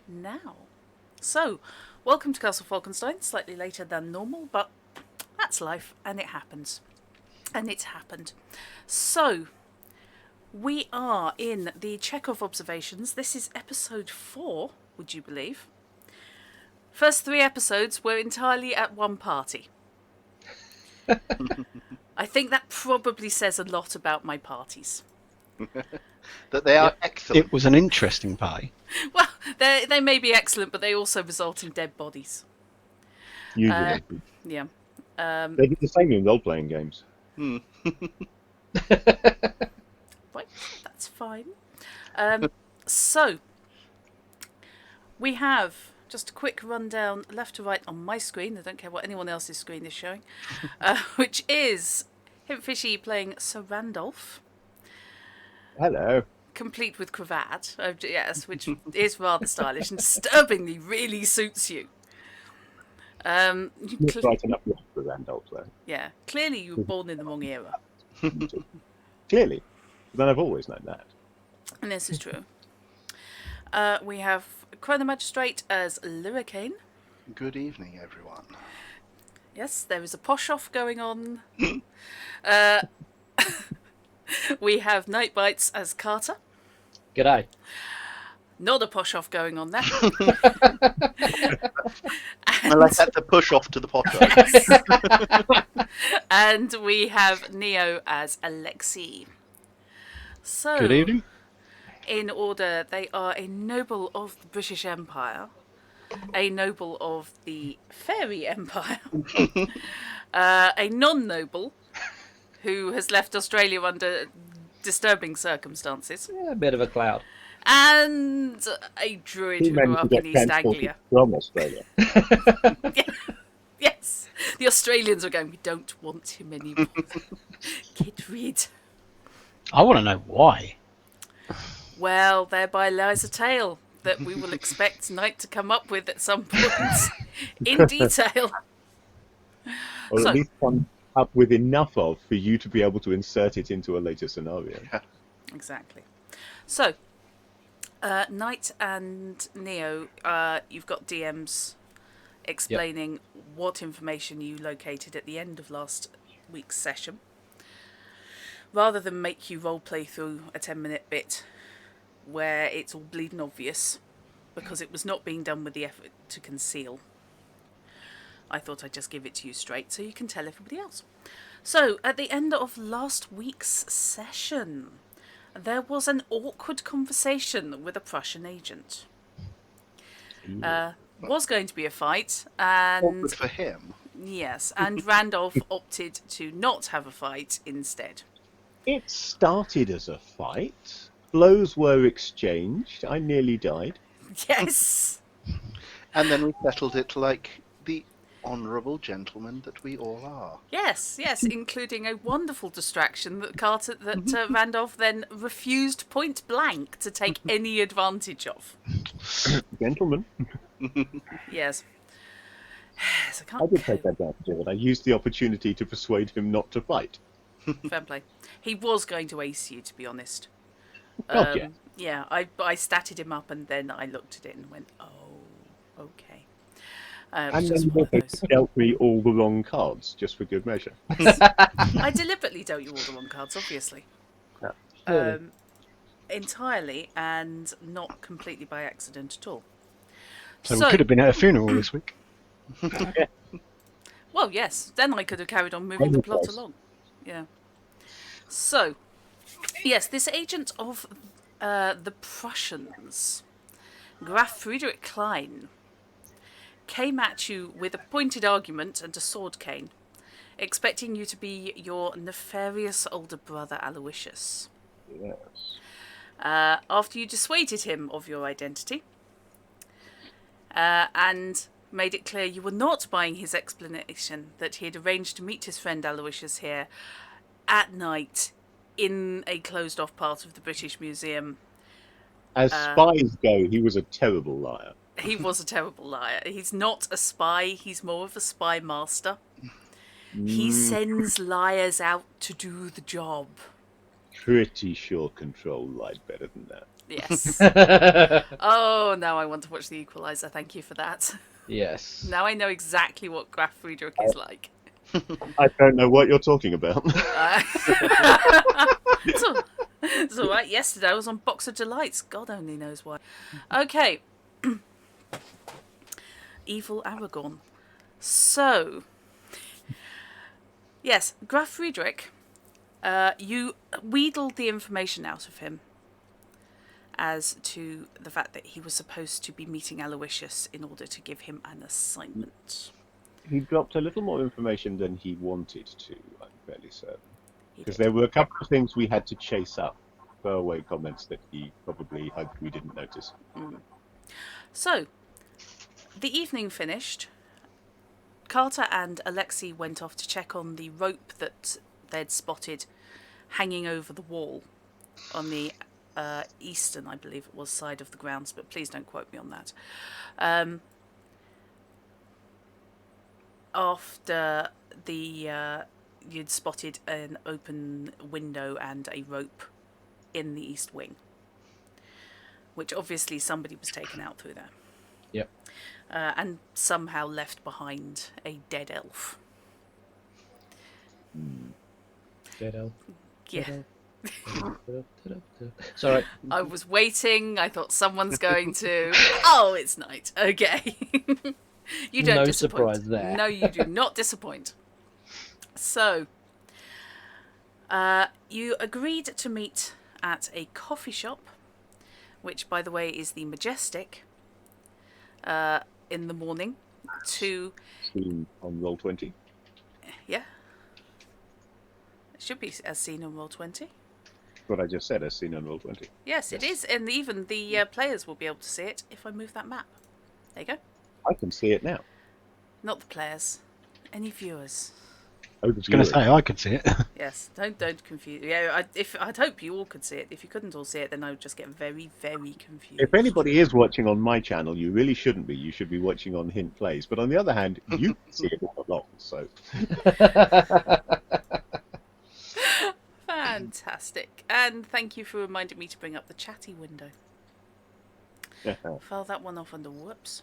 now. So, welcome to Castle Falkenstein, slightly later than normal, but that's life, and it happens. And it's happened. So, we are in the Chekhov observations. This is episode 4, would you believe? First 3 episodes were entirely at one party. I think that probably says a lot about my parties. That they are excellent. It was an interesting party. Well, they may be excellent, but they also result in dead bodies. Usually. Yeah. They do the same in role-playing games. Right, that's fine. So, we have just a quick rundown left to right on my screen. I don't care what anyone else's screen is showing. Which is Hipfishy playing Sir Randolph. Hello. Complete with cravat. Yes, which is rather stylish and disturbingly really suits you. Not right enough for Randolph, though. Yeah, clearly you were born in the wrong era. Clearly. But then I've always known that. And this is true. We have Chrono Magistrate as Lyricane. Good evening, everyone. Yes, there is a posh-off going on. We have Night Bites as Carter. G'day. Not a posh-off going on there. I like that to push off to the potter. Yes. And we have Neo as Alexei. So, Good evening. in order, they are a noble of the British Empire, a noble of the Fairy Empire, a non-noble who has left Australia under disturbing circumstances, Yeah, a bit of a cloud. and a druid He who grew managed to up get in East transported Anglia. from Australia. Yes, the Australians are going, we don't want him anymore. Get rid. I want to know why. Well, thereby lies a tale that we will expect Knight to come up with at some point in detail. Or So- at least come up with enough of for you to be able to insert it into a later scenario. Exactly. So, Knight and Neo, you've got DMs explaining what information you located at the end of last week's session. Rather than make you roleplay through a 10-minute bit where it's all bleeding obvious, because it was not being done with the effort to conceal, I thought I'd just give it to you straight so you can tell everybody else. So, at the end of last week's session, there was an awkward conversation with a Prussian agent. Was going to be a fight, and Awkward for him. yes, and Randolph opted to not have a fight instead. It started as a fight. Blows were exchanged. I nearly died. Yes. And then we settled it like the honourable gentlemen that we all are. Yes, including a wonderful distraction that Randolph then refused point blank to take any advantage of. Gentlemen. Yes. Yes, I I can't did take cope. advantage of it. I used the opportunity to persuade him not to fight. Fair play. He was going to ace you, to be honest. Oh, yeah. Yeah, I statted him up and then I looked at it and went, oh, okay. And then just you one of also those. dealt me all the wrong cards, just for good measure. I deliberately dealt you all the wrong cards, obviously. Entirely and not completely by accident at all. So we could have been at a funeral this week. Well, yes. Then I could have carried on moving the plot along. Yeah. So, yes, this agent of the Prussians, Graf Friedrich Klein, came at you with a pointed argument and a sword cane, expecting you to be your nefarious older brother Aloysius. Yes. After you dissuaded him of your identity, and made it clear you were not buying his explanation that he had arranged to meet his friend Aloysius here at night in a closed-off part of the British Museum. As spies go, he was a terrible liar. He was a terrible liar. He's not a spy, he's more of a spy master. He sends liars out to do the job. Pretty sure Control lied better than that. Yes. Oh, now I want to watch The Equalizer. Thank you for that. Yes. Now I know exactly what Graf Friedrich is like. I don't know what you're talking about. It's all right. Yesterday I was on Box of Delights. God only knows why. Okay. Evil Aragorn. So, yes, Graf Friedrich, you wheedled the information out of him as to the fact that he was supposed to be meeting Aloysius in order to give him an assignment. He dropped a little more information than he wanted to, I'm fairly certain. He Because did. there were a couple of things we had to chase up. Throwaway comments that he probably hoped we didn't notice. So, the evening finished. Carter and Alexei went off to check on the rope that they'd spotted hanging over the wall on the eastern, I believe it was, side of the grounds, but please don't quote me on that. After you'd spotted an open window and a rope in the east wing, which obviously somebody was taken out through there. Yep. And somehow left behind a dead elf. Dead elf. Yeah. Sorry. I was waiting. I thought someone's going to. Oh, it's night. Okay. You don't No disappoint. surprise there. No, you do not disappoint. So, you agreed to meet at a coffee shop, which, by the way, is the Majestic, in the morning to... Seen on Roll20. Yeah. It should be as seen on Roll20. What I just said, as seen on Roll20. Yes, it is. And even the players will be able to see it if I move that map. There you go. I can see it now. Not the players. Any viewers. Oh, I was going to say, I could see it. Yes, don't confuse. Yeah, I'd hope you all could see it. If you couldn't all see it, then I would just get very, very confused. If anybody is watching on my channel, you really shouldn't be. You should be watching on Hint Plays. But on the other hand, you can see it all along. So Fantastic. And thank you for reminding me to bring up the chatty window. File that one off under whoops.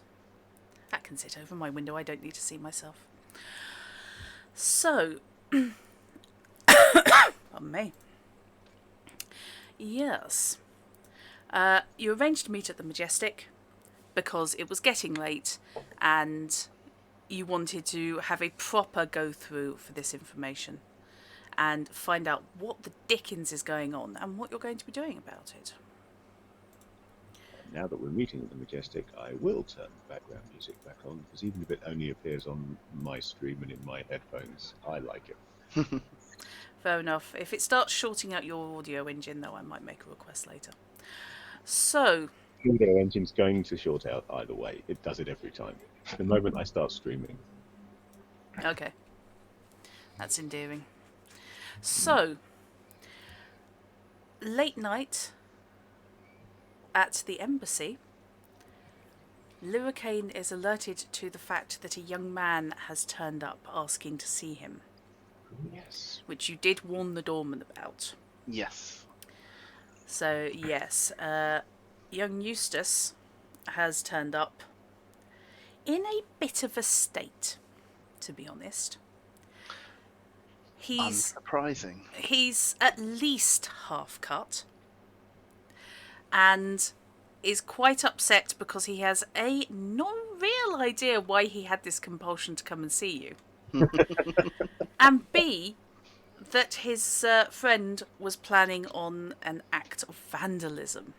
That can sit over my window. I don't need to see myself. So, pardon me. Yes. You arranged to meet at the Majestic because it was getting late and you wanted to have a proper go-through for this information and find out what the dickens is going on and what you're going to be doing about it. now that we're meeting at the Majestic, I will turn the background music back on, because even if it only appears on my stream and in my headphones, I like it. Fair enough. If it starts shorting out your audio engine, though, I might make a request later. So... The audio engine's going to short out either way. It does it every time. The moment I start streaming. Okay. That's endearing. So, late night at the embassy, Lyricane is alerted to the fact that a young man has turned up asking to see him, Yes. which you did warn the doorman about. Yes. So, yes, young Eustace has turned up in a bit of a state, to be honest. Unsurprising. He's at least half cut and is quite upset because he has A, no real idea why he had this compulsion to come and see you, and B, that his friend was planning on an act of vandalism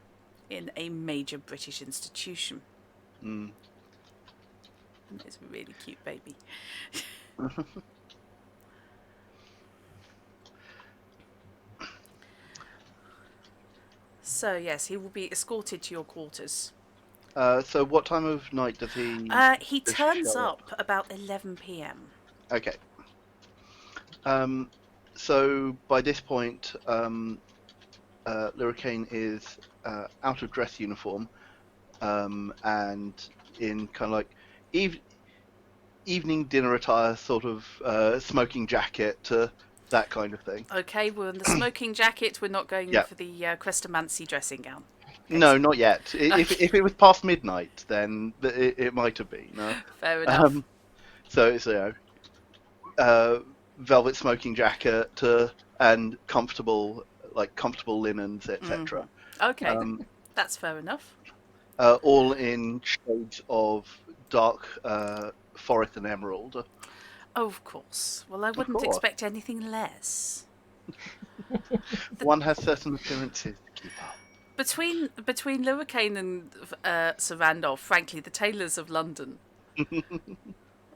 in a major British institution. Mm. And it's a really cute baby. So, yes, he will be escorted to your quarters. So what time of night does he... He does turns show up about 11 p.m. Okay. So by this point, Lyricane is out of dress uniform and in kind of like evening dinner attire, sort of smoking jacket, that kind of thing. Okay, we're in the smoking jacket. We're not going Yeah. for the Crestomancy dressing gown. No, not yet. If it was past midnight, then it might have been. Fair enough. So it's velvet smoking jacket and comfortable linens, etc. Okay, that's fair enough. All in shades of dark forest and emerald. Oh, of course. Well, I wouldn't course. expect anything less. One has certain appearances to keep up. Between Luricane and Sir Randolph, frankly, the tailors of London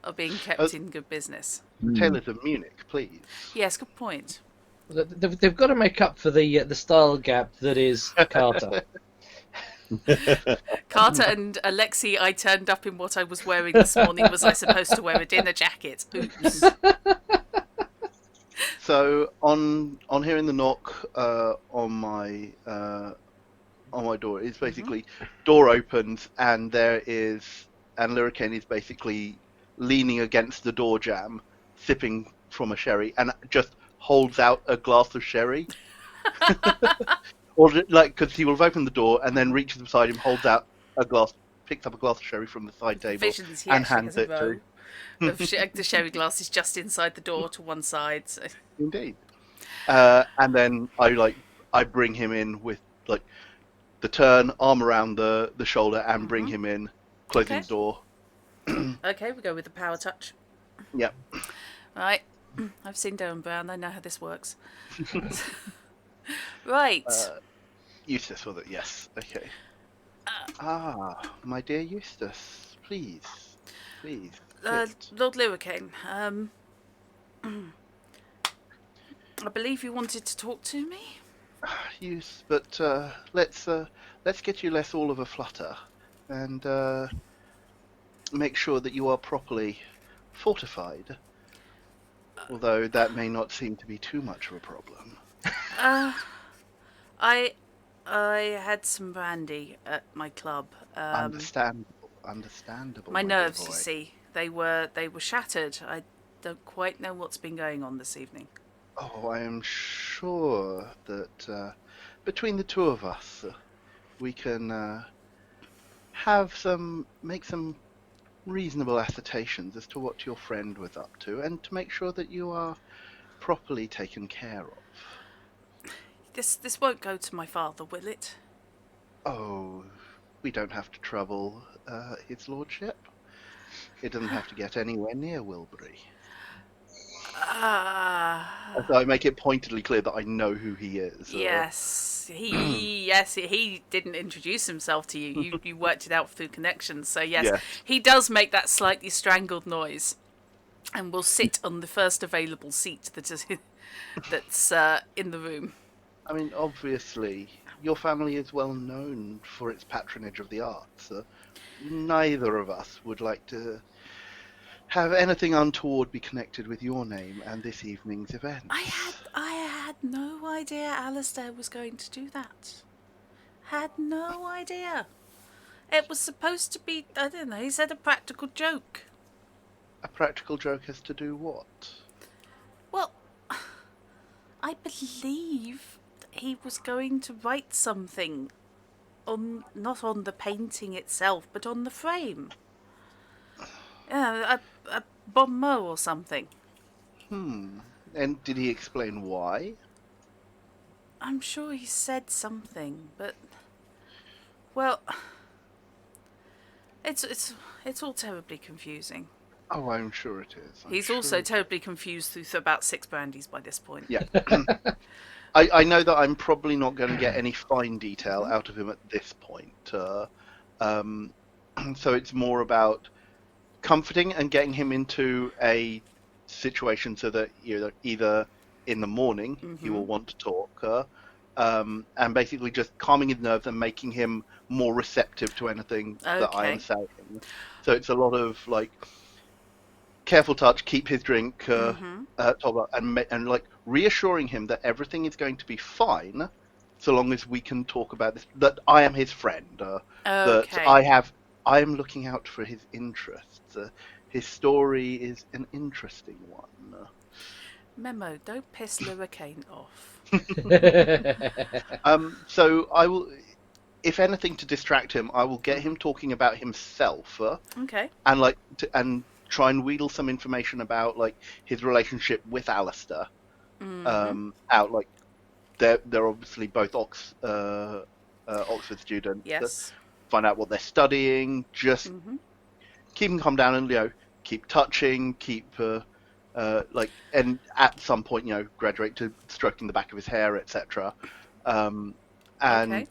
are being kept in good business. Tailors of Munich, please. Yes, good point. They've got to make up for the style gap that is Carter. Carter and Alexei, I turned up in what I was wearing this morning. Was I supposed to wear a dinner jacket? Oops. So on hearing the knock on my door, it's basically door opens and Luricane is basically leaning against the door jamb, sipping from a sherry, and just holds out a glass of sherry. Or because he will have opened the door and then reaches beside him, holds out a glass, picks up a glass of sherry from the side table, Visions, he and actually hands has it a row to. of the sherry glasses just inside the door to one side. So. Indeed. And then I bring him in with the turn, arm around the shoulder, and bring him in, closing the door. Okay, we go with the power touch. Yep. Right. I've seen Darren Brown. I know how this works. Right. Eustace, was it? Yes. Okay. My dear Eustace, please. Lord Luricane, I believe you wanted to talk to me? Yes, but let's get you less all of a flutter, and make sure that you are properly fortified. Although that may not seem to be too much of a problem. I had some brandy at my club. Understandable. My dear nerves, boy. you see, they were shattered. I don't quite know what's been going on this evening. Oh, I am sure that between the two of us, we can make some reasonable assertions as to what your friend was up to, and to make sure that you are properly taken care of. This won't go to my father, will it? Oh, we don't have to trouble his lordship. It doesn't have to get anywhere near Wilbury. So I make it pointedly clear that I know who he is. Yes, he didn't introduce himself to you. You worked it out through connections. So yes, he does make that slightly strangled noise, and will sit on the first available seat that's in the room. I mean, obviously, your family is well known for its patronage of the arts. Neither of us would like to have anything untoward be connected with your name and this evening's event. I had no idea Alistair was going to do that. Had no idea. It was supposed to be, I don't know, he said a practical joke. A practical joke as to do what? Well, I believe he was going to write something not on the painting itself, but on the frame. A bon mot or something. And did he explain why? I'm sure he said something, but well, it's all terribly confusing. Oh, I'm sure it is. He's also terribly confused through about 6 brandies by this point. Yeah. I know that I'm probably not going to get any fine detail out of him at this point. So it's more about comforting and getting him into a situation so that either in the morning he will want to talk, and basically just calming his nerves and making him more receptive to anything that I am saying. So it's a lot of careful touch, keep his drink, and reassuring him that everything is going to be fine, so long as we can talk about this. That I am his friend. That I am looking out for his interests. His story is an interesting one. Memo: don't piss Luricane off. So I will. if anything, to distract him, I will get him talking about himself, Okay. and and try and wheedle some information about like his relationship with Alistair. Out like they're obviously both Oxford students. Yes. Find out what they're studying. Just keep him calm down and keep touching, keep and at some point graduate to stroking the back of his hair, etc. And Okay.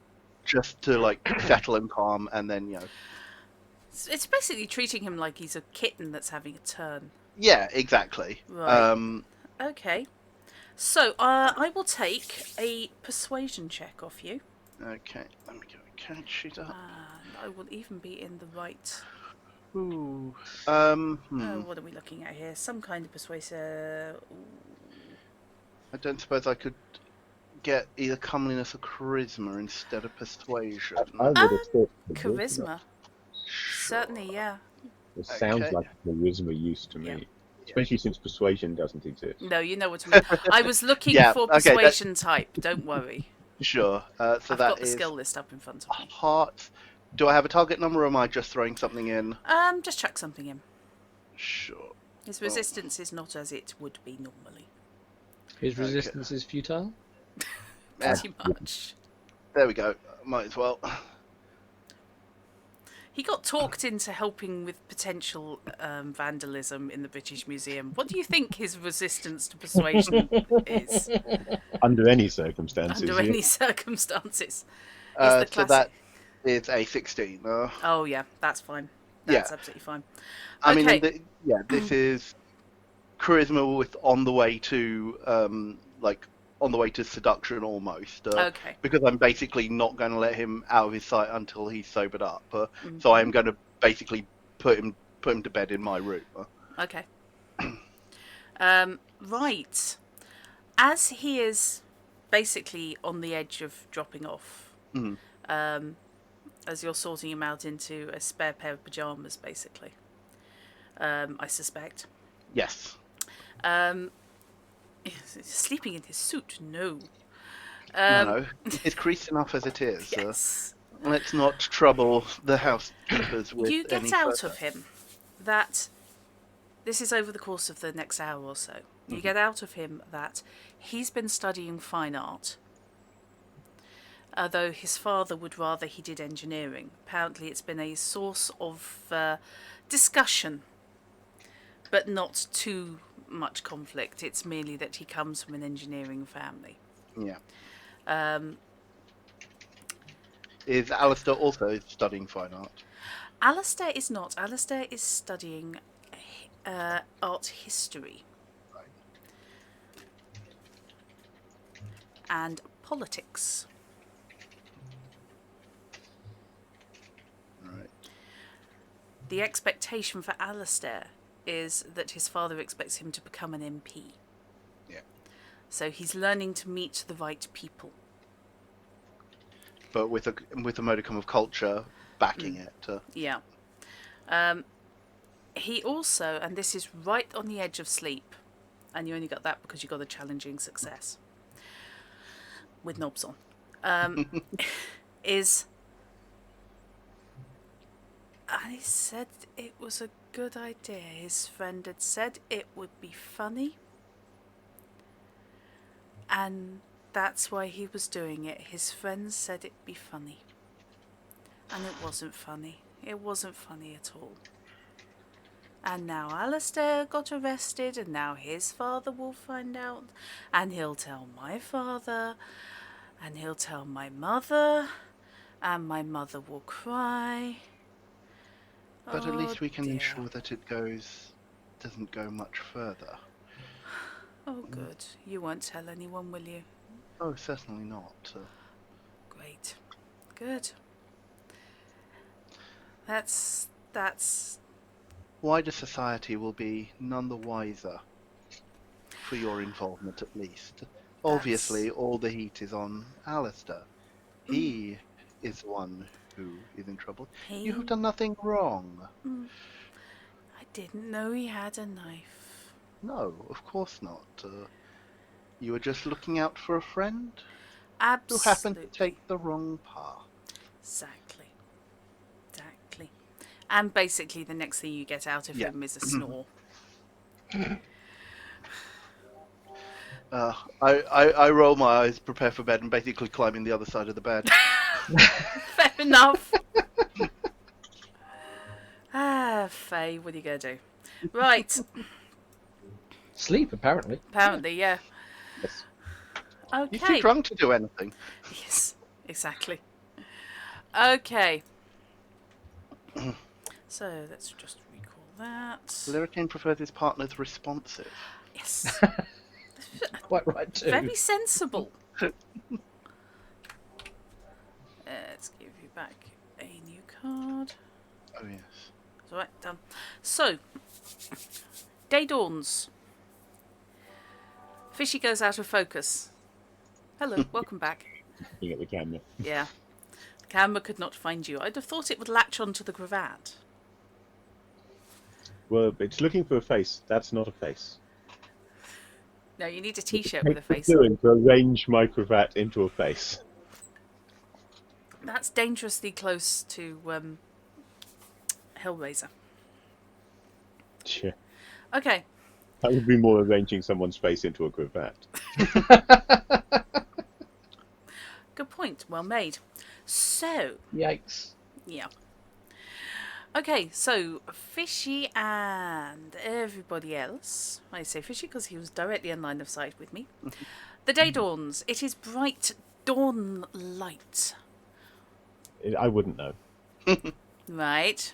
just to like settle him calm, and then It's basically treating him like he's a kitten that's having a turn. yeah, exactly. Right. Okay. So I will take a persuasion check off you. Okay, let me go catch it up. And I will even be in the right. Ooh. What are we looking at here? Some kind of persuasive. I don't suppose I could get either comeliness or charisma instead of persuasion. I would have thought Charisma. Certainly, yeah. It sounds Okay. like charisma use to me, Yeah. especially since persuasion doesn't exist. No, you know what I mean. I was looking Yeah, for okay, persuasion type. Don't worry. Sure. So I've that got the is skill list up in front of me. heart. Do I have a target number, or am I just throwing something in? Just chuck something in. Sure. His resistance is not as it would be normally. His resistance is futile. Pretty much. There we go. Might as well. He got talked into helping with potential vandalism in the British Museum. What do you think his resistance to persuasion is? Under any circumstances. Under yeah. any circumstances. It's the So classic. that is a 16. Oh yeah, that's fine. Yeah. That's absolutely fine. I mean, Okay. this is charisma with on the way to seduction almost. Okay. Because I'm basically not going to let him out of his sight until he's sobered up. So I am going to basically put him to bed in my room. Okay. Right. As he is basically on the edge of dropping off, as you're sorting him out into a spare pair of pajamas, basically, I suspect. Yes. Sleeping in his suit? No. No, it's creased enough as it is. Yes. Let's not trouble the housekeepers with You get any out further. of him that this is over the course of the next hour or so. You get out of him that he's been studying fine art, although his father would rather he did engineering. Apparently it's been a source of discussion, but not too much conflict. It's merely that he comes from an engineering family. Yeah. Is Alistair also studying fine art? Alistair is not. Alistair is studying art history. Right. And politics. Right. The expectation for Alistair is that his father expects him to become an MP. Yeah. So he's learning to meet the right people. But with a modicum of culture backing it. Yeah. He also, and this is right on the edge of sleep, and you only got that because you got a challenging success with knobs on, is... And he said it was a good idea. His friend had said it would be funny. And that's why he was doing it. His friends said it'd be funny. And it wasn't funny. It wasn't funny at all. And now Alistair got arrested, and now his father will find out. And he'll tell my father. And he'll tell my mother. And my mother will cry. But at least we can dear. ensure that it doesn't go much further. Oh, good. You won't tell anyone, will you? Oh, certainly not. Great. Good. That's... Wider society will be none the wiser for your involvement, at least. Obviously, all the heat is on Alistair. He is the one who is in trouble. You have done nothing wrong. I didn't know he had a knife. No, of course not. You were just looking out for a friend who Absolutely. happened to take the wrong path. Exactly. And basically, the next thing you get out of him is a snore. I roll my eyes, prepare for bed, and basically climb in the other side of the bed. Fair enough. Faye, what are you going to do? Right. Sleep, apparently. Apparently, yeah. Yes. He's too Okay. drunk to do anything. Yes, exactly. Okay. So let's just recall that. Lyricane prefers his partners responsive. Yes. Quite right, too. Very sensible. Let's give you back a new card. Oh yes. It's all right, done. So, day dawns. Fishy goes out of focus. Hello, welcome back. Looking at the camera. Yeah. The camera could not find you. I'd have thought it would latch onto the cravat. Well, it's looking for a face. That's not a face. No, you need a t-shirt with a face. Doing to arrange my cravat into a face. That's dangerously close to Hellraiser. Sure. Okay. That would be more arranging someone's face into a cravat. Good point. Well made. So, Yikes. yeah. Okay, so Fishy and everybody else. I say Fishy because he was directly in line of sight with me. The day dawns. It is bright dawn light. I wouldn't know. Right.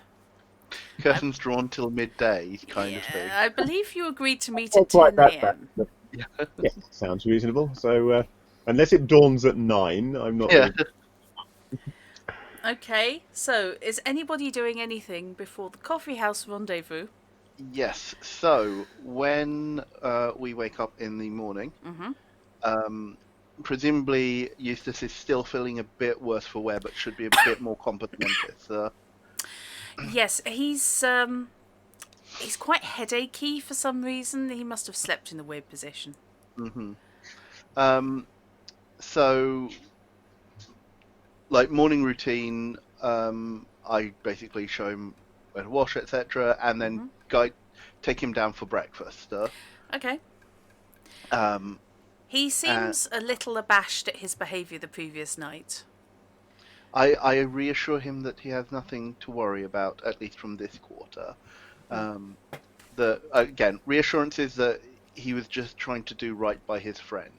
Curtains drawn till midday, kind of thing. I believe you agreed to meet Not at quite 10 that a.m. bad. Yeah, sounds reasonable. So, unless it dawns at 9, I'm not. Yeah. Okay, so is anybody doing anything before the coffee house rendezvous? Yes. So when we wake up in the morning, presumably Eustace is still feeling a bit worse for wear, but should be a bit more competent. Yes, he's quite headachy for some reason. He must have slept in a weird position. So, like morning routine, I basically show him where to wash, etc., and then take him down for breakfast. Okay. He seems a little abashed at his behaviour the previous night. I reassure him that he has nothing to worry about, at least from this quarter. Again, reassurance is that he was just trying to do right by his friend.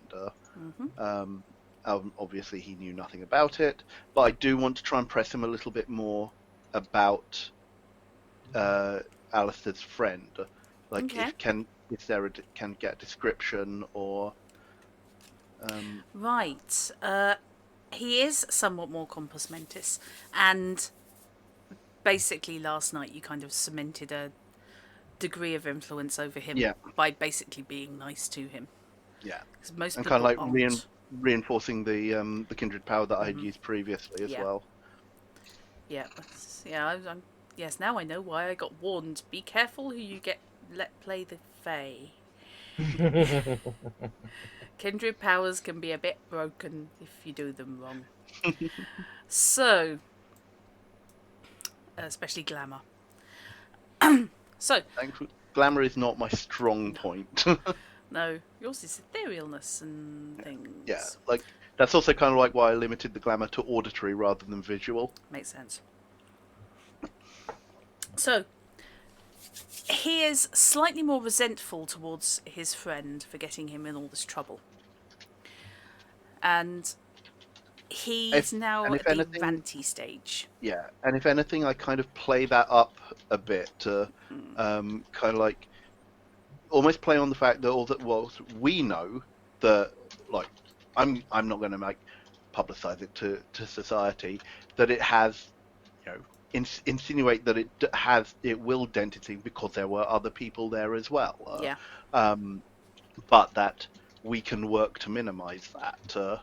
Obviously, he knew nothing about it, but I do want to try and press him a little bit more about Alistair's friend. Like, can get a description or. Right. He is somewhat more compos mentis, and basically last night you kind of cemented a degree of influence over him by basically being nice to him. Yeah, most and people kind of like aren't. reinforcing the kindred power that I had used previously as well. Yeah, yes. Now I know why I got warned. Be careful who you let play the Fae. Kindred powers can be a bit broken if you do them wrong. So, especially glamour. So, glamour is not my strong point. No, yours is etherealness and things. Yeah, like that's also kind of like why I limited the glamour to auditory rather than visual. Makes sense. So, he is slightly more resentful towards his friend for getting him in all this trouble. And he's now at the ranty stage. Yeah, and if anything, I kind of play that up a bit to kind of like almost play on the fact that we know that, like, I'm not going to publicize it to society, that it has, insinuate that it will dent its because there were other people there as well. But that we can work to minimize that.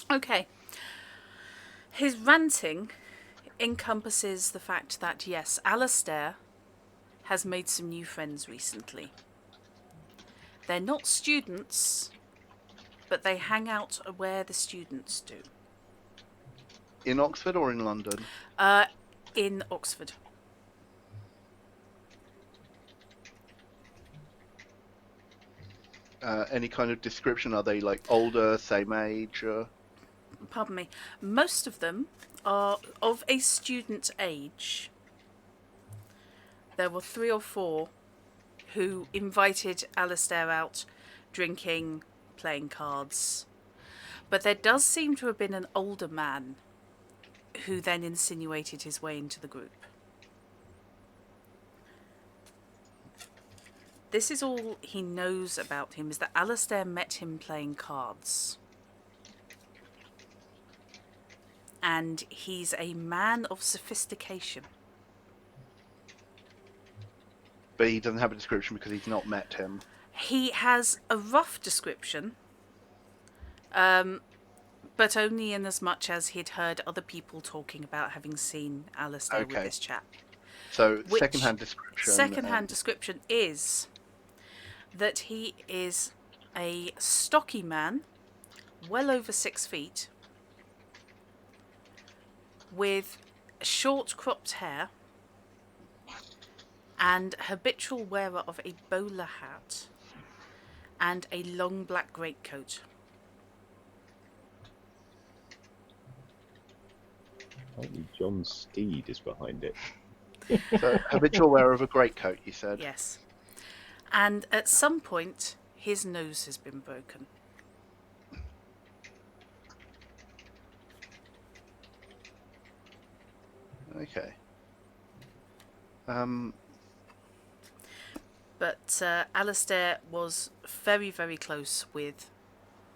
Okay. His ranting encompasses the fact that, yes, Alistair has made some new friends recently. They're not students, but they hang out where the students do. in Oxford or in London? In Oxford. Any kind of description? Are they like older, same age? Pardon me. Most of them are of a student age. There were 3 or 4 who invited Alistair out drinking, playing cards. But there does seem to have been an older man who then insinuated his way into the group. This is all he knows about him, is that Alistair met him playing cards. And he's a man of sophistication. But he doesn't have a description because he's not met him. He has a rough description, but only in as much as he'd heard other people talking about having seen Alistair with this chap. So, Which second-hand description. Second-hand description is that he is a stocky man, well over 6 feet, with short cropped hair and habitual wearer of a bowler hat and a long black greatcoat. Only John Steed is behind it. So, habitual wearer of a greatcoat, you said? Yes. And at some point, his nose has been broken. Okay. But Alistair was very, very close with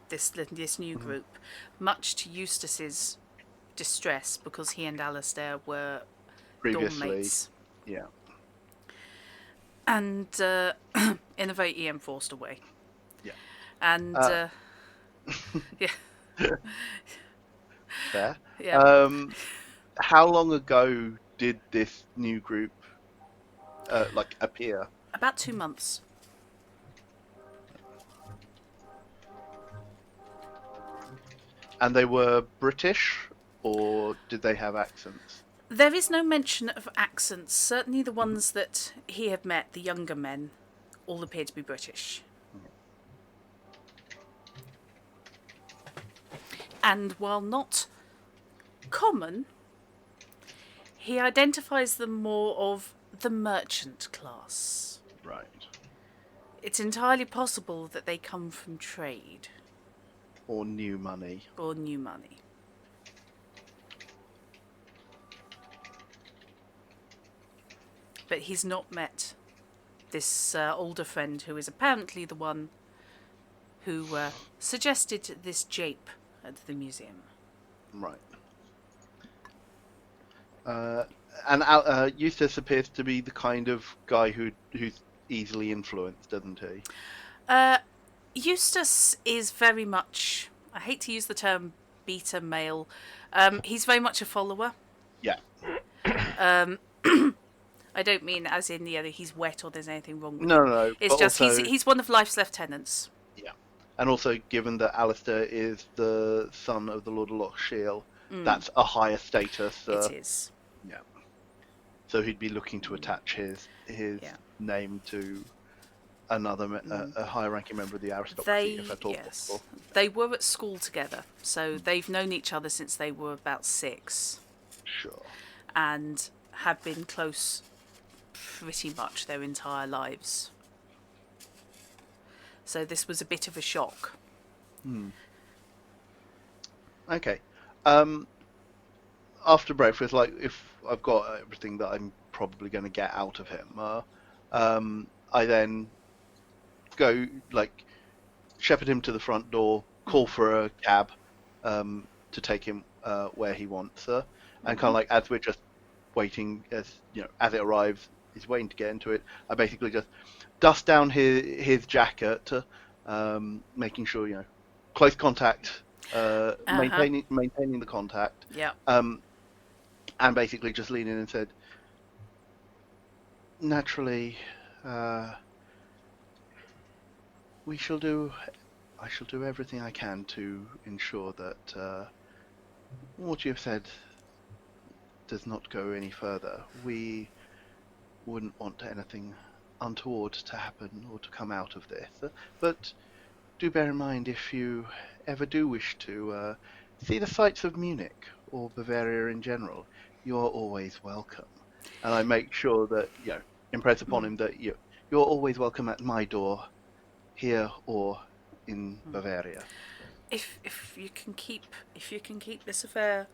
this new group, much to Eustace's distress, because he and Alistair were dorm mates. Yeah. And in a very Ian Forster way. Yeah. And yeah. Fair. Yeah. How long ago did this new group appear? About 2 months. And they were British, or did they have accents? There is no mention of accents. Certainly the ones that he had met, the younger men, all appear to be British. And while not common, he identifies them more of the merchant class. Right. It's entirely possible that they come from trade. Or new money. Or new money. But he's not met this older friend who is apparently the one who suggested this jape at the museum. Right. And Eustace appears to be the kind of guy who's easily influenced, doesn't he? Eustace is very much, I hate to use the term beta male, he's very much a follower. Yeah. I don't mean as in he's wet or there's anything wrong with him. No. It's just also, he's one of life's lieutenants. Yeah. And also, given that Alistair is the son of the Lord of Lochshiel, that's a higher status. It is. Yeah. So he'd be looking to attach his name to another a higher-ranking member of the aristocracy, if at all possible. They were at school together, so they've known each other since they were about 6. Sure. And have been close pretty much their entire lives. So this was a bit of a shock. Okay. After breakfast, if I've got everything that I'm probably going to get out of him, I then go shepherd him to the front door, call for a cab to take him where he wants, and kind of as we're just waiting, as it arrives, he's waiting to get into it. I basically just dust down his jacket, making sure close contact, maintaining the contact. Yeah. And basically just lean in and said, naturally, I shall do everything I can to ensure that what you have said does not go any further. We wouldn't want anything untoward to happen or to come out of this. But do bear in mind, if you ever do wish to see the sights of Munich or Bavaria in general, you're always welcome. And I make sure that, impress upon him that you're always welcome at my door, here or in Bavaria. If you can keep this affair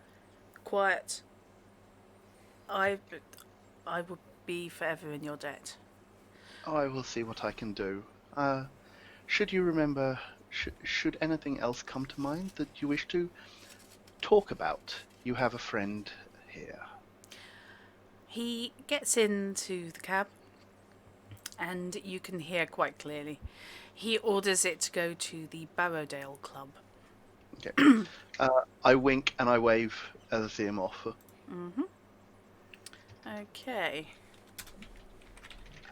quiet, I would be forever in your debt. I will see what I can do. Should you remember, should anything else come to mind that you wish to talk about, you have a friend here. He gets into the cab, and you can hear quite clearly. He orders it to go to the Barrowdale Club. Okay. I wink and I wave as I see him off. Mm-hmm. Okay.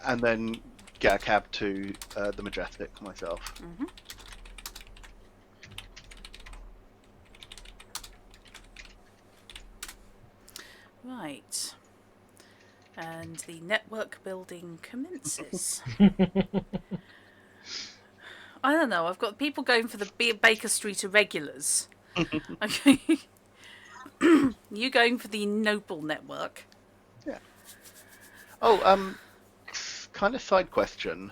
And then get a cab to the Majestic myself. Mm-hmm. Right. And the network building commences. I don't know. I've got people going for the Baker Street irregulars. Okay. You going for the Noble network? Yeah. Oh, kind of side question.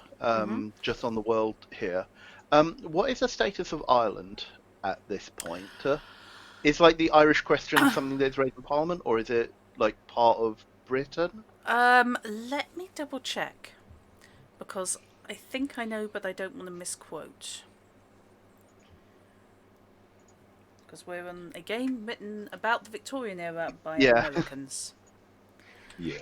Just on the world here. What is the status of Ireland at this point? Is like the Irish question something that's raised in Parliament, or is it like part of Britain? Let me double check, because I think I know, but I don't want to misquote. Because we're on a game written about the Victorian era by Americans. Yeah.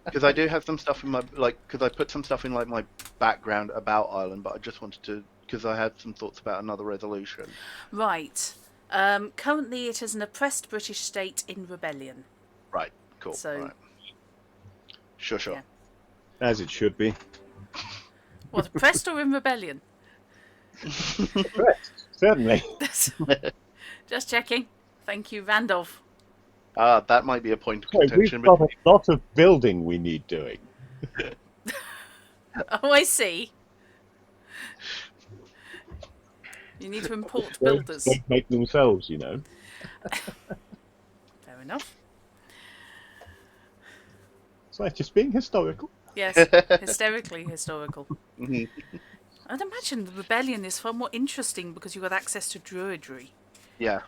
Because I do have some stuff in my because I put some stuff in like my background about Ireland, but I just wanted to because I had some thoughts about another resolution. Right. Currently, it is an oppressed British state in rebellion. Right. Cool. So, right. Sure. Yeah. As it should be. What, oppressed or in rebellion? Correct. Certainly. Just checking. Thank you, Randolph. That might be a point of So contention. we've got a lot of building we need doing. Oh, I see. You need to import builders. Don't make themselves, you know. Fair enough. So it's just being historical. Yes, hysterically historical. Mhm. I'd imagine the rebellion is far more interesting because you've got access to druidry. Yeah.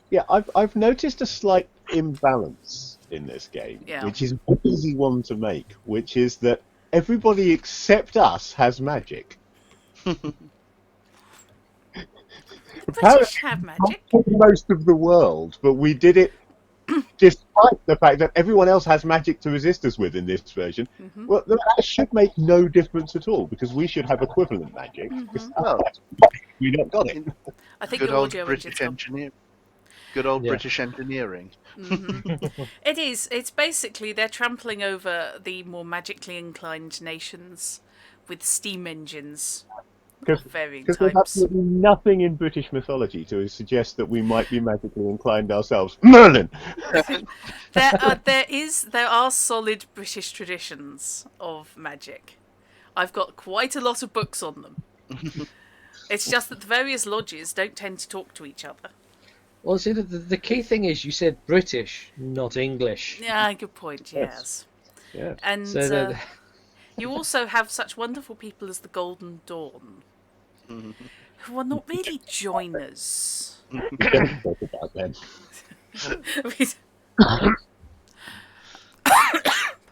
Yeah, I've noticed a slight imbalance in this game, which is an easy one to make, which is that everybody except us has magic. The British have magic. Most of the world, but we did it despite the fact that everyone else has magic to resist us with in this version. Mm-hmm. Well, that should make no difference at all, because we should have equivalent magic. Well, We not got it. I think good your old audio British engine's gone. engineering. Good old British engineering. Mm-hmm. It is. It's basically they're trampling over the more magically inclined nations with steam engines of varying Because there's types. absolutely nothing in British mythology to suggest that we might be magically inclined ourselves. Merlin! There are solid British traditions of magic. I've got quite a lot of books on them. It's just that the various lodges don't tend to talk to each other. Well, see, the key thing is you said British, not English. Yeah, good point. Yes. Yeah. And So you also have such wonderful people as the Golden Dawn, who are not really joiners. Don't talk about them.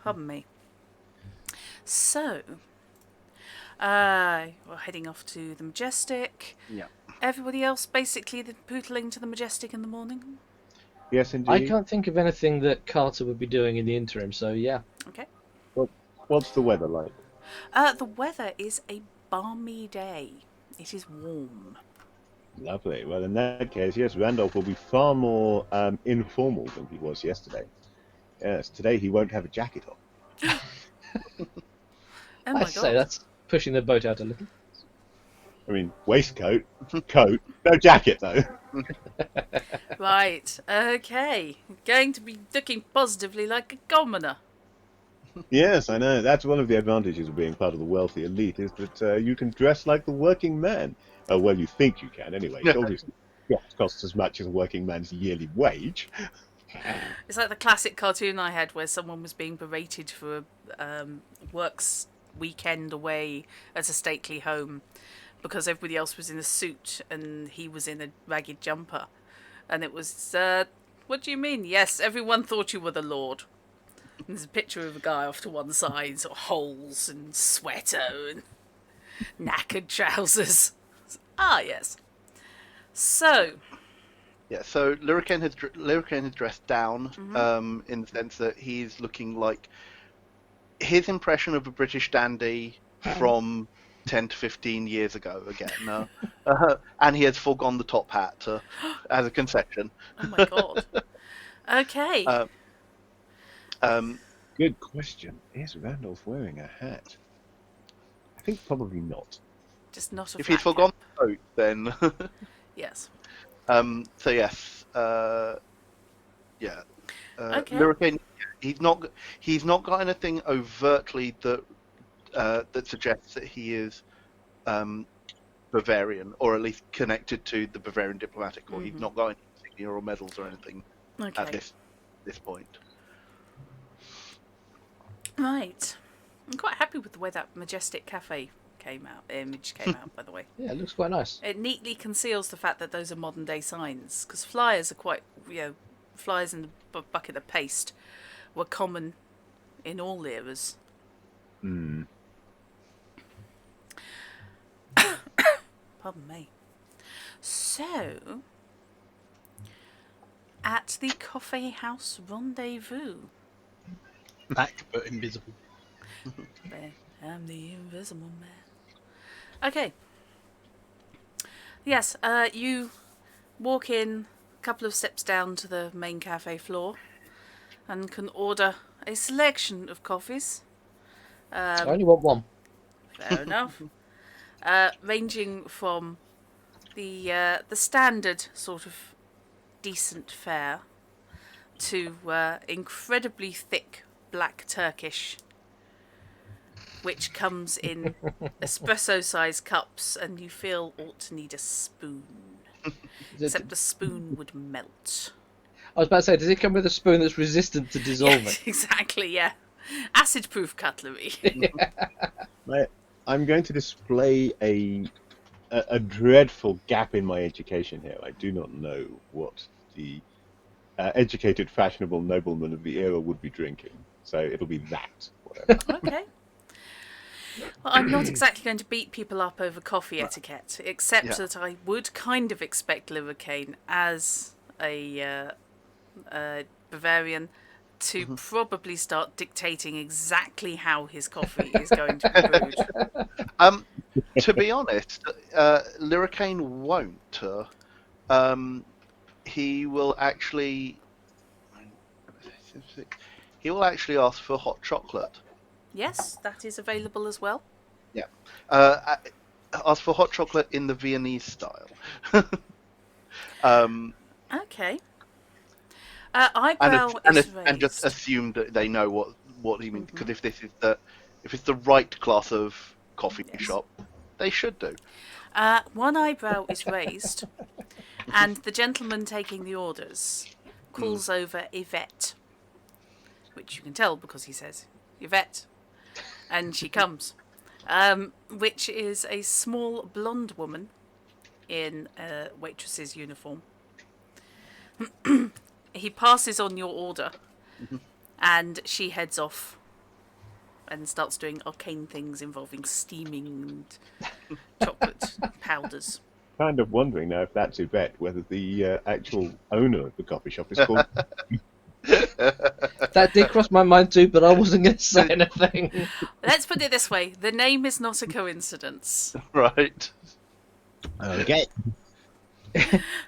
Pardon me. So, we're heading off to the Majestic. Yeah. Everybody else basically pootling to the Majestic in the morning? Yes, indeed. I can't think of anything that Carter would be doing in the interim, so yeah. Okay. What's the weather like? The weather is a balmy day. It is warm. Lovely. Well, in that case, yes, Randolph will be far more informal than he was yesterday. Yes, today he won't have a jacket on. Oh my I say god. that's pushing the boat out a little. I mean, waistcoat, coat, no jacket though. Right, okay. Going to be looking positively like a commoner. Yes, I know. That's one of the advantages of being part of the wealthy elite, is that you can dress like the working man. Well, you think you can, anyway. It obviously costs as much as a working man's yearly wage. It's like the classic cartoon I had where someone was being berated for a works weekend away at a stately home because everybody else was in a suit and he was in a ragged jumper. And it was, what do you mean? Yes, everyone thought you were the Lord. And there's a picture of a guy off to one side, sort of holes and sweater and knackered trousers. Ah, yes. So... Yeah, so Lurricane has dressed down, in the sense that he's looking like his impression of a British dandy from 10 to 15 years ago again. And he has foregone the top hat as a concession. Oh my god. Okay. Good question. Is Randolph wearing a hat? I think probably not. Just not a If he's flat foregone cap. the coat, then... Yes. So yes, yeah. Okay. Lurricane, he's not got anything overtly that suggests that he is Bavarian, or at least connected to the Bavarian diplomatic corps. He's not got any insignia or medals or anything at this point. Right. I'm quite happy with the way that majestic cafe image came out, by the way. Yeah, it looks quite nice. It neatly conceals the fact that those are modern day signs, because flyers are quite, flyers in the bucket of paste were common in all eras. Mm. Pardon me. So, at the Coffee House Rendezvous. Back but invisible. I'm the invisible man. Okay. Yes, you walk in a couple of steps down to the main cafe floor and can order a selection of coffees. I only want one. Fair enough. Ranging from the standard sort of decent fare to incredibly thick black Turkish, which comes in espresso-sized cups, and you feel ought to need a spoon. Except the spoon would melt. I was about to say, does it come with a spoon that's resistant to dissolving? Yes, exactly, yeah. Acid-proof cutlery. I'm going to display a dreadful gap in my education here. I do not know what the educated, fashionable nobleman of the era would be drinking. So it'll be that. Whatever. Okay. Well, I'm not exactly going to beat people up over coffee etiquette, except that I would kind of expect Lurricane, as a Bavarian, to probably start dictating exactly how his coffee is going to be brewed. To be honest, Lurricane won't. He will actually ask for hot chocolate. Yes, that is available as well. Yeah. Ask for hot chocolate in the Viennese style. Okay. Eyebrow is raised. And just assume that they know what he means, because if it's the right class of coffee shop, they should do. One eyebrow is raised, and the gentleman taking the orders calls over Yvette, which you can tell because he says, Yvette, and she comes, which is a small blonde woman in a waitress's uniform. He passes on your order, and she heads off and starts doing arcane things involving steaming and chocolate powders. Kind of wondering now if that's Yvette, whether the actual owner of the coffee shop is called... That did cross my mind too, but I wasn't going to say anything. Let's put it this way. The name is not a coincidence. Right. Okay.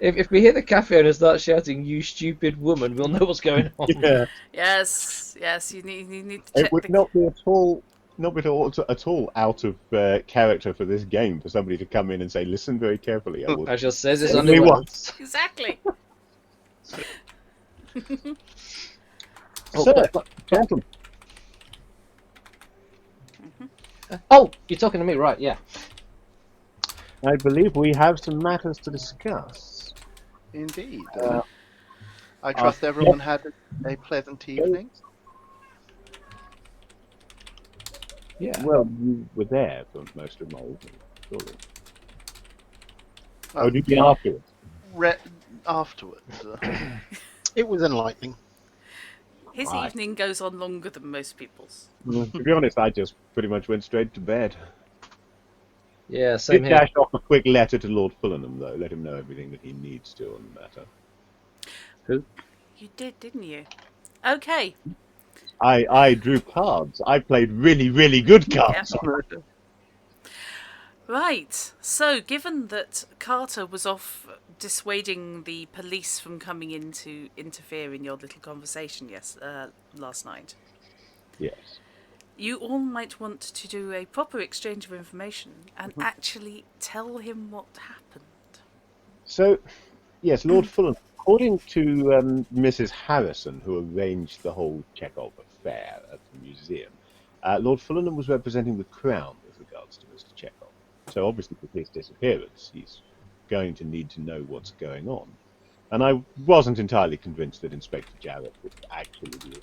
If we hear the cafe owner start shouting, "You stupid woman," we'll know what's going on. Yeah. Yes, you need to check It would not be at all not at all out of character for this game for somebody to come in and say, "Listen very carefully." I will. I just says it's Only only once. Exactly. Sir, gentlemen, Oh, you're talking to me, right? Yeah. I believe we have some matters to discuss. Indeed. I trust everyone had a pleasant evening. Yeah. Well, you were there for most of my evening, surely. Well, Oh, did you afterwards? Afterwards. It was enlightening. His Right. evening goes on longer than most people's. To be honest, I just pretty much went straight to bed. Yeah, same Did here. dash off a quick letter to Lord Fullenham, though. Let him know everything that he needs to on the matter. Who? You did, didn't you? Okay. I drew cards. I played really, really good cards. Right. So, given that Carter was off dissuading the police from coming in to interfere in your little conversation last night, Yes. you all might want to do a proper exchange of information and actually tell him what happened. So, yes, Lord Fulham, according to Mrs. Harrison, who arranged the whole Chekhov affair at the museum, Lord Fulham was representing the Crown with regards to Mr. Chekhov. So obviously with his disappearance, he's going to need to know what's going on. And I wasn't entirely convinced that Inspector Jarrett would actually be able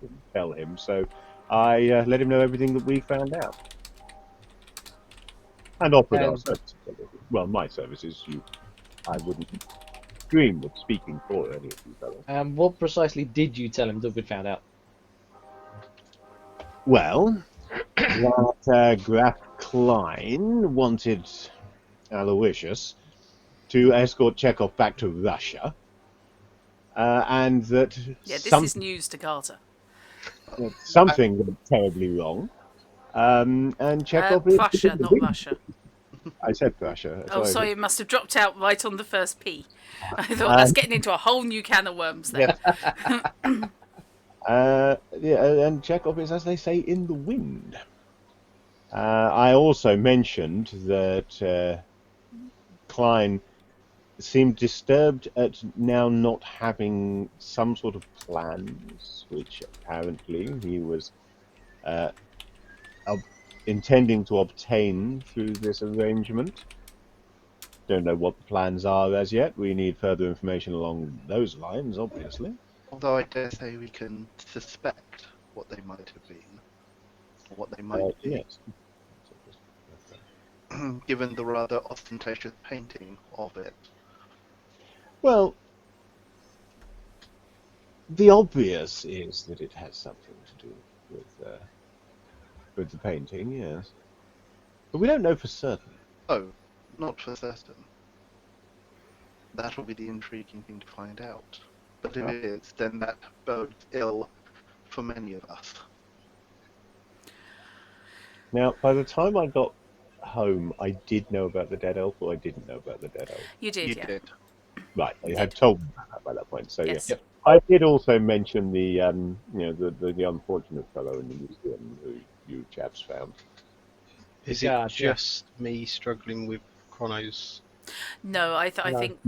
to tell him, so I let him know everything that we found out. And offered our services. Well, my services, I wouldn't dream of speaking for any of you fellows. What precisely did you tell him that we'd found out? Well, that Graf Klein wanted Aloysius to escort Chekhov back to Russia, and that Yeah, this is news to Carter. something went terribly wrong. And Chekhov... Prussia, not Russia. I said Prussia. Oh, sorry, it must have dropped out right on the first P. I thought that's getting into a whole new can of worms there. And Chekhov is, as they say, in the wind. I also mentioned that Klein seemed disturbed at now not having some sort of plans, which apparently he was intending to obtain through this arrangement. Don't know what the plans are as yet. We need further information along those lines, obviously. Although I dare say we can suspect what they might have been, or what they might be, Yes. given the rather ostentatious painting of it. Well, the obvious is that it has something to do with the painting, yes. But we don't know for certain. Oh, not for certain. That'll be the intriguing thing to find out. But if it is, then that bodes ill for many of us. Now, by the time I got home, I did know about the dead elf, or I didn't know about the dead elf. You did, You yeah. did. Right, I had told me about that by that point. So Yes. yeah, I did also mention the the unfortunate fellow in the museum who you chaps found. Is Gotcha. it just me struggling with Chronos? No, I No. think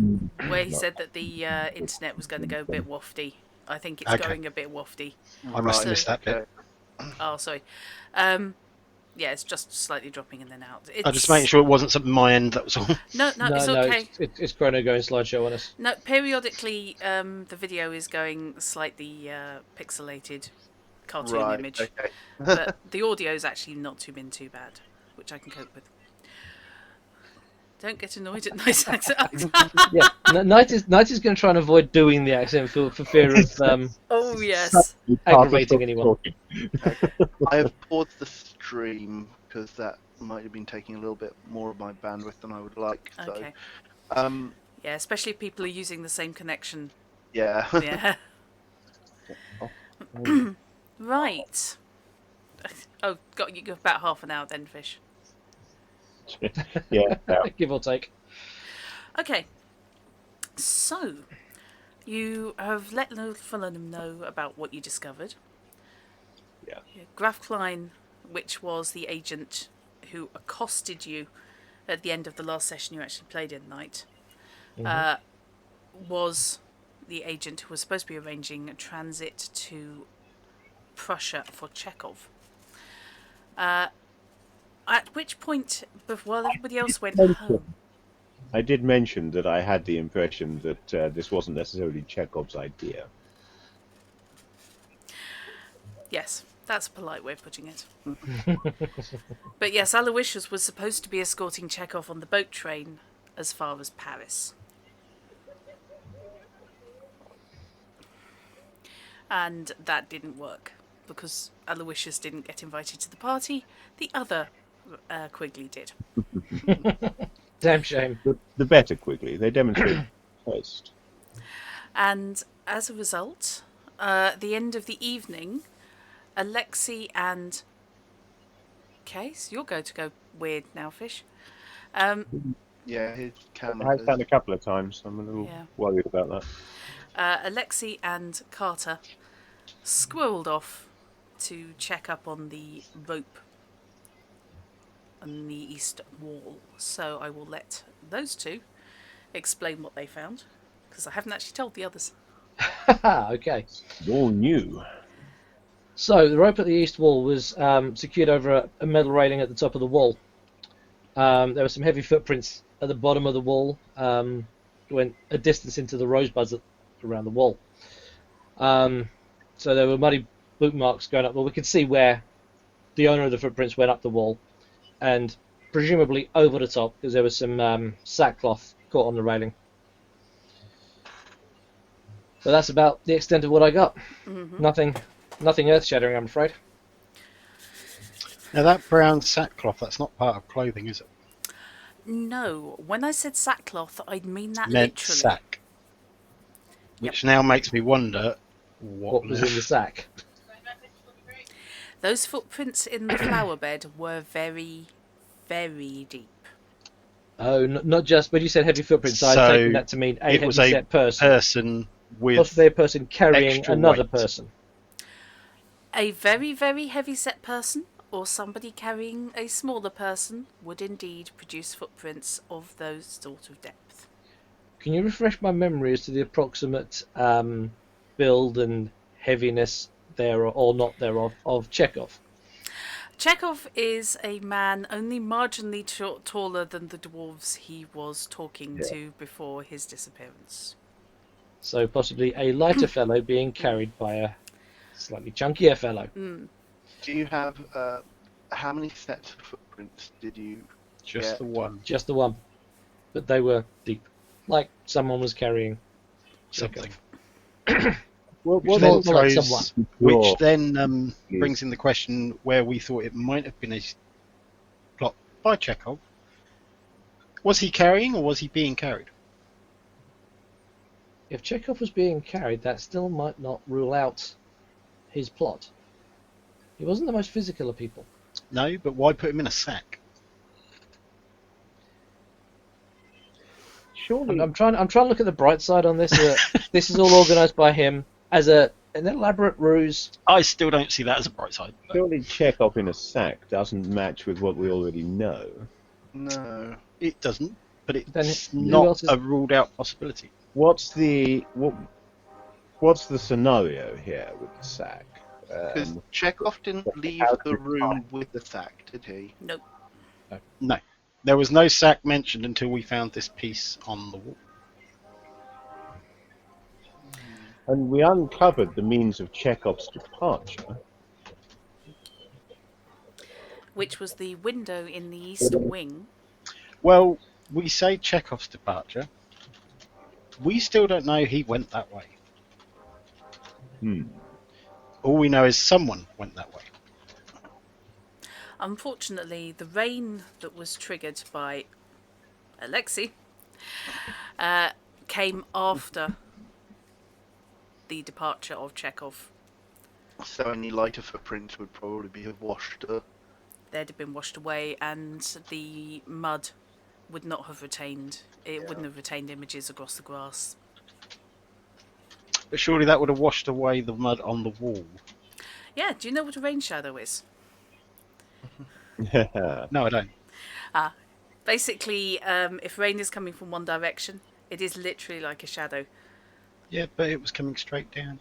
where he said that the internet was going to go a bit wafty, I think it's Okay. going a bit wafty. I must have missed that bit. Oh, sorry. Yeah, it's just slightly dropping in and out. I'm just making sure it wasn't something my end, that was all. No, it's okay. It's Chrono going slideshow on us. No, periodically the video is going slightly pixelated cartoon Right, image, okay. but the audio is actually not been too bad, which I can cope with. Don't get annoyed at nice accent. Yeah, Knight is going to try and avoid doing the accent for fear of Oh yes. aggravating anyone. I have paused the stream because that might have been taking a little bit more of my bandwidth than I would like. So, Okay. um, Yeah, especially if people are using the same connection. yeah. Yeah. Right. Oh, got you about half an hour then, Fish. Yeah. Give or take. Okay. So, you have let Lord Fulham know about what you discovered. Yeah. Graf Klein which was the agent who accosted you at the end of the last session you actually played in Night, was the agent who was supposed to be arranging a transit to Prussia for Chekhov. At which point, while everybody else went home... I did mention that I had the impression that this wasn't necessarily Chekhov's idea. Yes, that's a polite way of putting it. But yes, Aloysius was supposed to be escorting Chekhov on the boat train as far as Paris. And that didn't work, because Aloysius didn't get invited to the party. The other Quigley did. Damn shame. The better Quigley. They demonstrate taste. And as a result, at the end of the evening, Alexei and... Case, you're going to go weird now, Fish. Yeah, his camera. I've done a couple of times. I'm a little worried about that. Alexei and Carter squirreled off to check up on the rope on the east wall. So I will let those two explain what they found, because I haven't actually told the others. Okay. You're new. So the rope at the east wall was secured over a metal railing at the top of the wall. There were some heavy footprints at the bottom of the wall, went a distance into the rosebuds around the wall. So there were muddy boot marks going up. Well, we could see where the owner of the footprints went up the wall, and presumably over the top, because there was some sackcloth caught on the railing. But that's about the extent of what I got. Mm-hmm. Nothing earth-shattering, I'm afraid. Now that brown sackcloth, that's not part of clothing, is it? No, when I said sackcloth, I mean that Meant literally. sack. Which now makes me wonder What was in the sack? Those footprints in the flower bed were very, very deep. Oh, not just. When you said heavy footprints, I'd So taken that to mean a it was heavy-set a person. with Possibly a person carrying extra another weight. person. A very, very heavy-set person, or somebody carrying a smaller person, would indeed produce footprints of those sort of depth. Can you refresh my memory as to the approximate build and heaviness there or not thereof of Chekhov? Chekhov is a man only marginally taller than the dwarves he was talking to before his disappearance. So possibly a lighter fellow being carried by a slightly chunkier fellow. Mm. Do you have how many sets of footprints did you Just get? the one. Just the one. But they were deep. Like someone was carrying Something. Well, Which what then, more like throws, someone. which then brings in the question where we thought it might have been a plot by Chekhov. Was he carrying or was he being carried? If Chekhov was being carried, that still might not rule out his plot. He wasn't the most physical of people. No, but why put him in a sack? Surely, I'm trying to look at the bright side on this. This is all organised by him as an elaborate ruse. I still don't see that as a bright side. But surely Chekhov in a sack doesn't match with what we already know. No. it doesn't, but Then it's who not else is- a ruled out possibility. What's the scenario here with the sack? Because Chekhov didn't leave the room with the sack, did he? Nope. No. There was no sack mentioned until we found this piece on the wall. And we uncovered the means of Chekhov's departure. Which was the window in the east wing. Well, we say Chekhov's departure. We still don't know he went that way. All we know is someone went that way. Unfortunately, the rain that was triggered by Alexei came after the departure of Chekhov. So any lighter footprints would probably have washed her. They'd have been washed away, and the mud would not have retained. It wouldn't have retained images across the grass. But surely that would have washed away the mud on the wall. Yeah, do you know what a rain shadow is? No, I don't. Basically, if rain is coming from one direction, it is literally like a shadow. Yeah, but it was coming straight down.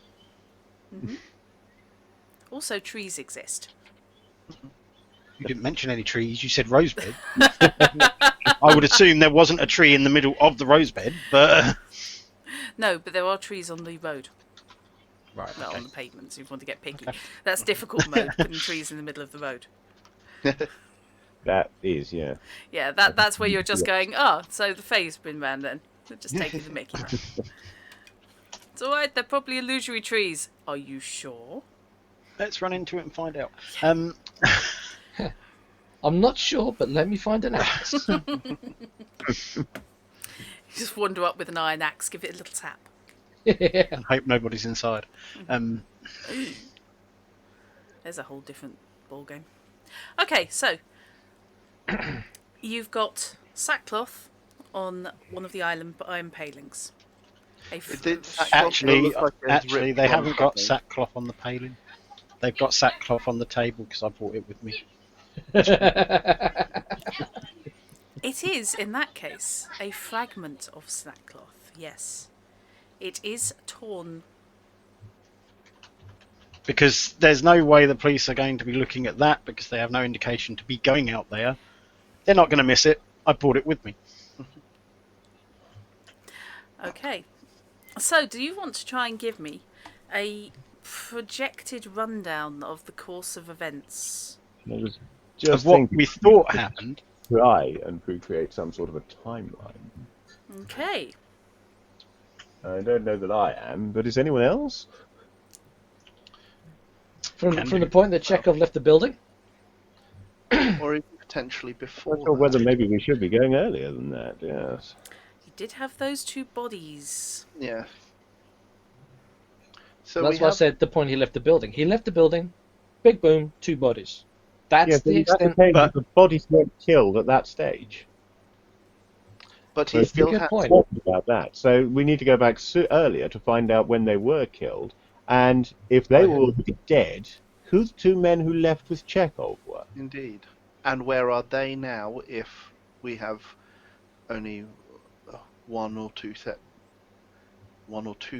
Also, trees exist. You didn't mention any trees. You said rosebed. I would assume there wasn't a tree in the middle of the rosebed, but No, but there are trees on the road. right. Well, Okay. on the pavements, if you want to get picky. Okay. That's difficult mode, putting trees in the middle of the road. That is, yeah. Yeah, that's where you're just going, oh, so the Fae's been round then. They're just taking the mickey. It's alright, they're probably illusory trees. Are you sure? Let's run into it and find out. I'm not sure, but let me find an axe. You just wander up with an iron axe, give it a little tap. And hope nobody's inside. There's a whole different ball game. Okay, so you've got sackcloth on one of the iron palings. Actually, they haven't got sackcloth on the paling. They've got sackcloth on the table because I brought it with me. It is, in that case, a fragment of sackcloth. Yes, it is torn. Because there's no way the police are going to be looking at that because they have no indication to be going out there. They're not going to miss it. I brought it with me. Okay, so do you want to try and give me a projected rundown of the course of events? I was Of just what thinking we thought happened. try and recreate some sort of a timeline. Okay. I don't know that I am, but is anyone else? From the point that Chekhov left the building? Or even potentially before. Not sure whether maybe we should be going earlier than that, yes. You did have those two bodies. Yeah. So That's why I said the point he left the building. He left the building, big boom, two bodies. That's the extent. But the bodies weren't killed at that stage. But he still good had point. Talking about that. So we need to go back earlier to find out when they were killed. And if they were already dead, who the two men who left with Chekhov were? Indeed. And where are they now if we have only one or two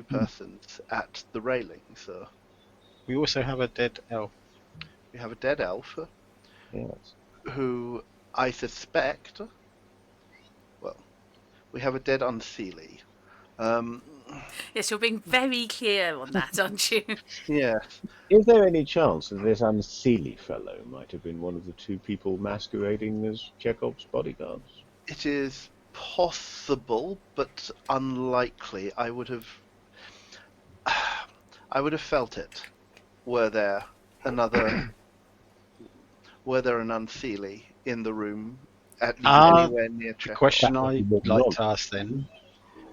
persons at the railings? We also have a dead elf. We have a dead elf Yes. who I suspect... Well, we have a dead unseelie. Yes, you're being very clear on that, aren't you? Yeah. Is there any chance that this unseelie fellow might have been one of the two people masquerading as Chekhov's bodyguards? It is possible, but unlikely. I would have felt it. Were there an unseelie in the room, at least anywhere near The Chekhov? question I'd like to ask then.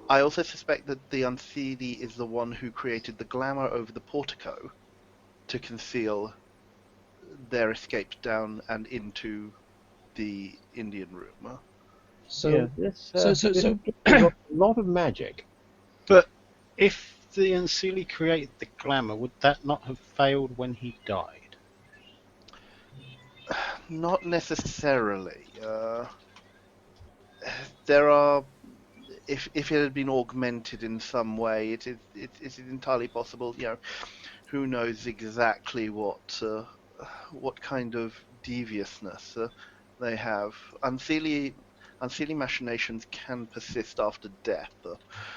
I also suspect that the unseelie is the one who created the glamour over the portico to conceal their escape down and into the Indian room. So, so a lot of magic. But if the unseelie created the glamour, would that not have failed when he died? Not necessarily. There are, if it had been augmented in some way, it is entirely possible. You know, who knows exactly what kind of deviousness they have. Unseelie machinations can persist after death.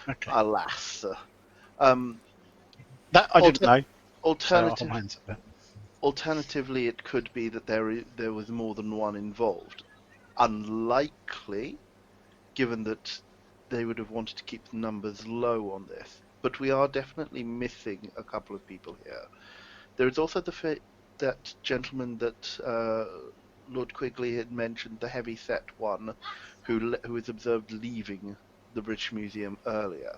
Okay. Alas. That I didn't know. Alternatively, it could be that there was more than one involved. Unlikely, given that they would have wanted to keep the numbers low on this. But we are definitely missing a couple of people here. There is also that gentleman that Lord Quigley had mentioned, the heavy-set one, who was observed leaving the British Museum earlier.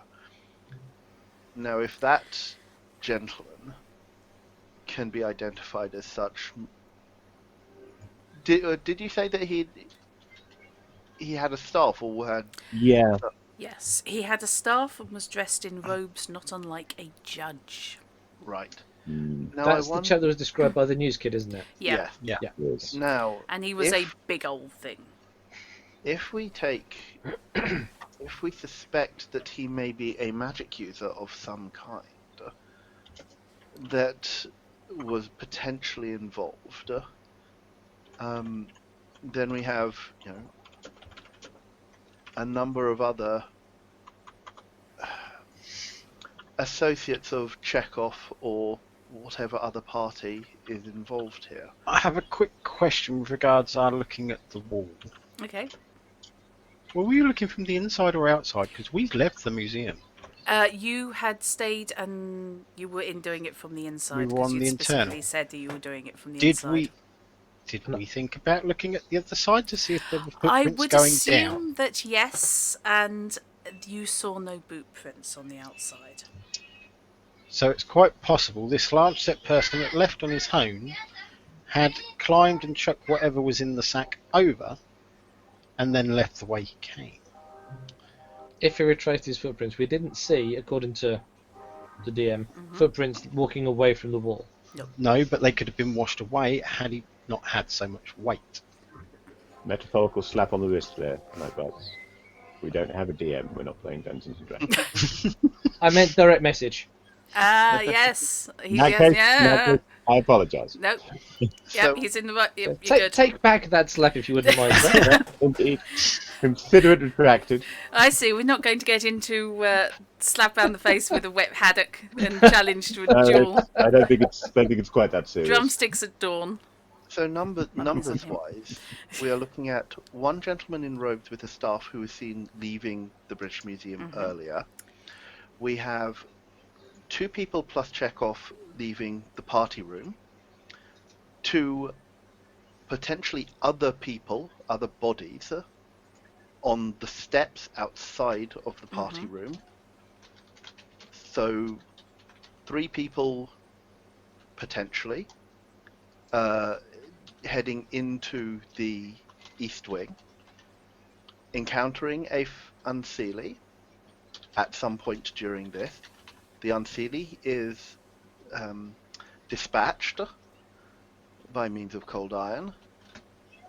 Now, if that gentleman can be identified as such, did you say that he had a staff or had? Yeah. Yes, he had a staff and was dressed in robes not unlike a judge. Right. Now That's I the wonder. chap that was described by the news kid, isn't it? Yeah. Yes. Yeah. Yes. Now, And he was a if big old thing. if we suspect that he may be a magic user of some kind that was potentially involved, then we have, a number of other associates of Chekhov or whatever other party is involved here. I have a quick question with regards to our looking at the wall. Okay. Were we looking from the inside or outside? Because we've left the museum. You had stayed and you were doing it from the inside We were because on you'd the specifically internal. said that you were doing it from the Did inside. we think about looking at the other side to see if there were I footprints would going assume down? that yes, and you saw no boot prints on the outside. So it's quite possible this large set person that left on his own had climbed and chucked whatever was in the sack over and then left the way he came. If he retraced his footprints, we didn't see, according to the DM, footprints walking away from the wall. No, but they could have been washed away had he not had so much weight. Metaphorical slap on the wrist there, my buds. We don't have a DM. We're not playing Dungeons and Dragons. I meant direct message. Yes. In that case, I apologise. Nope. So- He's in the right. Yep, you're good. Take back that slap if you wouldn't mind. Sir. Indeed. Consider it retracted. I see. We're not going to get into slap round the face with a wet haddock and challenge to a duel. I don't think it's quite that serious. Drumsticks at dawn. So numbers-wise, we are looking at one gentleman in robes with a staff who was seen leaving the British Museum earlier. We have 2 people plus Chekhov leaving the party room. 2 potentially other people, other bodies, on the steps outside of the party room. So 3 people potentially heading into the East Wing, encountering a Unseelie at some point during this. The Unseelie is dispatched by means of cold iron,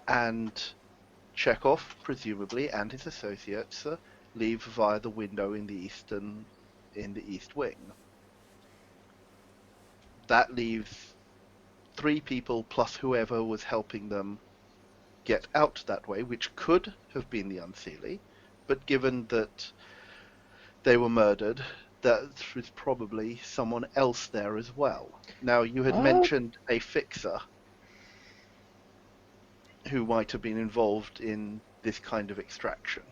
and Chekhov, presumably, and his associates leave via the window in the East Wing. That leaves 3 people plus whoever was helping them get out that way, which could have been the Unseelie, but given that they were murdered, that was probably someone else there as well. Now, you had mentioned a fixer who might have been involved in this kind of extraction.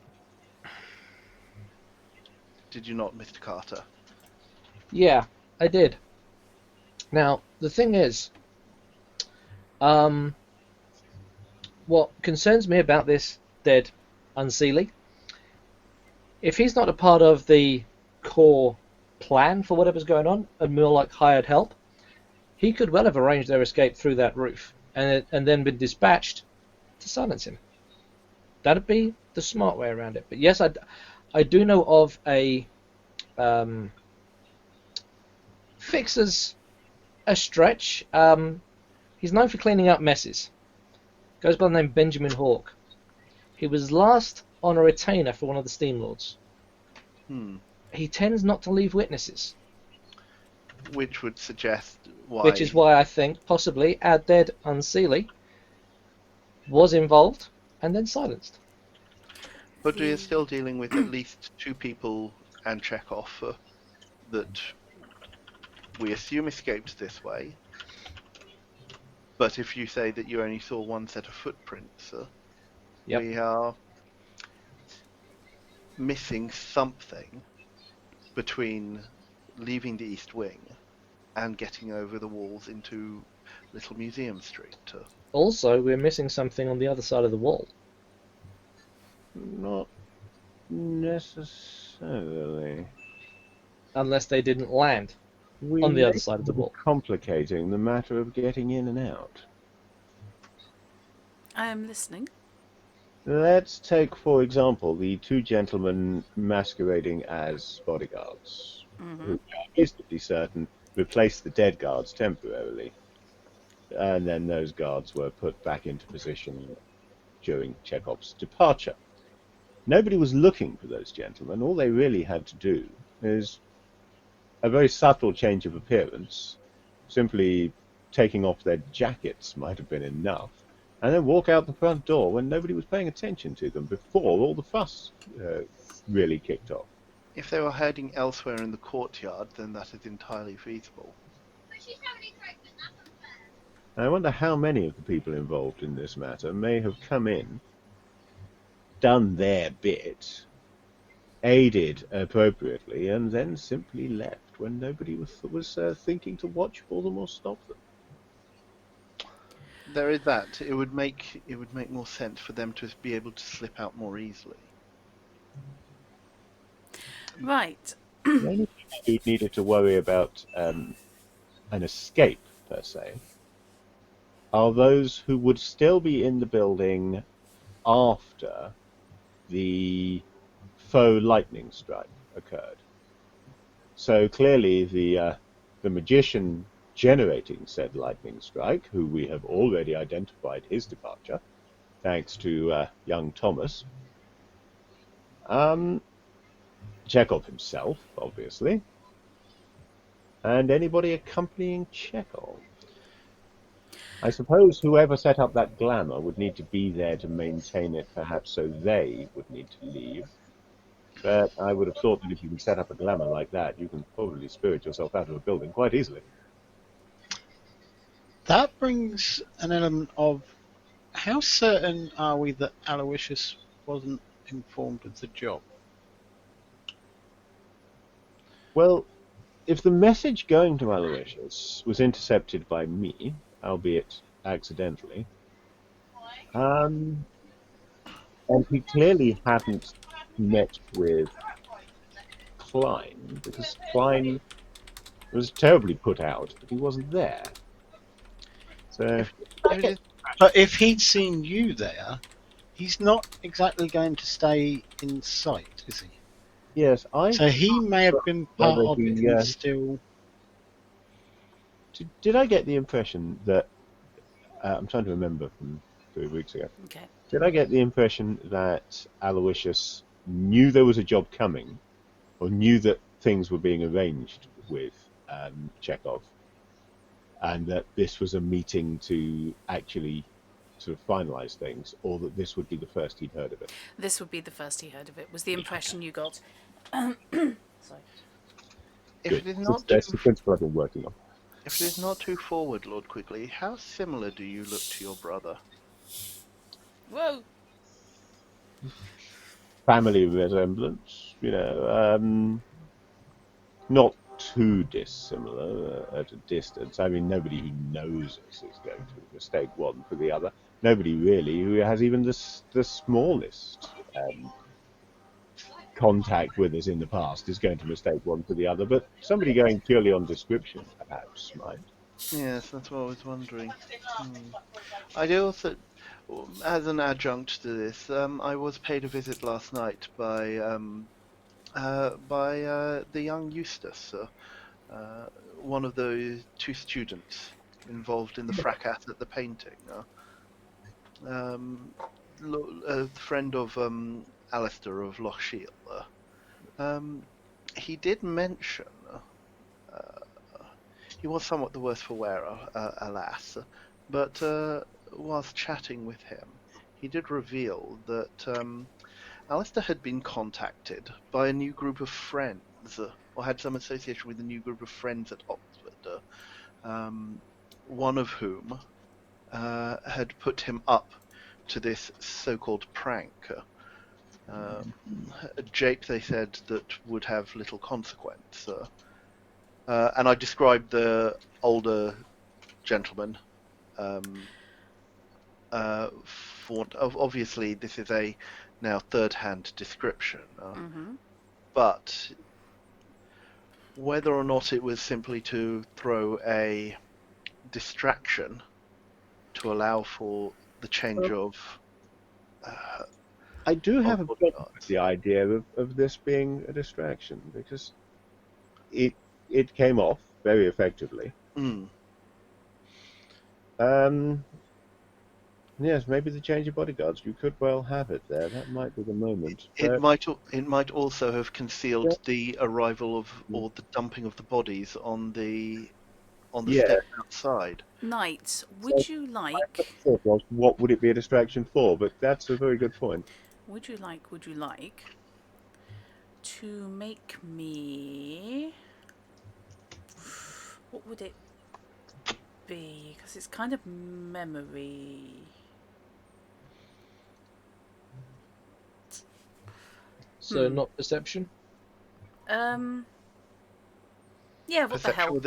Did you not, Mr. Carter? Yeah, I did. Now, the thing is, what concerns me about this dead Unseelie, if he's not a part of the core plan for whatever's going on, and more like hired help, he could well have arranged their escape through that roof and then been dispatched to silence him. That'd be the smart way around it. But yes, I do know of a fixer's a stretch. He's known for cleaning up messes. Goes by the name Benjamin Hawke. He was last on a retainer for one of the Steam Lords. He tends not to leave witnesses. Which would suggest why... Which is why I think possibly our dead Unseelie was involved and then silenced. But we are still dealing with at least 2 people and Chekhov that we assume escaped this way. But if you say that you only saw 1 set of footprints, Yep. we are missing something between leaving the East Wing and getting over the walls into Little Museum Street. Also, we're missing something on the other side of the wall. Not necessarily. Unless they didn't land on the other side of the wall. Complicating the matter of getting in and out. I am listening. Let's take, for example, the 2 gentlemen masquerading as bodyguards, who are reasonably certain replaced the dead guards temporarily, and then those guards were put back into position during Chekhov's departure. Nobody was looking for those gentlemen. All they really had to do is a very subtle change of appearance. Simply taking off their jackets might have been enough, and then walk out the front door when nobody was paying attention to them before all the fuss really kicked off. If they were hiding elsewhere in the courtyard, then that is entirely feasible. I wonder how many of the people involved in this matter may have come in, done their bit, aided appropriately, and then simply left when nobody was thinking to watch for them or stop them. There is that. It would make more sense for them to be able to slip out more easily. Right. The only people who needed to worry about an escape, per se, are those who would still be in the building after the faux lightning strike occurred. So clearly the magician generating said lightning strike, who we have already identified his departure, thanks to young Thomas, Chekhov himself, obviously, and anybody accompanying Chekhov. I suppose whoever set up that glamour would need to be there to maintain it, perhaps so they would need to leave. But I would have thought that if you can set up a glamour like that, you can probably spirit yourself out of a building quite easily. That brings an element of how certain are we that Aloysius wasn't informed of the job? Well, if the message going to Aloysius was intercepted by me, albeit accidentally, and he clearly hadn't met with Klein, because Klein was terribly put out, but he wasn't there. So, But if he'd seen you there, he's not exactly going to stay in sight, is he? yes, So he may have been part whether of it he, and still... Did I get the impression that I'm trying to remember from 3 weeks ago. Okay. Did I get the impression that Aloysius knew there was a job coming, or knew that things were being arranged with Chekhov, and that this was a meeting to actually sort of finalise things, or that this would be the first he'd heard of it? This would be the first he heard of it, was the impression you got. Sorry. If it is not That's too, the principle I've been working on. if it is not too forward, Lord Quigley, how similar do you look to your brother? Whoa! Family resemblance, not too dissimilar at a distance. I mean, nobody who knows us is going to mistake one for the other. Nobody really who has even the smallest contact with us in the past is going to mistake one for the other. But somebody going purely on description, perhaps, might. Yes, that's what I was wondering. I do also, as an adjunct to this, I was paid a visit last night by the young Eustace, one of the two students involved in the fracas at the painting. A friend of Alistair of Lochshiel. He did mention. He was somewhat the worse for wear, alas, but whilst chatting with him, he did reveal that Alistair had been contacted by a new group of friends, or had some association with a new group of friends at Oxford, one of whom had put him up to this so-called prank. A jape, they said, that would have little consequence. And I described the older gentleman. Obviously, this is a now third-hand description, but whether or not it was simply to throw a distraction to allow for the change of. I do have a bodyguards. problem with the idea of this being a distraction, because it came off very effectively. Mm. Yes, maybe the change of bodyguards. You could well have it there. That might be the moment. It But might also have concealed the arrival of or the dumping of the bodies on the yeah. steps outside. Knight, So would you my like? first thought was, what would it be a distraction for? But that's a very good point. Would you like to make me? What would it be? Because it's kind of memory. So not perception. Yeah. What the hell?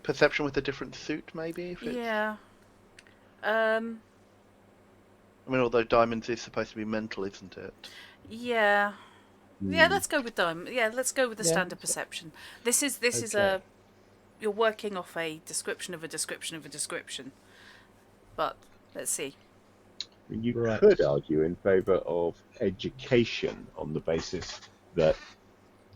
Perception with a different suit, maybe. If it's... Yeah. I mean, although diamonds is supposed to be mental, isn't it? Yeah. Yeah, let's go with diamond. Yeah, let's go with the Yeah. standard perception. This is Okay. you're working off a description of a description of a description. But let's see. You Right. could argue in favour of education on the basis that,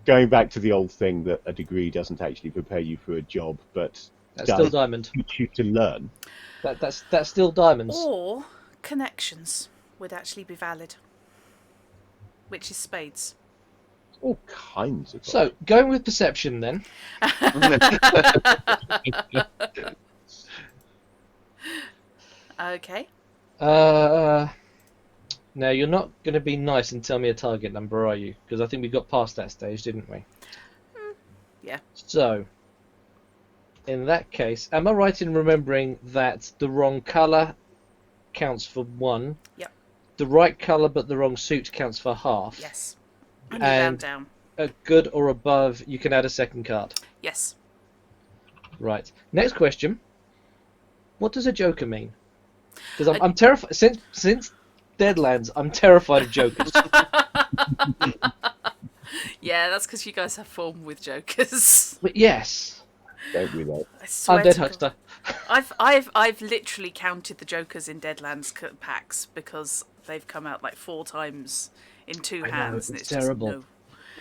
going back to the old thing that a degree doesn't actually prepare you for a job, but That's still does diamond. teach you to learn. That's still diamonds. Or connections would actually be valid, which is spades. All kinds of. So going with perception then. Okay. Now you're not going to be nice and tell me a target number, are you? Because I think we got past that stage, didn't we? Yeah. So, in that case, am I right in remembering that the wrong colour counts for 1? Yep. The right colour but the wrong suit counts for half. Yes. And you round And down. a good or above, you can add a second card. Yes. Right. Next question. What does a joker mean? Because I'm terrified. Since Deadlands, I'm terrified of jokers. Yeah, that's because you guys have form with jokers. But yes. Don't we though? I swear Undead to God. Huckster. I've literally counted the jokers in Deadlands packs because they've come out like 4 times in 2 I know, hands, and it's it's terrible. just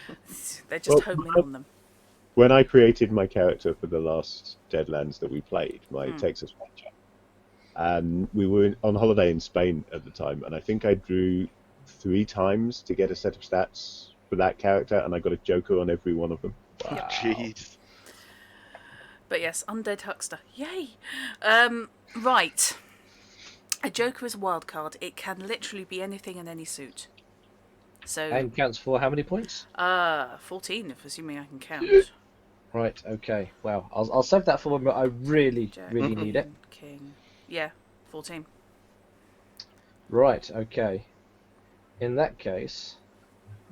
no. They're just homing on them. When I created my character for the last Deadlands that we played, my Texas Ranger, we were on holiday in Spain at the time, and I think I drew 3 times to get a set of stats for that character, and I got a joker on every one of them. Wow. Jeez. But yes, Undead Huckster. Yay! Right. A joker is a wild card. It can literally be anything in any suit. So And counts for how many points? 14, if assuming I can count. Right, okay. Wow. I'll save that for when I really, Jack, really need it. King. Yeah, 14. Right, okay. In that case,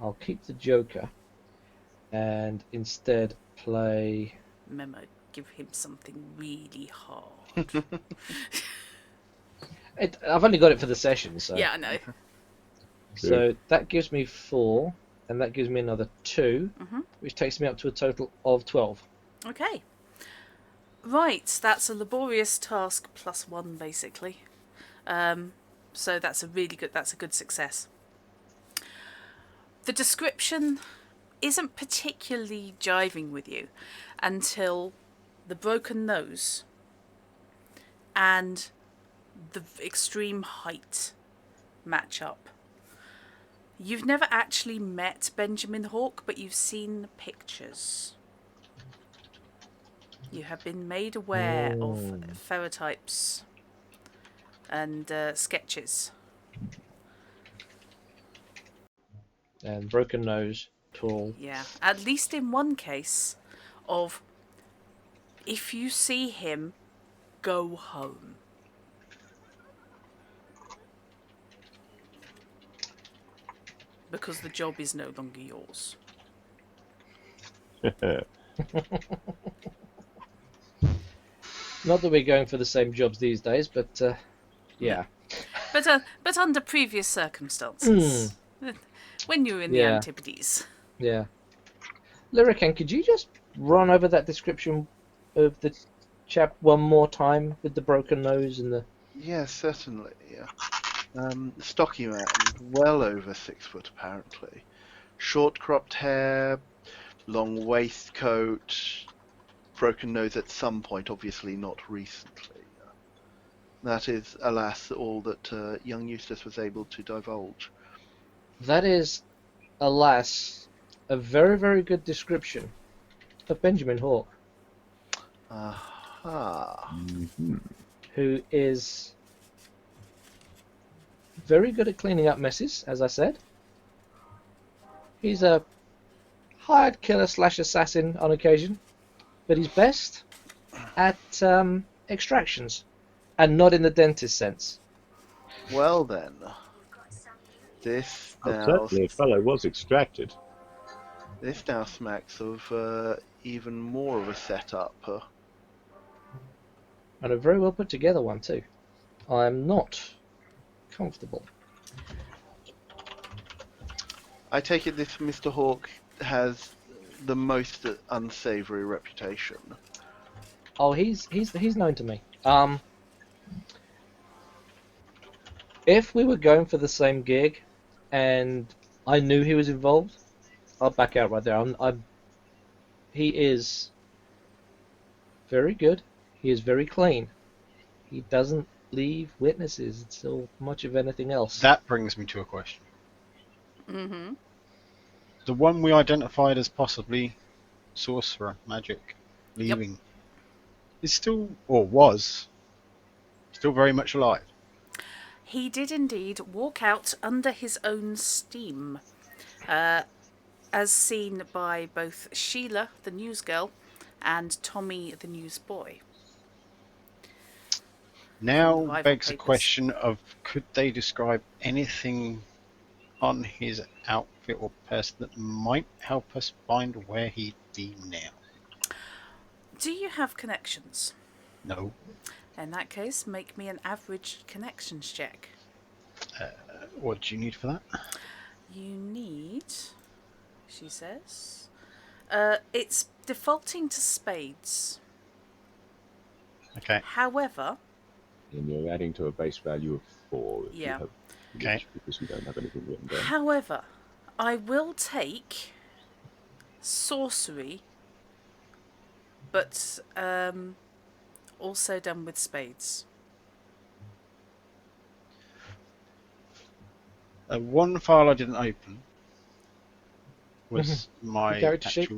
I'll keep the Joker and instead play... Memo, give him something really hard. I've only got it for the session, so... Yeah, I know. So that gives me 4, and that gives me another 2, which takes me up to a total of 12. Okay. Right, that's a laborious task plus 1, basically. So that's a good success. The description isn't particularly jiving with you until the broken nose and the extreme height match up. You've never actually met Benjamin Hawke, but you've seen pictures. You have been made aware of ferrotypes and sketches. And broken nose, tall. Yeah, at least in one case of if you see him, go home. Because the job is no longer yours. Not that we're going for the same jobs these days, but yeah. But under previous circumstances, when you were in the Yeah. Antipodes. Yeah. Lyrican, could you just run over that description of the chap one more time with the broken nose and the... Yeah, certainly. Yeah. Stocky man, well over 6 foot apparently. Short cropped hair, long waistcoat, broken nose at some point, obviously not recently. That is, alas, all that young Eustace was able to divulge. That is, alas, a very, very good description of Benjamin Hawke, Aha. Mhm. who is very good at cleaning up messes, as I said. He's a hired killer slash assassin on occasion, but he's best at extractions, and not in the dentist sense. Well then, this Oh, now certainly a fellow was extracted. smacks of even more of a setup. And a very well put together one too. I am not comfortable. I take it this Mr. Hawke has the most unsavoury reputation. Oh, he's known to me. If we were going for the same gig, and I knew he was involved, I'll back out right there. He is very good. He is very clean. He doesn't leave witnesses until much of anything else. That brings me to a question. Mm-hmm. The one we identified as possibly sorcerer, magic, leaving, is still, or was, still very much alive. He did indeed walk out under his own steam, as seen by both Sheila, the newsgirl, and Tommy, the newsboy. Now Rival begs the papers. question of, could they describe anything on his outfit or person that might help us find where he'd be now? Do you have connections? No. In that case, make me an average connections check. What do you need for that? You need, she says, it's defaulting to spades. Okay. However, And you're adding to a base value of 4 if Yeah. you have Okay. which, because you don't have anything written down. However, I will take sorcery, but also done with spades. One file I didn't open was my The character sheet?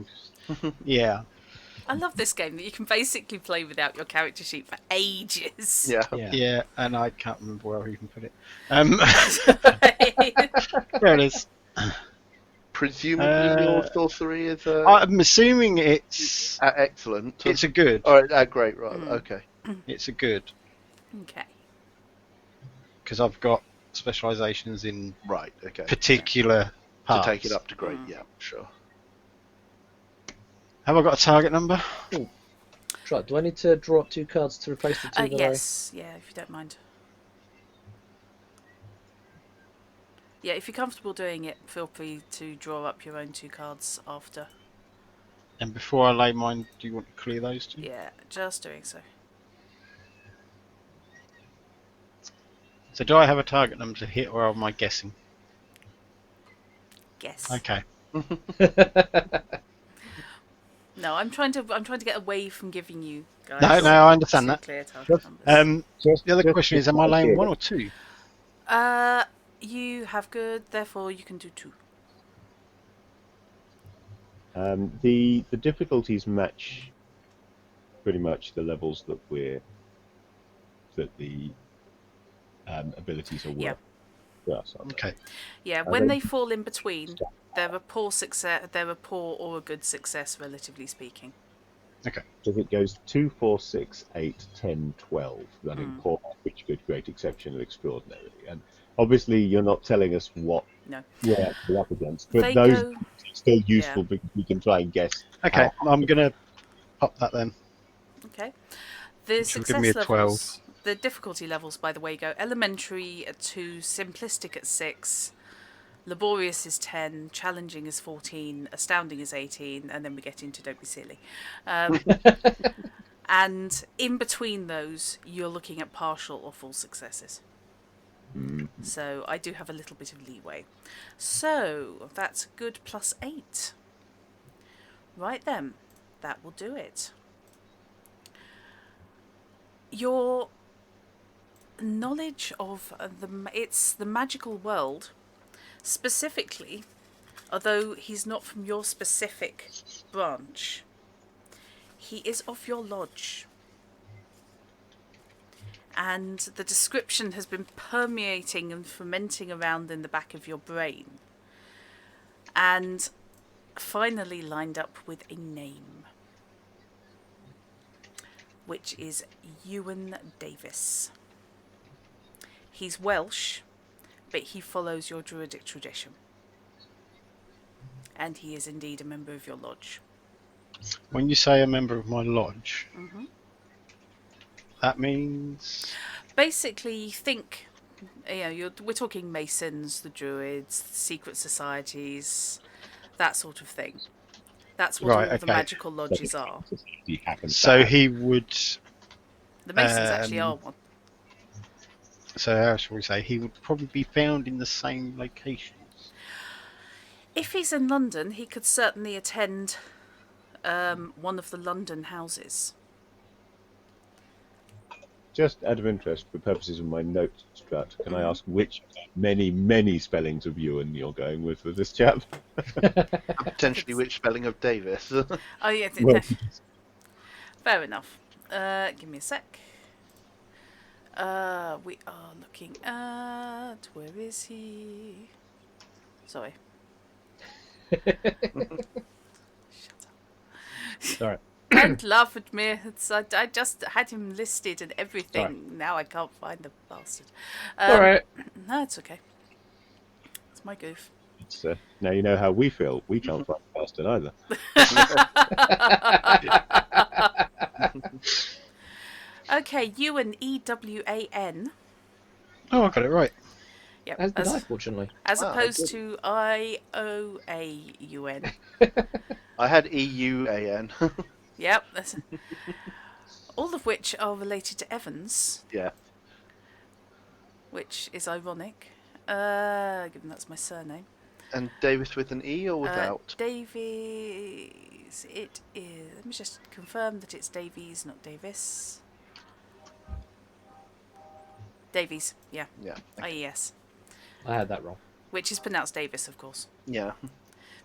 actual. Yeah. I love this game that you can basically play without your character sheet for ages. Yeah. Yeah, and I can't remember where I even put it. There it is. Presumably your sorcery is I'm assuming it's excellent. a good. All right, great, right, okay. It's a good Okay. because I've got specializations in Right, okay. particular parts. To take it up to great, yeah, sure. Have I got a target number? Right, do I need to draw up 2 cards to replace the 2 that Yes, yeah, if you don't mind. Yeah, if you're comfortable doing it, feel free to draw up your own 2 cards after. And before I lay mine, do you want to clear those two? Yeah, just doing so. So do I have a target number to hit, or am I guessing? Guess. Okay. I... No, I'm trying to get away from giving you guys. No, I understand two that. clear target numbers. The other question is, am I laying 1 or 2? You have good, therefore you can do 2. The difficulties match pretty much the levels that the abilities are worth. Yeah. For us, aren't they? Okay. Yeah, when they fall in between, they're a poor success. They're a poor or a good success, relatively speaking. Okay. So if it goes 2, 4, 6, 8, 10, 12, running poor, which could create exceptional, extraordinary. And obviously, you're not telling us what No. we're actually up against, but They those go- are still useful because we can try and guess. Okay. how- I'm gonna pop that then. Okay. The Which will give success me a levels, the difficulty levels, by the way, go elementary at 2, simplistic at 6, laborious is 10, challenging is 14, astounding is 18, and then we get into don't be silly. And in between those, you're looking at partial or full successes. So I do have a little bit of leeway. So that's good +8. Right then, that will do it. your knowledge of the magical world, specifically, although he's not from your specific branch, he is of your lodge. And the description has been permeating and fermenting around in the back of your brain. And finally lined up with a name, which is Ewan Davis. He's Welsh, but he follows your druidic tradition. And he is indeed a member of your lodge. When you say a member of my lodge, Mm-hmm. that means... Basically, think, we're talking Masons, the Druids, secret societies, that sort of thing. That's what all the magical lodges are. So he would... The Masons actually are one. So how shall we say? He would probably be found in the same locations. If he's in London, he could certainly attend one of the London houses. Just out of interest, for purposes of my notes, Strat, can I ask which many, many spellings of Ewan you're going with this chap? Potentially which spelling of Davis? Oh, yeah. Well- Fair enough. Give me a sec. We are looking at... Where is he? Sorry. Shut up. Sorry. Don't laugh at me. I just had him listed and everything. Sorry. Now I can't find the bastard. Alright. No, it's okay. It's my goof. It's, now you know how we feel. We can't find the bastard either. Okay, Ewan, E-W-A-N. Oh, I got it right. Yep. As did I, fortunately. As Ah, opposed good. to I-O-A-U-N. I had E-U-A-N. Yep. All of which are related to Evans, Yeah. which is ironic, given that's my surname. And Davis with an E or without? Davies. It is. Let me just confirm that it's Davies, not Davis. Davies, yeah. Yeah. I-E-S. I had that wrong. Which is pronounced Davis, of course. Yeah.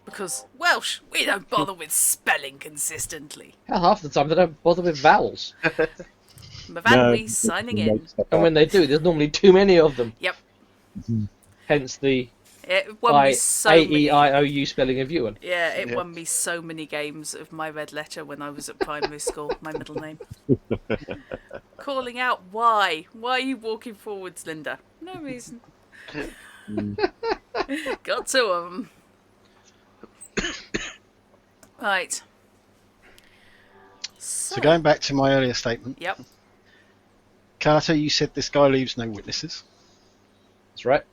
Because Welsh, we don't bother with spelling consistently. Hell, half the time they don't bother with vowels. Mavanwi signing in. And when they do, there's normally too many of them. Yep. Hence the It won me so many. A-E-I-O-U spelling of Ewan. Yeah, it Yeah. won me so many games of my red letter when I was at primary school, my middle name. Calling out why. Why are you walking forwards, Linda? No reason. Got two of them. Right. So going back to my earlier statement, Yep. Carter, you said this guy leaves no witnesses. That's right.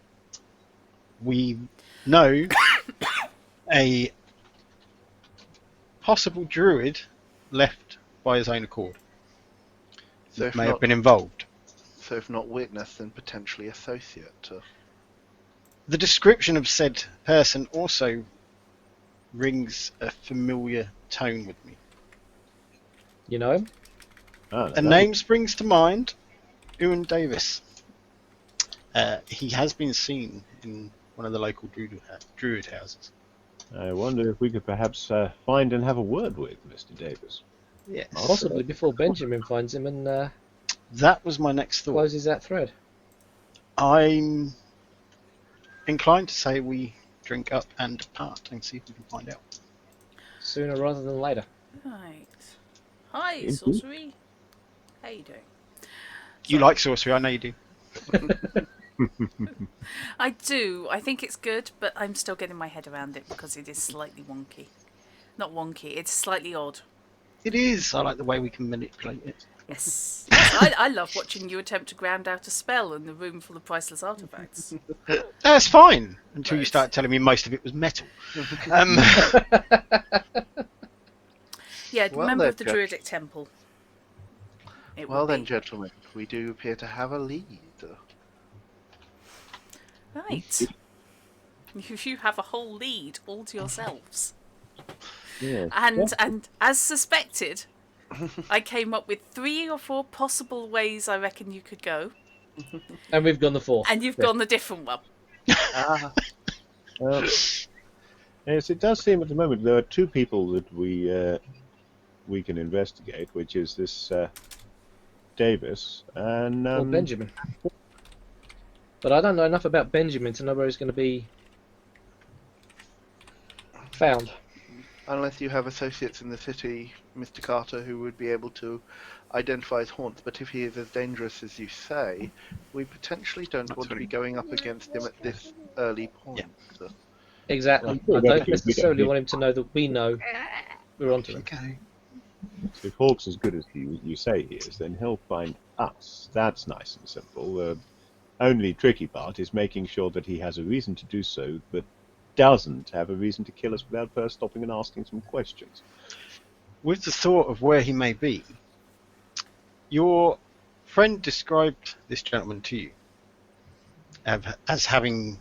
We know a possible druid left by his own accord. So if May not, have been involved. so if not witness, then potentially associate. The description of said person also rings a familiar tone with me. You know him? A name springs to mind, Ewan Davis. He has been seen in one of the local druid houses. I wonder if we could perhaps find and have a word with Mr. Davis. Yes. Possibly before Benjamin finds him and That was my next thought. closes that thread. I'm inclined to say we drink up and depart and see if we can find out. Sooner rather than later. Right. Hi, Indeed. sorcery. How you doing? You like sorcery, I know you do. I do. I think it's good, but I'm still getting my head around it because it is slightly wonky. Not wonky, it's slightly odd. It is. I like the way we can manipulate it. Yes. Yes, I love watching you attempt to ground out a spell in the room full of priceless artifacts. That's fine until you Right. start telling me most of it was metal. Yeah, Well member then, of the Judge. Druidic Temple. It Well will then, be. gentlemen, we do appear to have a lead. Right. You have a whole lead all to yourselves. Yeah. And as suspected, I came up with 3 or 4 possible ways I reckon you could go, And we've gone the fourth. and you've Yeah. gone the different one. Ah, Well, yes, it does seem at the moment there are two people that we can investigate, which is this Davis and Or Benjamin. But I don't know enough about Benjamin to know where he's going to be found. unless you have associates in the city, Mr. Carter, who would be able to identify his haunts. But if he is as dangerous as you say, we potentially don't want to be going up against him at this early point. Exactly. Well, I don't we necessarily don't want him to know that we know we're onto him. Okay. If Hawk's as good as you say he is, then he'll find us. That's nice and simple. The only tricky part is making sure that he has a reason to do so, but doesn't have a reason to kill us without first stopping and asking some questions. With the thought of where he may be, your friend described this gentleman to you as having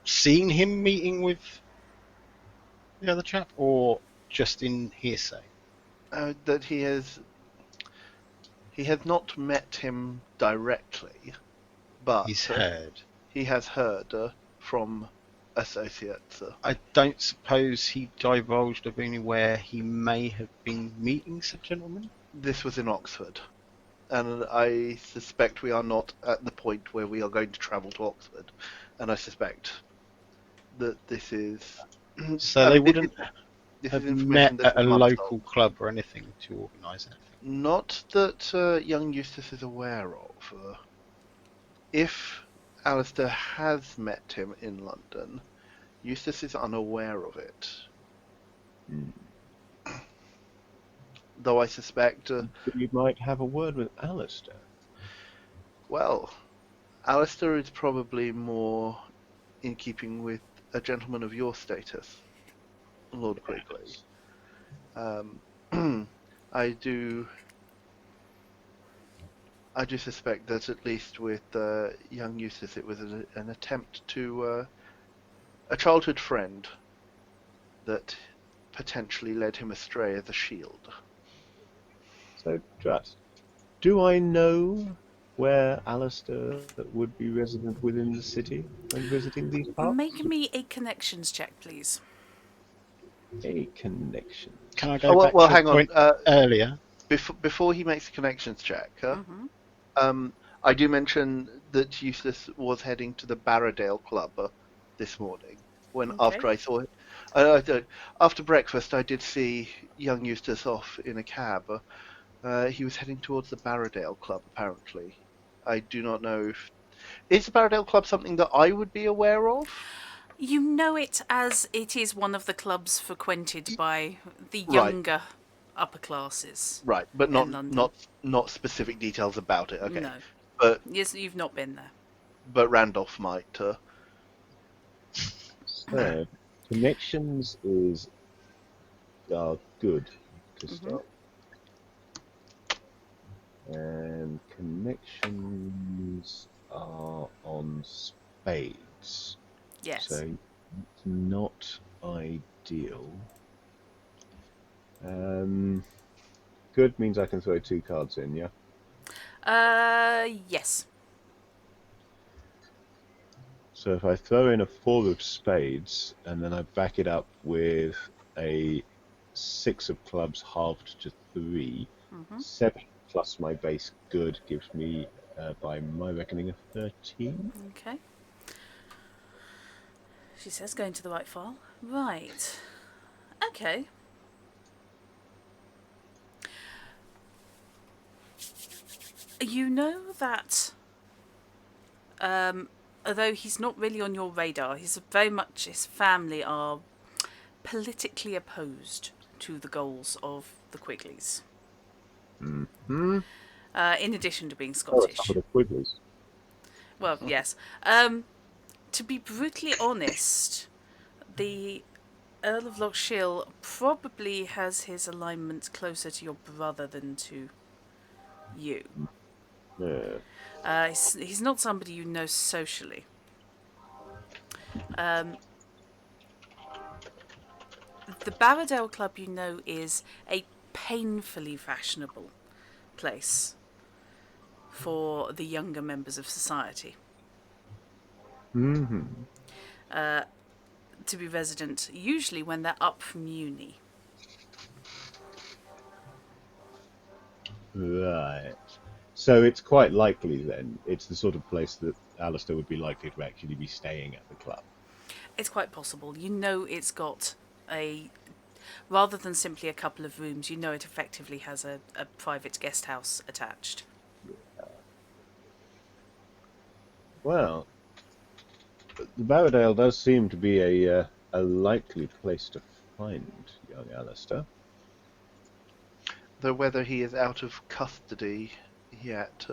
seen him meeting with the other chap, or just in hearsay? That he has not met him directly, but He's heard. he has heard from associates. I don't suppose he divulged of anywhere he may have been meeting said gentleman? This was in Oxford, and I suspect we are not at the point where we are going to travel to Oxford, and I suspect that this is... So they wouldn't this have is information met that's at a months local old. club or anything to organise anything. Not that young Eustace is aware of. If Alistair has met him in London, Eustace is unaware of it. Though I suspect... You might have a word with Alistair. well, Alistair is probably more in keeping with a gentleman of your status, Lord Quigley. I do suspect that at least with young Eustace it was an attempt to a childhood friend that potentially led him astray as a shield. So, Trust, do I know where Alistair would be resident within the city when visiting these parts? Make me a connections check, please. A connection. Can I go back well, to hang a on. point earlier? Before he makes a connections check, Mm-hmm. I do mention that Eustace was heading to the Barradale Club this morning. When Okay. after I saw it, after breakfast, I did see young Eustace off in a cab. He was heading towards the Barradale Club, apparently. I do not know if... Is the Barradale Club something that I would be aware of? You know it as it is one of the clubs frequented by the Right. younger upper classes. Right, but In London. not specific details about it. Okay, No. but Yes, you've not been there. Randolph might. So, connections are good to start. And connections are on spades. Yes. So it's not ideal. Good means I can throw 2 cards in, yeah? Yes. So if I throw in a 4 of spades and then I back it up with a 6 of clubs halved to 3, 7 plus my base good gives me, by my reckoning, a 13. Okay. She says going to the right file. Right. Okay. You know that although he's not really on your radar, his family are politically opposed to the goals of the Quigleys. Mm-hmm. In addition to being Oh, Scottish. some of the Quigleys. Well, yes. To be brutally honest, the Earl of Lochshiel probably has his alignment closer to your brother than to you. Yeah. He's not somebody you know socially. The Barradale Club, you know, is a painfully fashionable place for the younger members of society. Mm-hmm. To be resident, usually when they're up from uni. Right. So it's quite likely then, it's the sort of place that Alistair would be likely to actually be staying at the club. It's quite possible. You know it's got rather than simply a couple of rooms, you know it effectively has a private guest house attached. Well, the Barradale does seem to be a likely place to find young Alistair. Though whether he is out of custody yet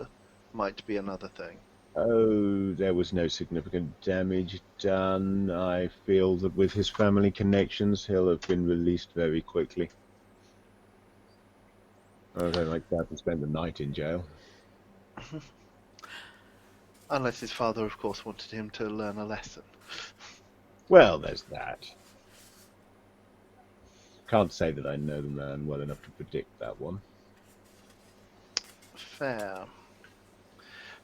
might be another thing. Oh, there was no significant damage done. I feel that with his family connections, he'll have been released very quickly. I don't like to have to spend the night in jail. Unless his father, of course, wanted him to learn a lesson. Well, there's that. Can't say that I know the man well enough to predict that one. Fair.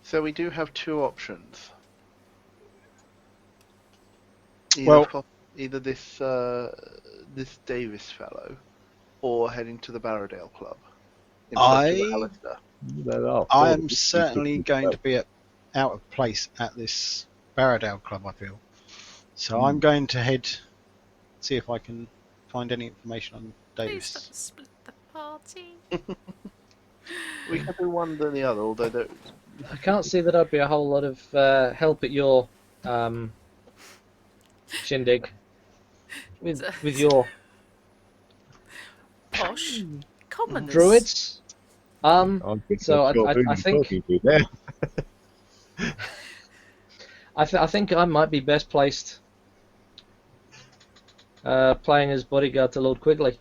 So we do have two options. Either this Davis fellow, or heading to the Barradale Club. In search of Alistair. I am certainly going to be out of place at this Barradale Club, I feel. So I'm going to see if I can find any information on Please Davis. don't split the party. We can do one than the other, although I can't see that I'd be a whole lot of help at your shindig with your Posh commoners. druids. So I think I think I might be best placed playing as bodyguard to Lord Quigley.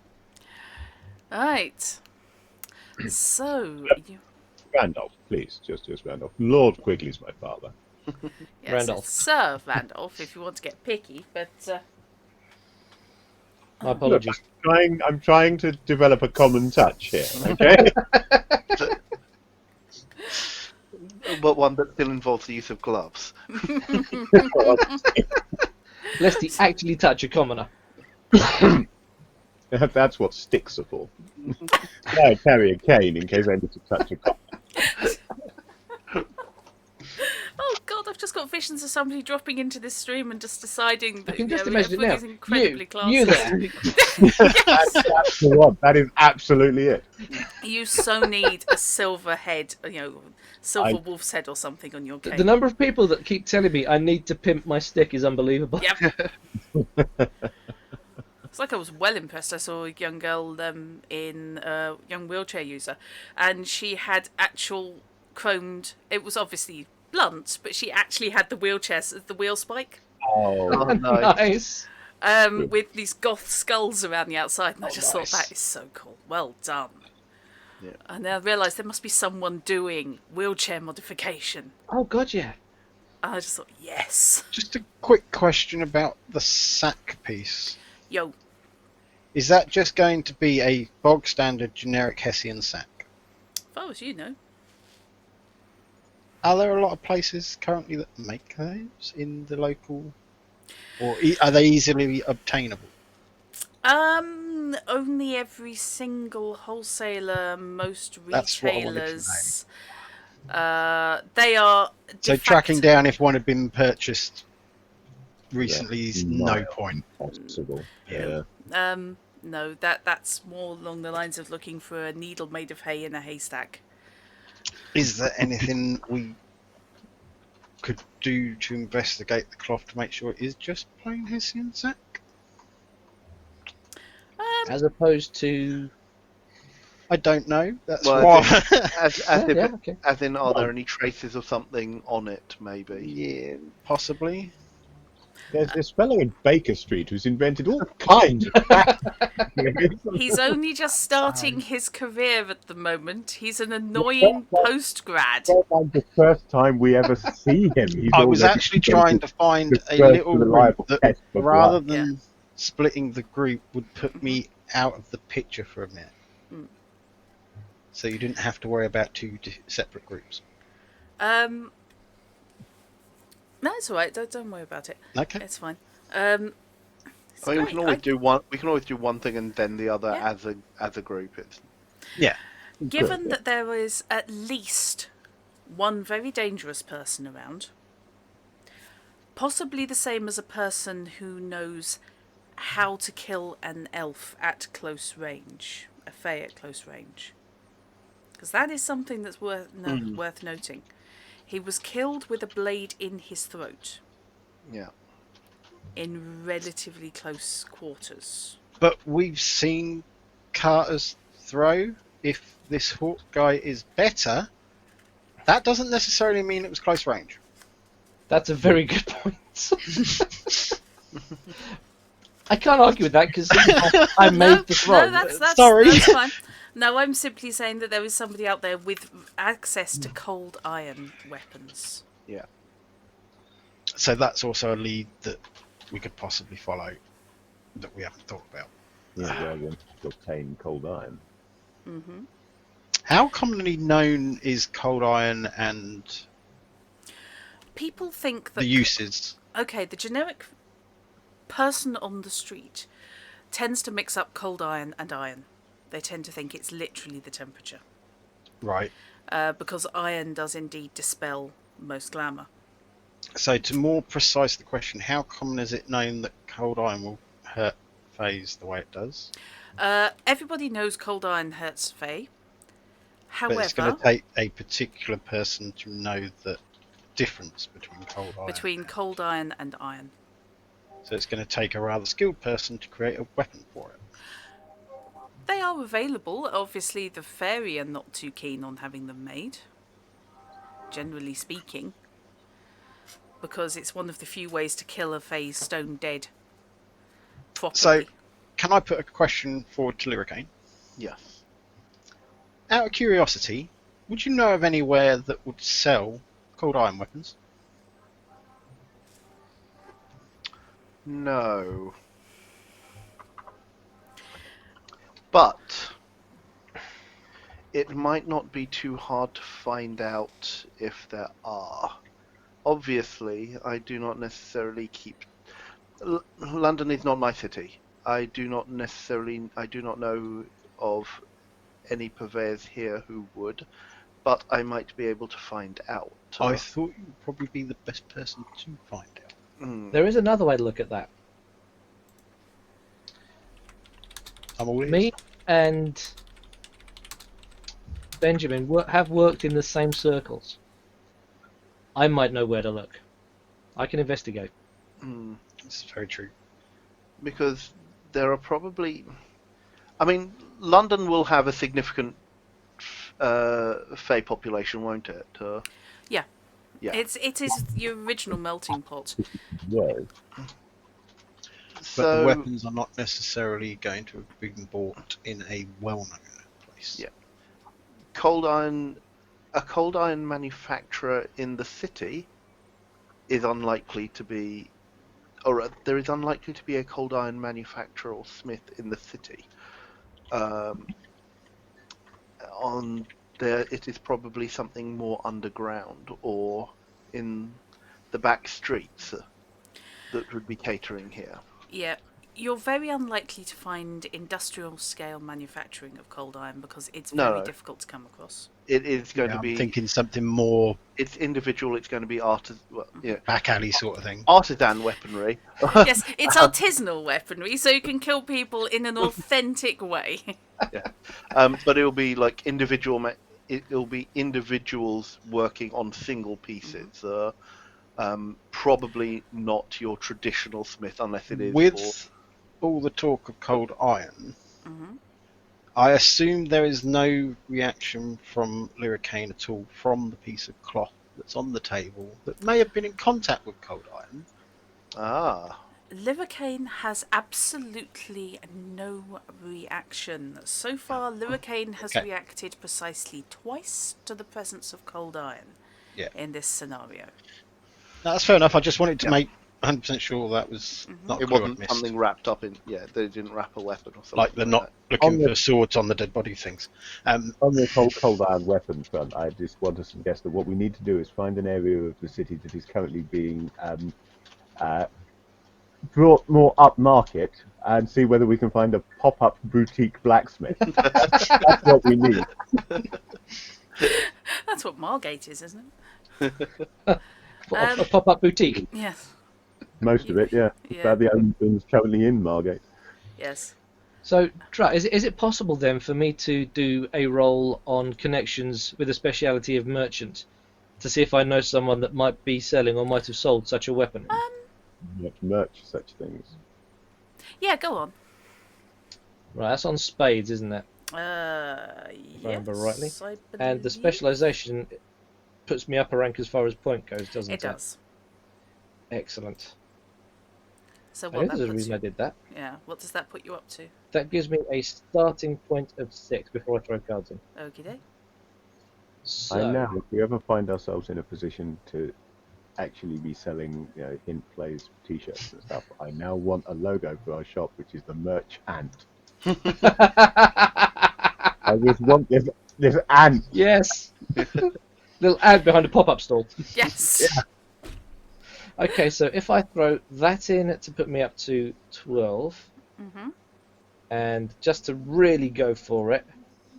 Right. So Randolph, please, just Randolph. Lord Quigley's my father. yes, Randolph. it's Sir Randolph, if you want to get picky, but My apologies. Look, I'm trying to develop a common touch here, okay? but one that still involves the use of gloves. Lest he actually touch a commoner. That's what sticks are for. I carry a cane in case I need to touch a cop. oh god, I've just got visions of somebody dropping into this stream and just deciding that I can just everything imagine it now. is incredibly classy. You there. Yes. That's the one. That is absolutely it. You so need a silver head, silver wolf's head or something on your cane. The number of people that keep telling me I need to pimp my stick is unbelievable. Yep. It's like I was well impressed. I saw a young girl in a young wheelchair user, and she had actual chromed. It was obviously blunt, but she actually had the wheel spike. Oh, Nice. With these goth skulls around the outside, and I just thought nice. that is so cool. Well done. Yeah. And then I realised there must be someone doing wheelchair modification. Oh god, yeah. And I just thought, yes. Just a quick question about the sack piece. Yo, Is that just going to be a bog standard generic Hessian sack? if I was you, know. Are there a lot of places currently that make those in the local, or are they easily obtainable? Only every single wholesaler, most That's what I wanted to retailers. They are. So de tracking facto- down if one had been purchased recently is no Not point. Possible. Yeah. No, that's more along the lines of looking for a needle made of hay in a haystack. Is there anything we could do to investigate the cloth to make sure it is just plain Hessian sack? As opposed to I don't know. That's Well, why. okay. As in, are there any traces of something on it, maybe? Yeah, possibly. There's this fellow in Baker Street who's invented all kinds of crap. He's only just starting his career at the moment. He's an annoying post-grad. The first time we ever see him, he's I was already actually trying to find a first little reliable route that, test for rather blood. than splitting the group, would put me out of the picture for a minute. So you didn't have to worry about two separate groups. No, it's all right. Don't worry about it. Okay. It's fine. It's I mean, we great. can always do one. We can always do one thing and then the other Yeah. as a group. It's Yeah. Given Good, that there is at least one very dangerous person around, possibly the same as a person who knows how to kill an elf at close range, a fae at close range, because that is something that's worth noting. He was killed with a blade in his throat yeah. in relatively close quarters. But we've seen Carter's throw. If this hawk guy is better, that doesn't necessarily mean it was close range. That's a very good point. I can't argue with that because I made the throw. No, that's Sorry. That's fine. No, I'm simply saying that there is somebody out there with access to cold iron weapons. Yeah. So that's also a lead that we could possibly follow that we haven't thought about. Yeah, we're going to obtain cold iron. Mm-hmm. How commonly known is cold iron and People think that the uses? okay, the generic person on the street tends to mix up cold iron and iron. They tend to think it's literally the temperature. Right. Because iron does indeed dispel most glamour. So to more precise the question, how common is it known that cold iron will hurt phase the way it does? Everybody knows cold iron hurts fae. But it's going However, to take a particular person to know the difference between cold iron. between cold iron and iron. So it's going to take a rather skilled person to create a weapon for it. They are available. Obviously, the fairy are not too keen on having them made, generally speaking, because it's one of the few ways to kill a fae stone dead properly. So, can I put a question forward to Lyricane? Yes. Out of curiosity, would you know of anywhere that would sell cold iron weapons? No. But it might not be too hard to find out if there are. Obviously, I do not necessarily keep... London is not my city. I do not know of any purveyors here who would, but I might be able to find out. I thought you would probably be the best person to find out. There is another way to look at that. I'm all ears. Me and Benjamin have worked in the same circles. I might know where to look. I can investigate. This is very true. Because there are probably... I mean, London will have a significant fae population, won't it? Yeah. Yeah. It is your original melting pot. Yeah. But So, the weapons are not necessarily going to have been bought in a well-known place. Yeah. a cold iron manufacturer in the city is unlikely to be, or there is unlikely to be a cold iron manufacturer or smith in the city. It is probably something more underground or in the back streets that would be catering here. Yeah. You're very unlikely to find industrial scale manufacturing of cold iron because it's very difficult to come across. It is going to I'm be... thinking something more It's individual, it's going to be back alley sort of thing. artisan weaponry. Yes, it's artisanal weaponry, so you can kill people in an authentic way. But it'll be like it'll be individuals working on single pieces. Probably not your traditional smith unless it is With all the talk of cold iron, I assume there is no reaction from Lyricane at all from the piece of cloth that's on the table that may have been in contact with cold iron. Lyricane has absolutely no reaction. So far, Lyricane has reacted precisely twice to the presence of cold iron in this scenario. No, that's fair enough. I just wanted to make 100% sure that was not a It clue I'd wasn't missed. something wrapped up in. Yeah, they didn't wrap a weapon or something. Like they're not On looking the- for swords on the dead body things. On the cold iron weapon front, I just want to suggest that what we need to do is find an area of the city that is currently being brought more upmarket and see whether we can find a pop-up boutique blacksmith. That's what we need. That's what Margate is, isn't it? A pop-up boutique. Yes. Most of it, yeah. It's Yeah. about the only things currently in Margate. Yes. So, Trat, is it possible then for me to do a roll on connections with a speciality of merchant to see if I know someone that might be selling or might have sold such a weapon? Merch such things. Yeah, go on. Right, that's on spades, isn't it? Yes, remember rightly. I And the believe specialisation puts me up a rank as far as point goes, doesn't it? It does. Excellent. So I what think that there's a puts reason you, I did that. yeah, what does that put you up to? That gives me a starting point of 6 before I throw cards in. Okie doke. So, I know if we ever find ourselves in a position to actually be selling, hint plays t-shirts and stuff, I now want a logo for our shop, which is the merch ant. I just want this ant. yes! Little ad behind a pop-up stall. Yes. Okay, so if I throw that in to put me up to 12, Mhm. and just to really go for it,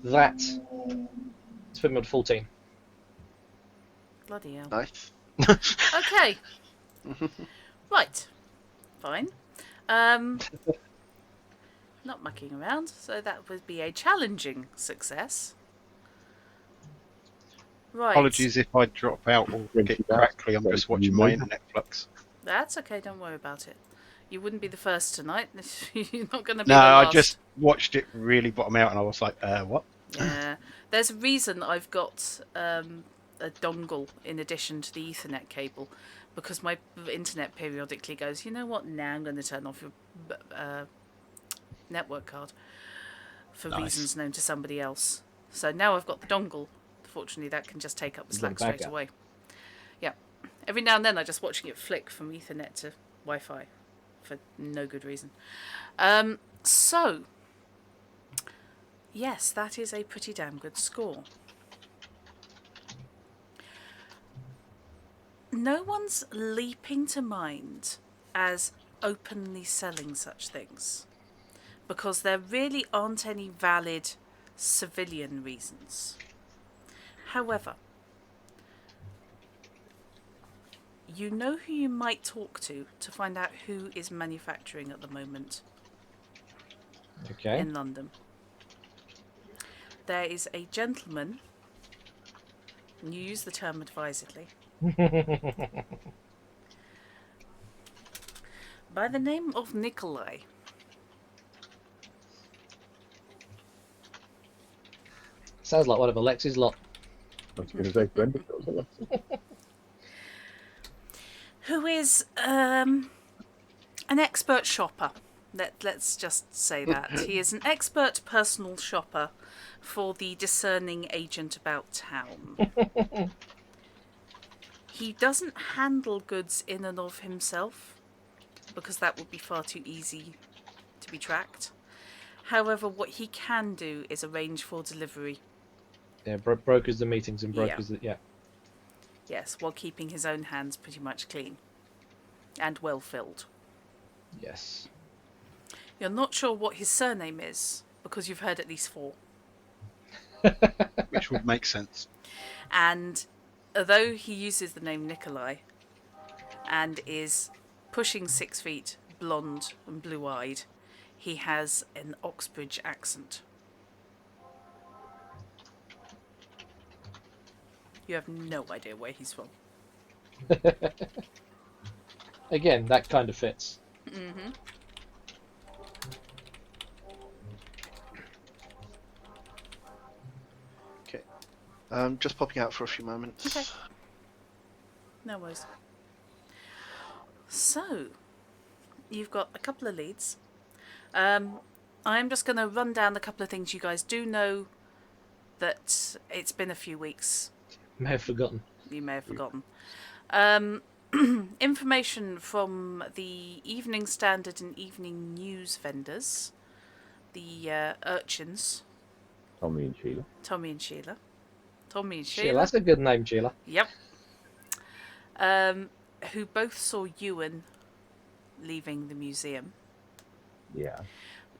that to put me on 14. Bloody hell. Nice. Okay. Right. Fine. Not mucking around, so that would be a challenging success. Right. Apologies if I drop out or get crackly. I'm just watching my internet flux. That's okay, don't worry about it. You wouldn't be the first tonight. You're not going to be No, the last. I just watched it really bottom out, and I was like, what? Yeah. There's a reason I've got a dongle in addition to the Ethernet cable, because my internet periodically goes, you know what, now I'm going to turn off your network card for Nice. reasons known to somebody else. So now I've got the dongle. Fortunately, that can just take up the slack straight away. Yeah. Every now and then I'm just watching it flick from Ethernet to Wi-Fi for no good reason. So, yes, that is a pretty damn good score. No one's leaping to mind as openly selling such things, because there really aren't any valid civilian reasons. However, you know who you might talk to find out who is manufacturing at the moment Okay. in London. There is a gentleman, and you use the term advisedly, by the name of Nikolai. Sounds like one of Alex's lot. I was going to say Brenda. Who is an expert shopper. Let's just say that. He is an expert personal shopper for the discerning agent about town. He doesn't handle goods in and of himself, because that would be far too easy to be tracked. However, what he can do is arrange for delivery. Yeah, brokers the meetings and brokers yeah. Yes, while keeping his own hands pretty much clean and well filled. Yes. You're not sure what his surname is, because you've heard at least 4. Which would make sense. And although he uses the name Nikolai and is pushing 6 feet, blonde and blue-eyed, he has an Oxbridge accent. You have no idea where he's from. Again, that kind of fits. Mm-hmm. Okay. Just popping out for a few moments. Okay. No worries. So, you've got a couple of leads. I'm just going to run down a couple of things you guys do know, that it's been a few weeks. May have forgotten. You may have forgotten. information from the Evening Standard and Evening News vendors, the urchins, Tommy and Sheila. Tommy and Sheila. Tommy and Sheila, Sheila. that's a good name, Sheila. Yep. Who both saw Ewan leaving the museum. Yeah.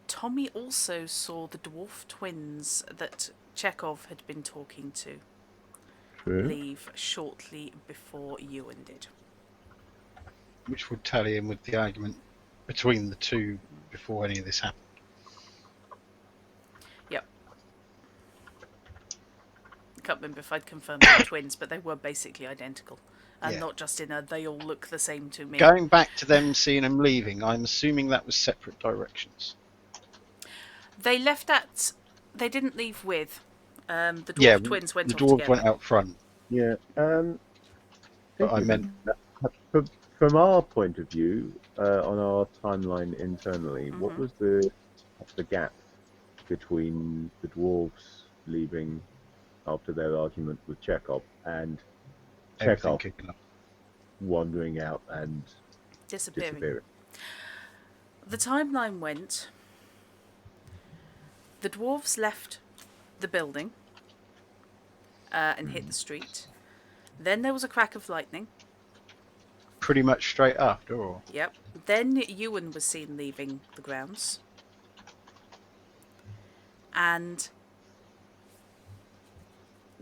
Tommy also saw the dwarf twins that Chekhov had been talking to True. leave shortly before Ewan did. Which would tally in with the argument between the two before any of this happened. Yep. I can't remember if I'd confirmed they were twins, but they were basically identical. And Yeah. not just in a they all look the same to me. Going back to them seeing them leaving, I'm assuming that was separate directions. They left at... They didn't leave with. The dwarf Yeah, twins went the off dwarves together. went out front, Yeah. but I meant From our point of view, on our timeline internally, what was the gap between the dwarves leaving after their argument with Chekhov and everything Chekhov kicking up. wandering out and Disappearing. disappearing? The timeline went... The dwarves left the building and hit the street. Then there was a crack of lightning. Pretty much straight after, or Yep. Then Ewan was seen leaving the grounds. And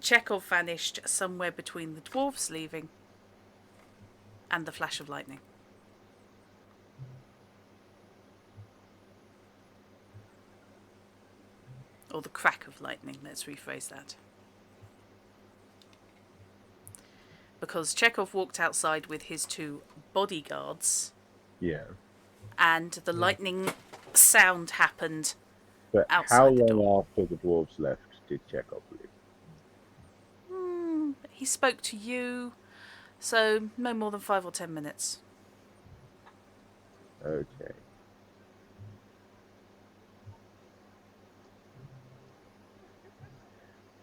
Chekhov vanished somewhere between the dwarves leaving and the flash of lightning. Or the crack of lightning, let's rephrase that. Because Chekhov walked outside with his two bodyguards, Yeah. and the lightning sound happened But outside how the long door. after the dwarves left did Chekhov leave? He spoke to you, so no more than 5 or 10 minutes. Okay.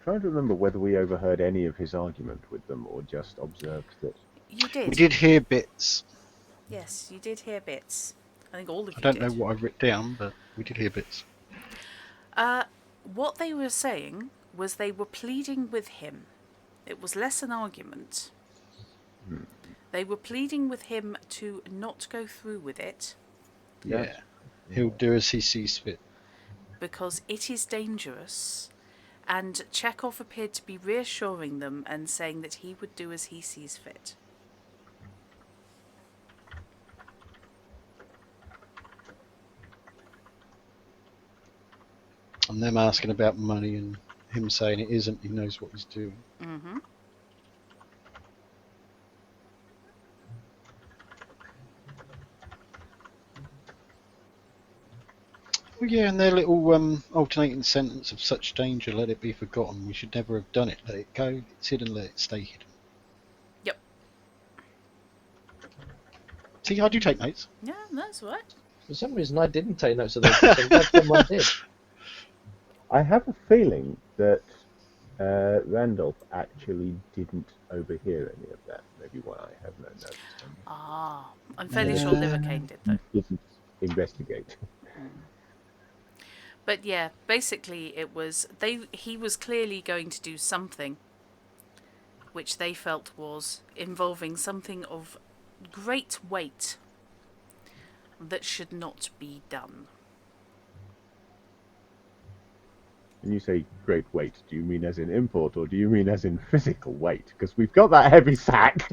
Trying to remember whether we overheard any of his argument with them or just observed that. You we did. did hear bits. Yes, you did hear bits. I think all of you I don't did. know what I wrote down, but we did hear bits. What they were saying was they were pleading with him. It was less an argument. They were pleading with him to not go through with it Yeah. He'll do as he sees fit. because it is dangerous. And Chekhov appeared to be reassuring them and saying that he would do as he sees fit. And them asking about money and him saying it isn't, he knows what he's doing. Mm-hmm. Oh yeah, and their little alternating sentence of such danger, let it be forgotten. We should never have done it. Let it go. It's hidden. Let it stay hidden. Yep. See, I do take notes. Yeah, that's all right. For some reason, I didn't take notes of those things. That's someone did. I have a feeling that Randolph actually didn't overhear any of that. Maybe why I have no notes. Ah, I'm fairly sure Livercane did, though. Didn't investigate. But yeah, basically it was he was clearly going to do something which they felt was involving something of great weight that should not be done. When you say great weight, do you mean as in import or do you mean as in physical weight? Because we've got that heavy sack.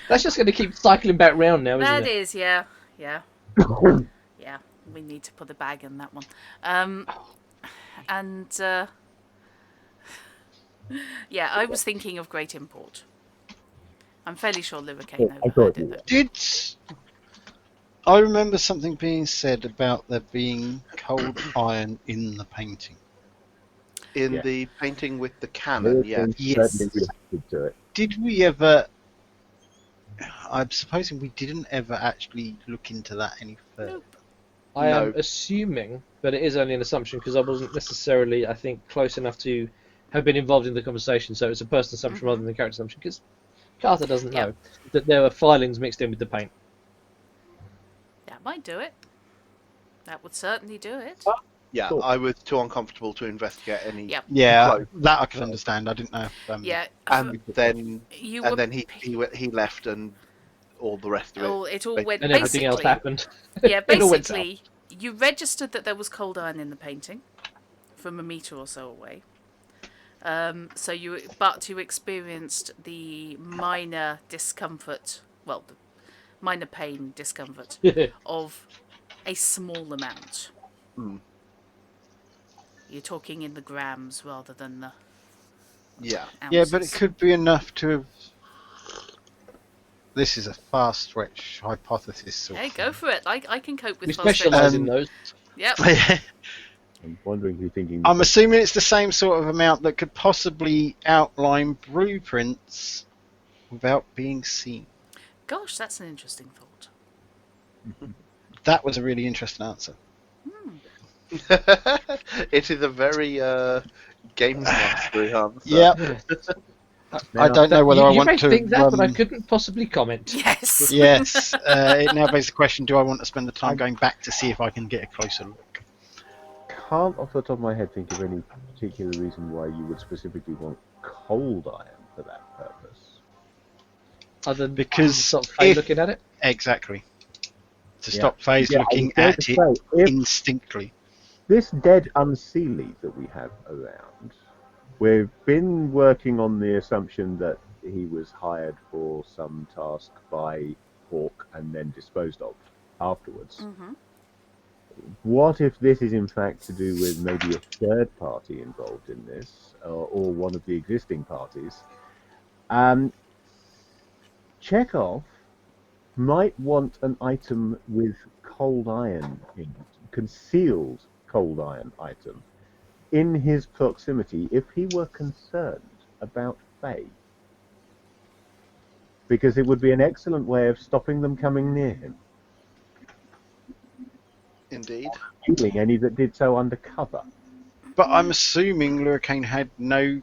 That's just going to keep cycling back round now, isn't That it? is, yeah. Yeah, we need to put the bag in that one. Yeah, I was thinking of great import. I'm fairly sure Livercane I overheard thought it, you though. were. Did I remember something being said about there being cold iron in the painting? In Yeah. the painting with the cannon, yeah. Yes. Certainly reacted to it. Did we ever? I'm supposing we didn't ever actually look into that any further. Nope. I am No. assuming, but it is only an assumption because I wasn't necessarily, I think, close enough to have been involved in the conversation, so it's a personal assumption rather than a character assumption, because Carter doesn't Yeah. know that there were filings mixed in with the paint. That might do it. That would certainly do it. Yeah, Cool. I was too uncomfortable to investigate any. Yeah. Yeah, Close. that I could understand. I didn't know. Yeah. And then You and were. then he left and all the rest of it. It all went And everything else basically. happened. Yeah, It all went south. basically, you registered that there was cold iron in the painting from a meter or so away. But you experienced the minor discomfort, the minor pain discomfort of a small amount. Hmm. You're talking in the grams rather than the Yeah. ounces. Yeah, but it could be enough to have. This is a far stretch hypothesis. Sort Hey, of go for it. I can cope with We fast specialise stretches. in those. Yep. thing. I'm wondering who's thinking. I'm assuming it's the same sort of amount that could possibly outline blueprints without being seen. Gosh, that's an interesting thought. That was a really interesting answer. It is a very games mastery answer. Yeah, I don't know whether you, I you want may to. think that, but I couldn't possibly comment. Yes. Yes, it now begs the question: do I want to spend the time going back to see if I can get a closer look? Can't off the top of my head think of any particular reason why you would specifically want cold iron for that purpose. Other than Because stop Faye if- looking at it. Exactly. To Yeah. stop Faye's Yeah, I looking was going at to it say, if instinctively. this dead unseelie that we have around, we've been working on the assumption that he was hired for some task by Hawk and then disposed of afterwards. Mm-hmm. What if this is in fact to do with maybe a third party involved in this, or one of the existing parties? Chekhov might want an item with cold iron in it, concealed cold iron item, in his proximity if he were concerned about Faye. Because it would be an excellent way of stopping them coming near him, Indeed. killing any that did so undercover. But I'm assuming Lurkane had no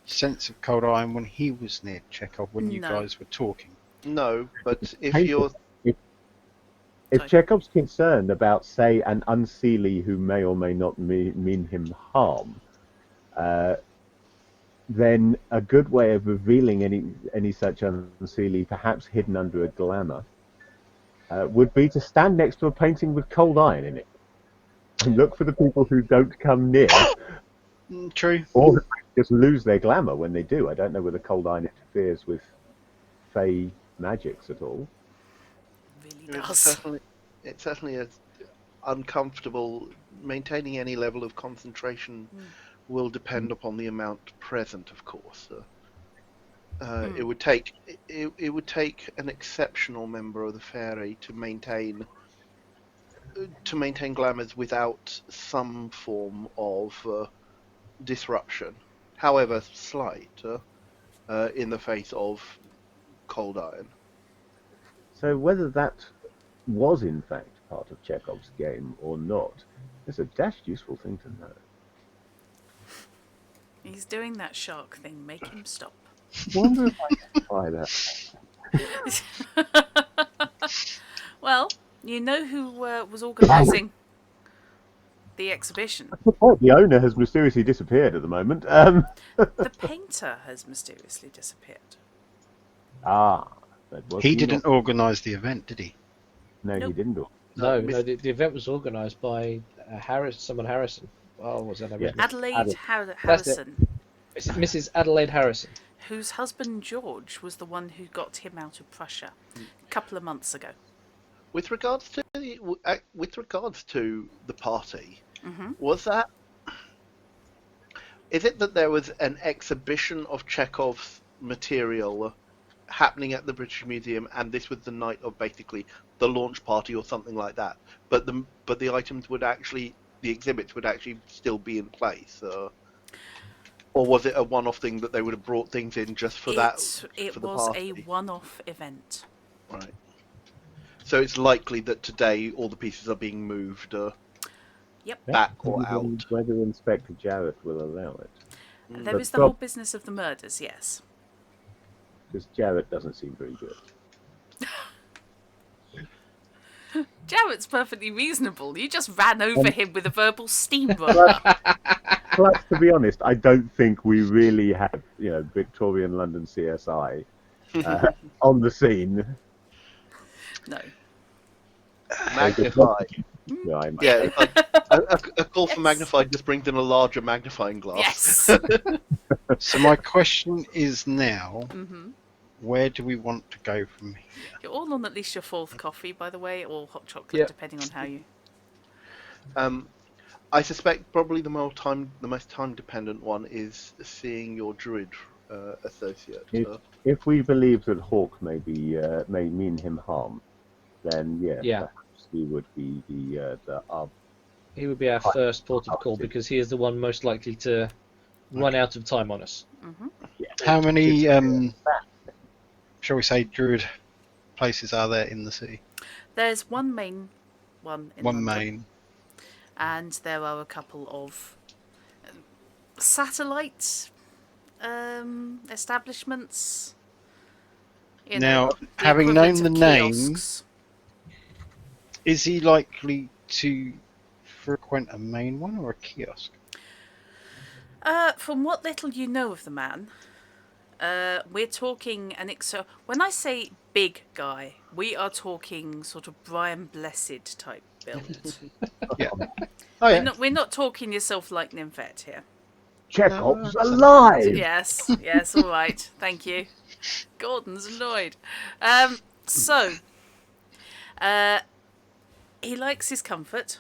sense of cold iron when he was near Chekhov when you No. guys were talking. No, but if Hey, you're If Sorry. Chekhov's concerned about, say, an unseelie who may or may not mean him harm, then a good way of revealing any such unseelie, perhaps hidden under a glamour, would be to stand next to a painting with cold iron in it and look for the people who don't come near, True. or just lose their glamour when they do. I don't know whether cold iron interferes with Fey magics at all. Really it's does. certainly a uncomfortable. Maintaining any level of concentration will depend upon the amount present, of course. It would take an exceptional member of the fairy to maintain glamours without some form of disruption, however slight, in the face of cold iron. So whether that was in fact part of Chekhov's game or not, is a dashed useful thing to know. He's doing that shark thing. Make him stop. I wonder if I can try that. Well, you know who was organising the exhibition. The owner has mysteriously disappeared at the moment. The painter has mysteriously disappeared. But was He didn't not? organise the event, did he? No, Nope. he didn't. No, the event was organised by Harrison. Oh, what's that name? Yeah. Adelaide That's it. Harrison, Mrs. Adelaide Harrison. whose husband George was the one who got him out of Prussia a couple of months ago. With regards to the party, Mm-hmm. was that? Is it that there was an exhibition of Chekhov's material happening at the British Museum, and this was the night of basically the launch party or something like that? But the items would actually, the exhibits would actually still be in place, or was it a one-off thing that they would have brought things in just for that? It for the was party? a one-off event. Right. So it's likely that today all the pieces are being moved Yep. back or out. Whether Inspector Jarrett will allow it. There But is the whole business of the murders, yes. Because Jarrett doesn't seem very good. Jarrett's perfectly reasonable. You just ran over him with a verbal steamroller. Plus, to be honest, I don't think we really have, Victorian London CSI on the scene. No. Magnify. Yeah, Yeah, it's like a call for magnify just brings in a larger magnifying glass. Yes. So my question is now, Hmm. where do we want to go from here? You're all on at least your 4th coffee, by the way, or hot chocolate, Yeah. depending on how you. I suspect probably the most time dependent one is seeing your druid associate. If we believe that Hawk may mean him harm, then perhaps he would be He would be our first port of call because he is the one most likely to run out of time on us. Hmm. How many, shall we say, druid places are there in the city? There's one main one in One London, main. and there are a couple of satellite establishments. Now, the having known equivalent the of name, kiosks. is he likely to frequent a main one or a kiosk? From what little you know of the man, we're talking so when I say big guy, we are talking sort of Brian Blessed type build. Yeah. Oh yeah. We're not talking yourself like Nymphette here. Chekhov's alive. Yes, all right, thank you. Gordon's annoyed. He likes his comfort.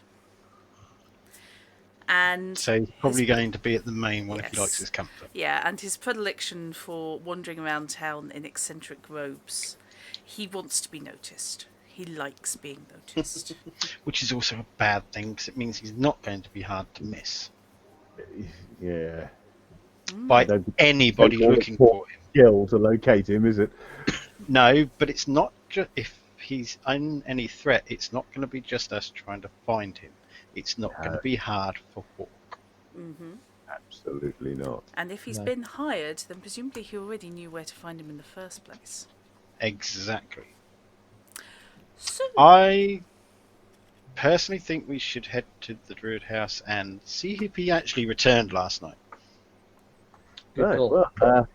And So he's probably going to be at the main one if he likes Yes. his comfort. yeah, and his predilection for wandering around town in eccentric robes. He wants to be noticed. He likes being noticed. Which is also a bad thing because it means he's not going to be hard to miss Yeah. by Don't- anybody don't looking for him. Skill to locate him, is it? No, but it's not just if he's in any threat. It's not going to be just us trying to find him. It's not going to be hard for Hawk. Hmm. Absolutely not. And if he's No. been hired, then presumably he already knew where to find him in the first place. Exactly. So, I personally think we should head to the Druid House and see if he actually returned last night. Good Right, call. well,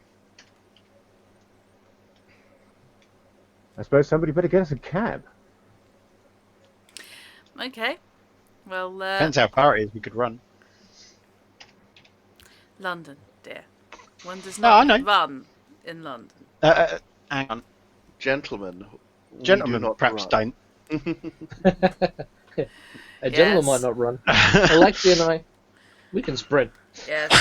I suppose somebody better get us a cab. okay. Well, Depends how far it is. We could run. London, dear. One does No, I not know. run in London. Hang on, Gentlemen, we do gentlemen, not perhaps run. don't. A gentleman Yes. might not run. Alexia and I, we can sprint. Yes.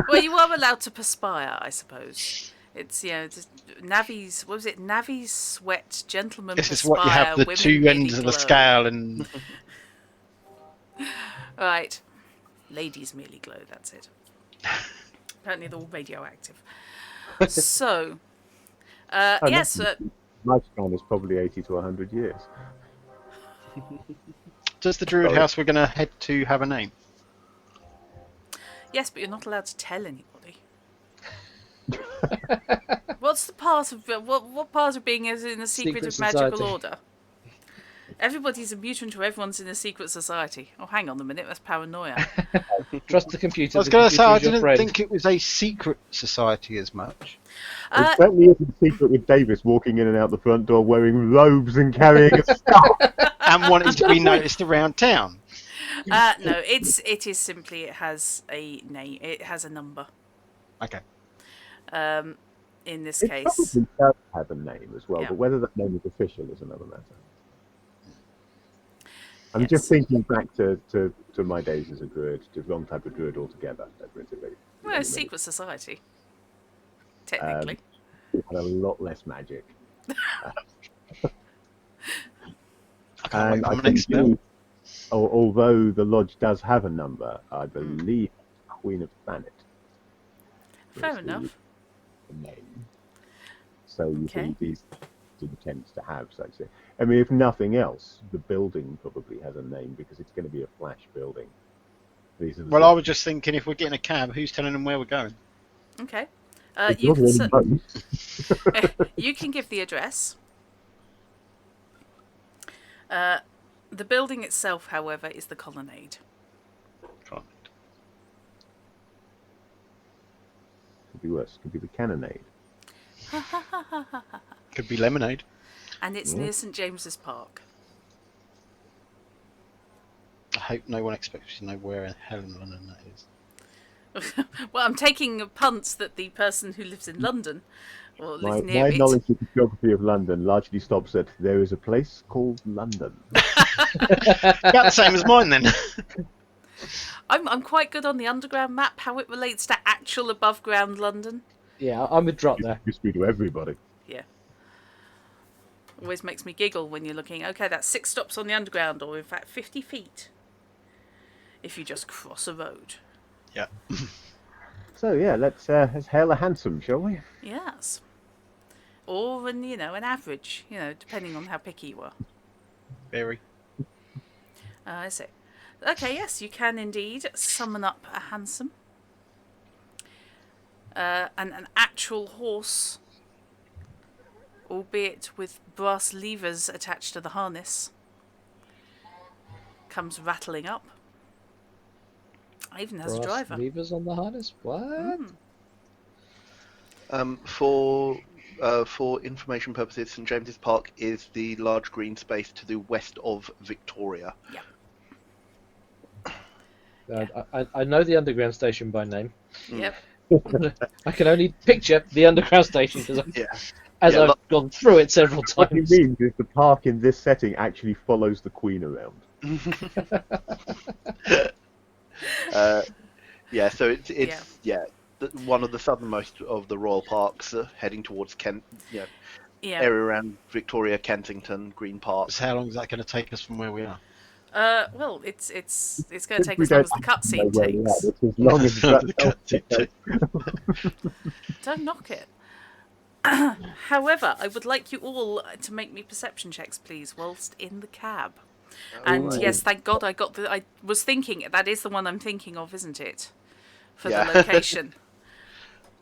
Well, you are allowed to perspire, I suppose. It's, just Navi's, what was it? Navi's sweat, gentlemen This is perspire, what you have the women two really ends of the glow. scale, and Right. Ladies merely glow, that's it. Apparently they're all radioactive. So, yes, Lifespan is probably 80 to 100 years. does the Druid Sorry. House we're going to head to have a name? yes, but you're not allowed to tell anybody. What's the part of what part of being in a secret Secret of magical society. order? Everybody's a mutant or everyone's in a secret society. Oh, hang on a minute, that's paranoia. Trust the computer. I was the going to say computer I is your didn't friend. think it was a secret society as much. It certainly isn't secret with Davis walking in and out the front door wearing robes and carrying a staff. And wanting to be noticed around town. No, it is simply, it has a name, it has a number. Okay. In this It case, probably does have a name as well, Yeah. but whether that name is official is another matter. I'm Yes. just thinking back to my days as a druid, the wrong type of druid altogether. well, it's secret society. Technically. We had a lot less magic. I can't wait And for I my next spell. believe, although the lodge does have a number, I believe Queen of Planet. Fair was enough. the name. So you Okay. think these tends to have such a. I mean, if nothing else, the building probably has a name because it's going to be a flash building. These are the Well, I sort was just thinking if we're getting a cab, who's telling them where we're going? Okay. It's You not can really both. you can give the address. The building itself, however, is the colonnade. Fine. Could be worse. Could be the cannonade. Could be lemonade. And it's Yeah. near St James's Park. I hope no one expects to know where in hell in London that is. Well, I'm taking punts that the person who lives in London or lives near My it. knowledge of the geography of London largely stops at there is a place called London. About the same as mine then. I'm quite good on the underground map, how it relates to actual above ground London. Yeah, I'm with Drop there. Used to be to everybody. Yeah. Always makes me giggle when you're looking, okay, that's 6 stops on the underground, or in fact 50 feet. If you just cross a road. Yeah. So yeah, let's hail a hansom, shall we? Yes. Or an average, depending on how picky you are. Very. I see. Okay, yes, you can indeed summon up a hansom. And an actual horse, albeit with brass levers attached to the harness, comes rattling up. It even has a Brass driver. levers on the harness. What? For information purposes, St James's Park is the large green space to the west of Victoria. Yeah. I know the underground station by name. Yep. I can only picture the underground station because Yeah. I've gone through it several What he times. means is the park in this setting actually follows the Queen around. Yeah, so it's one of the southernmost of the royal parks, heading towards Kent, Yeah. area around Victoria, Kensington, Green Park. So how long is that going to take us from where we are? Well, it's going to take We as long as don't the cutscene know where we are. takes. It's as long as The that. cutscene. Don't knock it. However, I would like you all to make me perception checks, please, whilst in the cab. And right. yes, thank God I was thinking, that is the one I'm thinking of, isn't it? For Yeah. the location.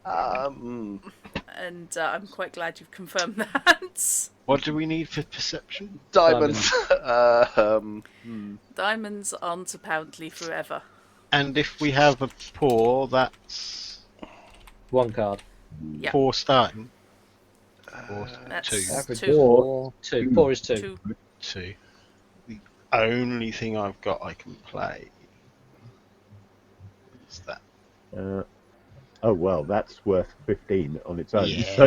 Mm. And I'm quite glad you've confirmed that. What do we need for perception? Diamonds. Diamonds aren't apparently forever. And if we have a poor, that's One card. Yeah. 4 starting. Or That's 2. Average two. 4. 2. 4 is 2. 2. 2. The only thing I've got I can play is that. Oh well, that's worth 15 on its own. Yeah. So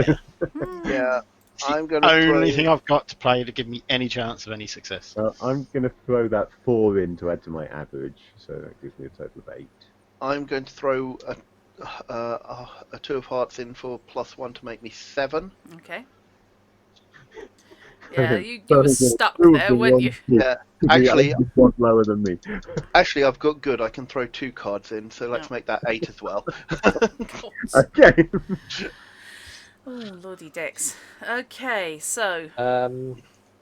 Yeah, It's the I'm going to only throw... thing I've got to play to give me any chance of any success. I'm going to throw that 4 in to add to my average. So that gives me a total of 8. I'm going to throw a 2 of hearts in for +1 to make me 7. Okay. Yeah, you So were the stuck two of there, the weren't you? ones Yeah, to be actually, only one lower than me. actually, I've got good. I can throw 2 cards in, so let's Oh. make that 8 as well. God. Okay. Oh, lordy dicks. Okay, so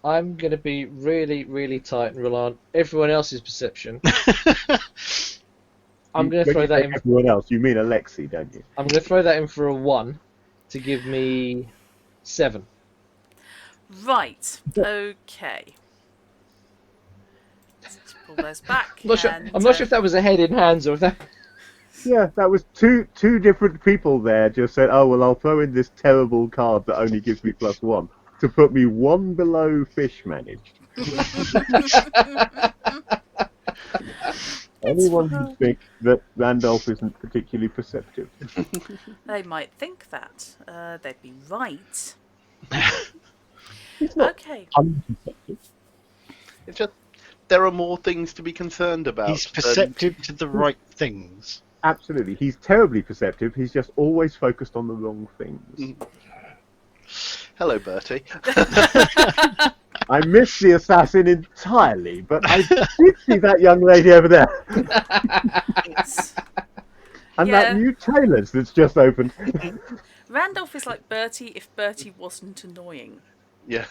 I'm going to be really, really tight and rely on everyone else's perception. I'm going to When throw you that say in. everyone else, you mean Alexi, don't you? I'm going to throw that in for a 1 to give me 7. right, okay. Let's pull those back. I'm not sure if that was a head in hands or if that. Yeah, that was two different people there just said, oh, well, I'll throw in this terrible card that only gives me +1 to put me 1 below fish managed. Anyone who thinks that Randolph isn't particularly perceptive. They might think that. They'd be right. He's not Okay. unperceptive. It's just there are more things to be concerned about. He's perceptive to the right things. Absolutely. He's terribly perceptive. He's just always focused on the wrong things. Hello, Bertie. I missed the assassin entirely, but I did see that young lady over there. And Yeah. that new tailor's that's just opened. Randolph is like Bertie if Bertie wasn't annoying Yeah.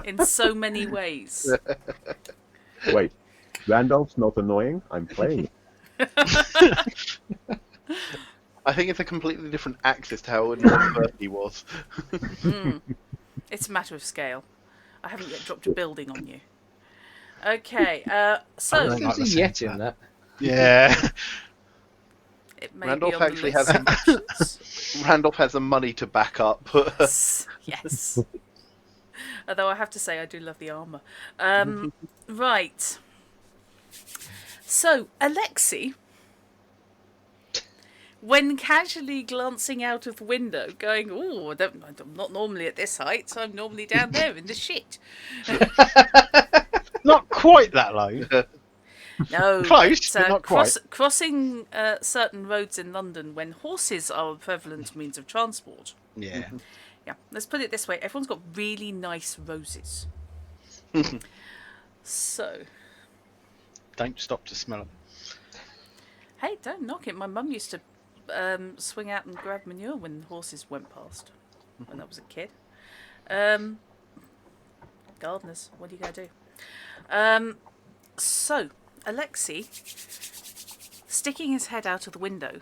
in so many ways. Wait, Randolph's not annoying? I'm playing. I think it's a completely different axis to how inverted he was. It's a matter of scale. I haven't yet dropped a building on you. Okay, so don't like There's a the sound Yeti of in that. Yeah. it may Randolph be on the actually list has of options. Randolph has the money to back up. Yes. Although I have to say, I do love the armour. Right. So, Alexei, when casually glancing out of the window, going, "Oh, I'm not normally at this height. I'm normally down there in the shit." Not quite that low. No, Close, but not quite. Crossing certain roads in London when horses are a prevalent means of transport. Yeah. Yeah, let's put it this way: everyone's got really nice roses. So, Don't stop to smell them. hey, don't knock it. My mum used to swing out and grab manure when horses went past when I was a kid. Gardeners, what are you going to do? So, Alexei, sticking his head out of the window,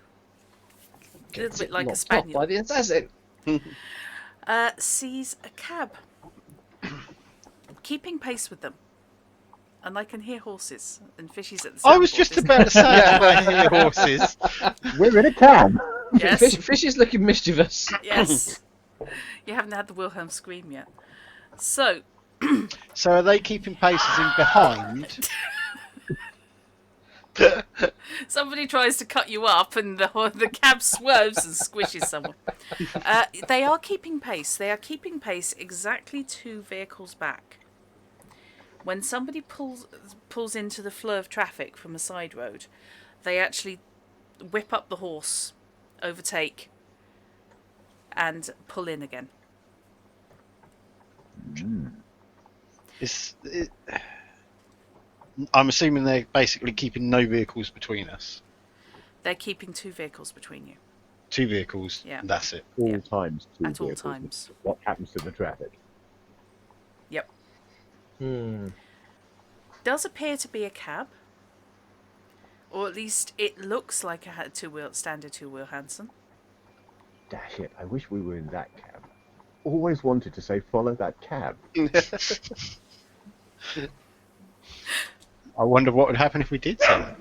a little bit like a Knocked off by spaniel, the assassin. sees a cab keeping pace with them. And I can hear horses and fishies at the I was soundboard, just isn't about it? to say I hear horses. We're in a cab. Yes. Fish is looking mischievous. Yes. You haven't had the Wilhelm scream yet. So, So are they keeping pace as in behind? somebody tries to cut you up and the cab swerves and squishes someone. They are keeping pace. They are keeping pace exactly 2 vehicles back. When somebody pulls into the flow of traffic from a side road, they actually whip up the horse, overtake, and pull in again. I'm assuming they're basically keeping no vehicles between us. They're keeping 2 vehicles between you 2 vehicles, Yeah. and that's it. All Yeah. times. Two at all vehicles. times. What happens to the traffic? Yep. Hmm. Does appear to be a cab, or at least it looks like a standard 2-wheel Hanson. Dash it! I wish we were in that cab. Always wanted to say follow that cab. I wonder what would happen if we did say that.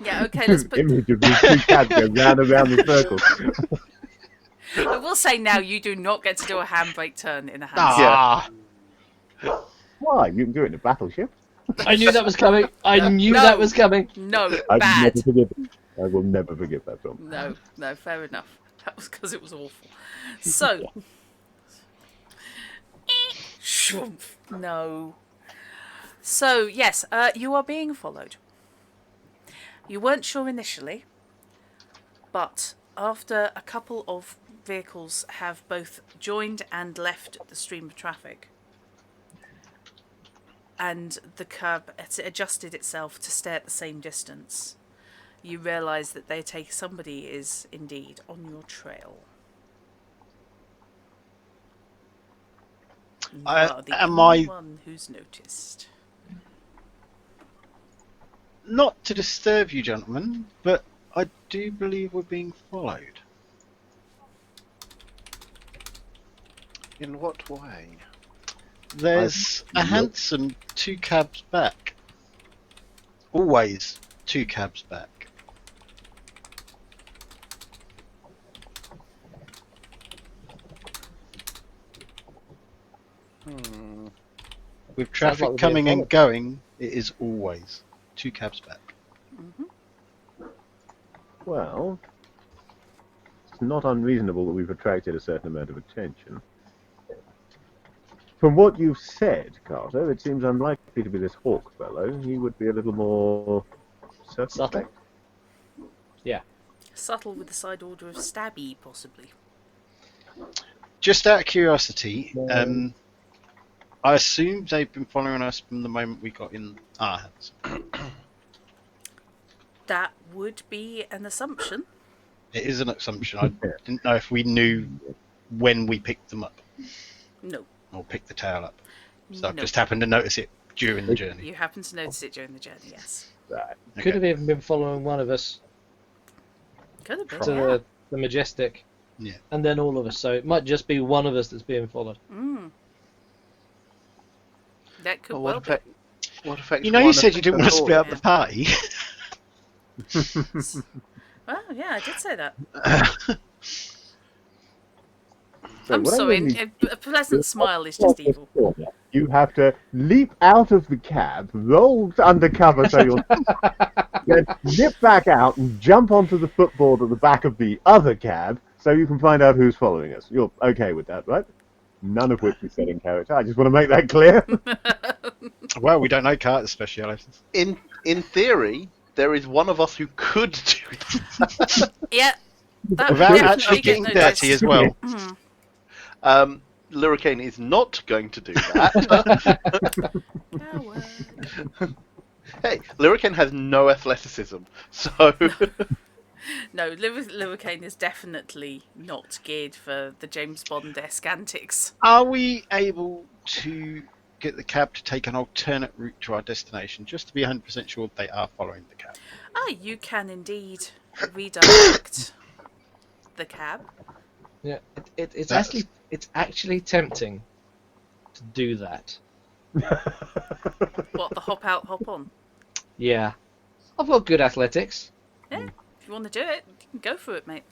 Yeah, okay, let's put. Image of these 2 cabs go round and round in circles. I will say now, you do not get to do a handbrake turn in a Hanson. Ah, Why? You can do it in a battleship. I knew that was coming. I knew No. that was coming. No, I will bad. never forgive it. I will never forgive that film. No, fair enough. That was because it was awful. So, no. So yes, you are being followed. You weren't sure initially, but after a couple of vehicles have both joined and left the stream of traffic, and the cab adjusted itself to stay at the same distance, you realise that somebody is indeed on your trail. You are the only one who's noticed. not to disturb you, gentlemen, but I do believe we're being followed. In what way? There's a Hanson 2 cabs back. Always 2 cabs back. With traffic like we're being coming and followed. going, it is always 2 cabs back. Well, it's not unreasonable that we've attracted a certain amount of attention. From what you've said, Carter, it seems unlikely to be this Hawk fellow. He would be a little more circumspect. Yeah. Subtle with the side order of stabby, possibly. Just out of curiosity, I assume they've been following us from the moment we got in our hands. That would be an assumption. It is an assumption. I didn't know if we knew when we picked them up No. or picked the tail up. So I've No. just happened to notice it during the journey. You happen to notice it during the journey, yes. Right. Could have even been following one of us. Could have been. to Yeah. the Majestic, Yeah. and then all of us. So it might just be one of us that's being followed. Mm. That could Well, well what be. effect? What effect? You know, you said you didn't want to split up Yeah. the party. Well, yeah, I did say that. So I'm what I sorry. really A pleasant smile is just evil. You have to leap out of the cab, roll under cover so you're then nip back out and jump onto the footboard at the back of the other cab so you can find out who's following us. You're okay with that, right? None of which we said in character. I just want to make that clear. Well, we don't know Carter's specialities. In theory, there is one of us who could do that. Yeah. That would Without definitely actually get getting noticed. dirty as well. Mm. Lurricane is not going to do that. Coward. Hey, Lurricane has no athleticism, so No, Livercane is definitely not geared for the James Bond-esque antics. Are we able to get the cab to take an alternate route to our destination, just to be 100% sure they are following the cab? You can indeed redirect the cab. Yeah, it's That's- actually tempting to do that. What, the hop out, hop on? Yeah, I've got good athletics. Yeah, if you want to do it, you can go for it, mate.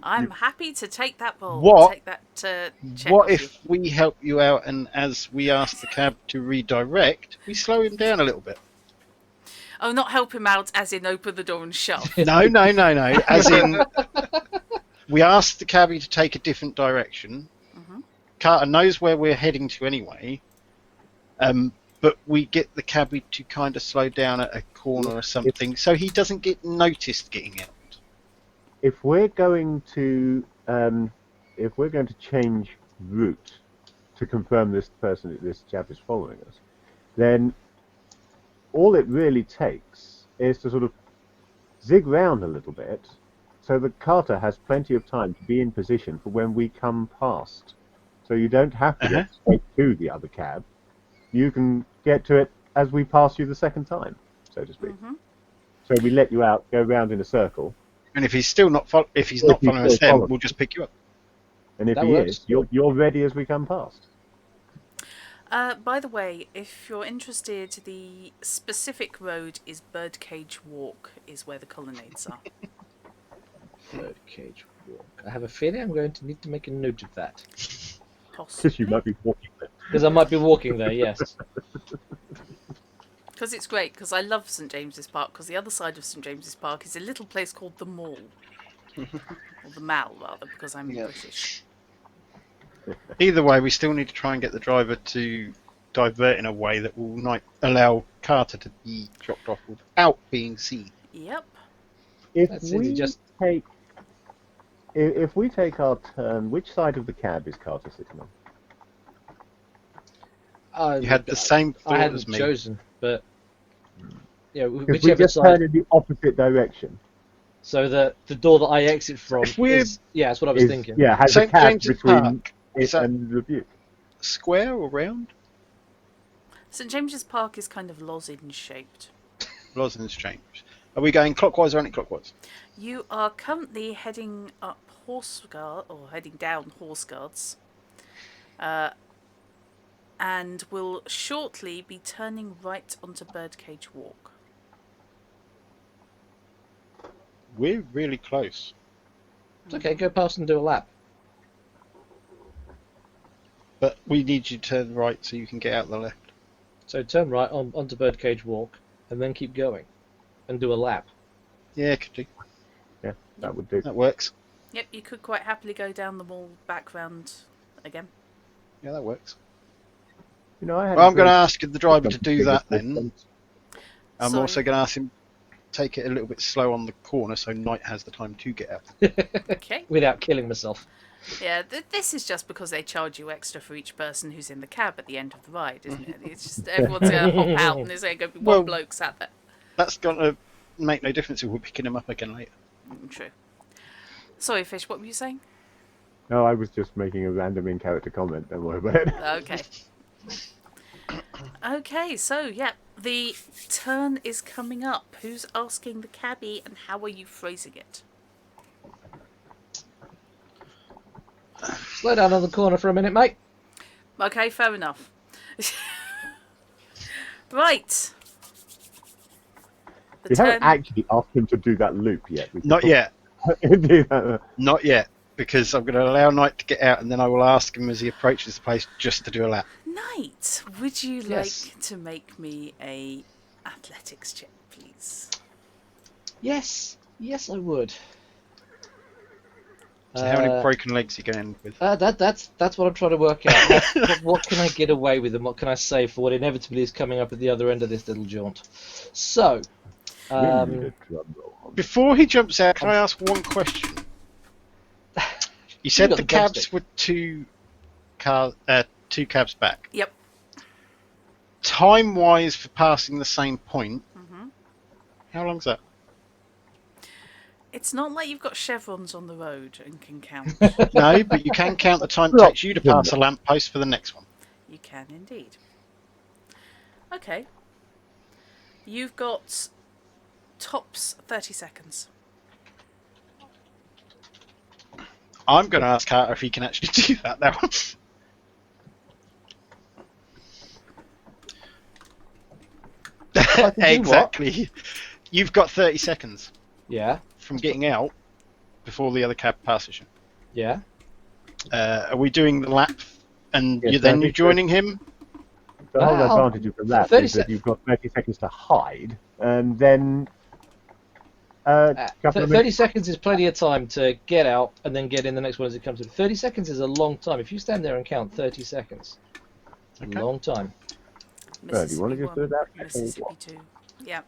I'm happy to take that ball. What- Take that check What off if we help you out, and as we ask the cab to redirect, we slow him down a little bit? you. Oh, not help him out, as in open the door and shove. No. As in, we ask the cabbie to take a different direction. Mhm. Carter knows where we're heading to anyway. But we get the cabbie to kind of slow down at a corner or something, so he doesn't get noticed getting out. If we're going to change route to confirm this chap is following us, then all it really takes is to sort of zig round a little bit, so that Carter has plenty of time to be in position for when we come past. So you don't have to get straight to the other cab. You can get to it as we pass you the second time, so to speak. Mhm. So we let you out, go round in a circle, And if he's still not following us, still then following. we'll just pick you up. and if That he works. is, you're ready as we come past. By the way, if you're interested, the specific road is Birdcage Walk, is where the colonnades are. Birdcage walk. I have a feeling I'm going to need to make a note of that. Because you might be walking there. Because I might be walking there, yes. Because it's great, because I love St James's Park, because the other side of St James's Park is a little place called the Mall. Or the Mall, rather, because I'm Yeah. British. Either way, we still need to try and get the driver to divert in a way that will not allow Carter to be dropped off without being seen. Yep. If That's it, we just- take if we take our turn, which side of the cab is Carter sitting on? You had the same I thought hadn't as me. chosen, but yeah, Because we whichever just side. turn in the opposite direction. So the door that I exit from If we're- is, yeah, that's what I was thinking. Yeah, has a St cab James's between Park, is it that and Rebuke. square or round? St James's Park is kind of lozenge shaped. Lozenge change. Are we going clockwise or anti-clockwise? You are currently heading up heading down Horse Guards, and will shortly be turning right onto Birdcage Walk. We're really close. It's okay, go past and do a lap. But we need you to turn right so you can get out the left. So turn right onto Birdcage Walk, and then keep going, and do a lap. Yeah, could do. Yeah, that would do. That works. Yep, you could quite happily go down the mall back round again. Yeah, that works. You know, I had Well, a I'm going to great- ask the driver to do that then. distance. I'm Sorry. also going to ask him take it a little bit slow on the corner so Knight has the time to get out. Okay. Without killing myself. Yeah, this is just because they charge you extra for each person who's in the cab at the end of the ride, isn't it? It's just everyone's going to hop out and there's going to be Well- one bloke sat there. That's going to make no difference if we're picking him up again later. True. Sorry, Fish, what were you saying? No, I was just making a random in-character comment. Don't worry about it. Okay. Okay, so, yeah, The turn is coming up. Who's asking the cabbie, and how are you phrasing it? Slow down on the corner for a minute, mate. Okay, fair enough. Right. The We haven't turn. actually asked him to do that loop yet. We Not could yet. do that. Not yet. Because I'm going to allow Knight to get out, and then I will ask him as he approaches the place just to do a lap. Knight, would you Yes. like to make me a athletics check, please? Yes, I would. So how many broken legs are you going with? That's what I'm trying to work out. What can I get away with, and what can I say for what inevitably is coming up at the other end of this little jaunt? So, We need a drum roll on. Before he jumps out, can I ask one question? You said got the the cabs drumstick. were two cabs back. Yep. Time-wise, for passing the same point, how long's that? It's not like you've got chevrons on the road and can count. No, but you can count the time it takes you to pass a lamppost for the next one. You can indeed. Okay. You've got tops 30 seconds. I'm going to ask Carter if he can actually do that now. I can do Exactly. You've got 30 seconds Yeah, from getting out before the other cab passes you. yeah. Are we doing the lap and Yes, you're then I think you're joining him? The whole Well, advantage of the lap 30 is that you've got 30 seconds to hide, and then couple of 30 minutes. seconds is plenty of time to get out and then get in the next one as it comes in. 30 seconds is a long time. If you stand there and count 30 seconds, it's Okay. a long time. Well, do you want to just do that? Mississippi 2. Yeah.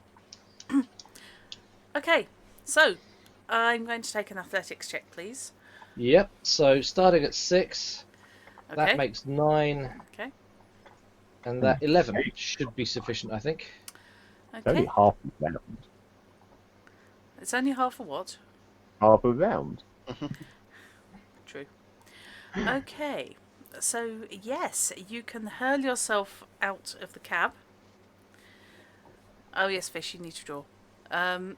Okay, so I'm going to take an athletics check, please. Yep, so starting at 6, Okay. that makes 9, Okay. and that 11 should be sufficient, I think. It's only Okay. half a round. It's only half a what? Half a round. True. Okay. So, yes, you can hurl yourself out of the cab. Oh, yes, Fish, you need to draw. Sorry.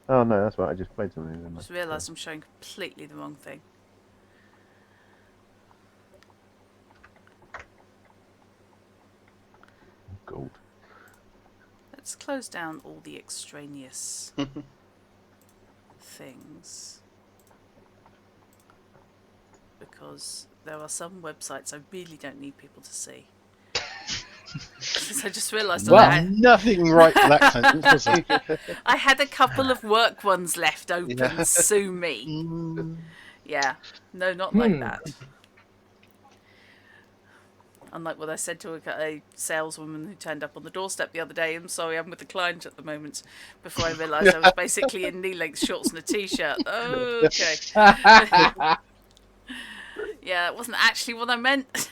Oh no, that's right. I just played something. Then. Just realised I'm showing completely the wrong thing. Gold. Let's close down all the extraneous things. Because there are some websites I really don't need people to see. Because I just realised Well, Nothing right for that sentence, was it? I had a couple of work ones left open. Yeah. Sue me. Yeah. No, not like that. Unlike what I said to a saleswoman who turned up on the doorstep the other day. I'm sorry, I'm with the client at the moment. Before I realised I was basically in knee-length shorts and a t-shirt. Oh, okay. Yeah, it wasn't actually what I meant.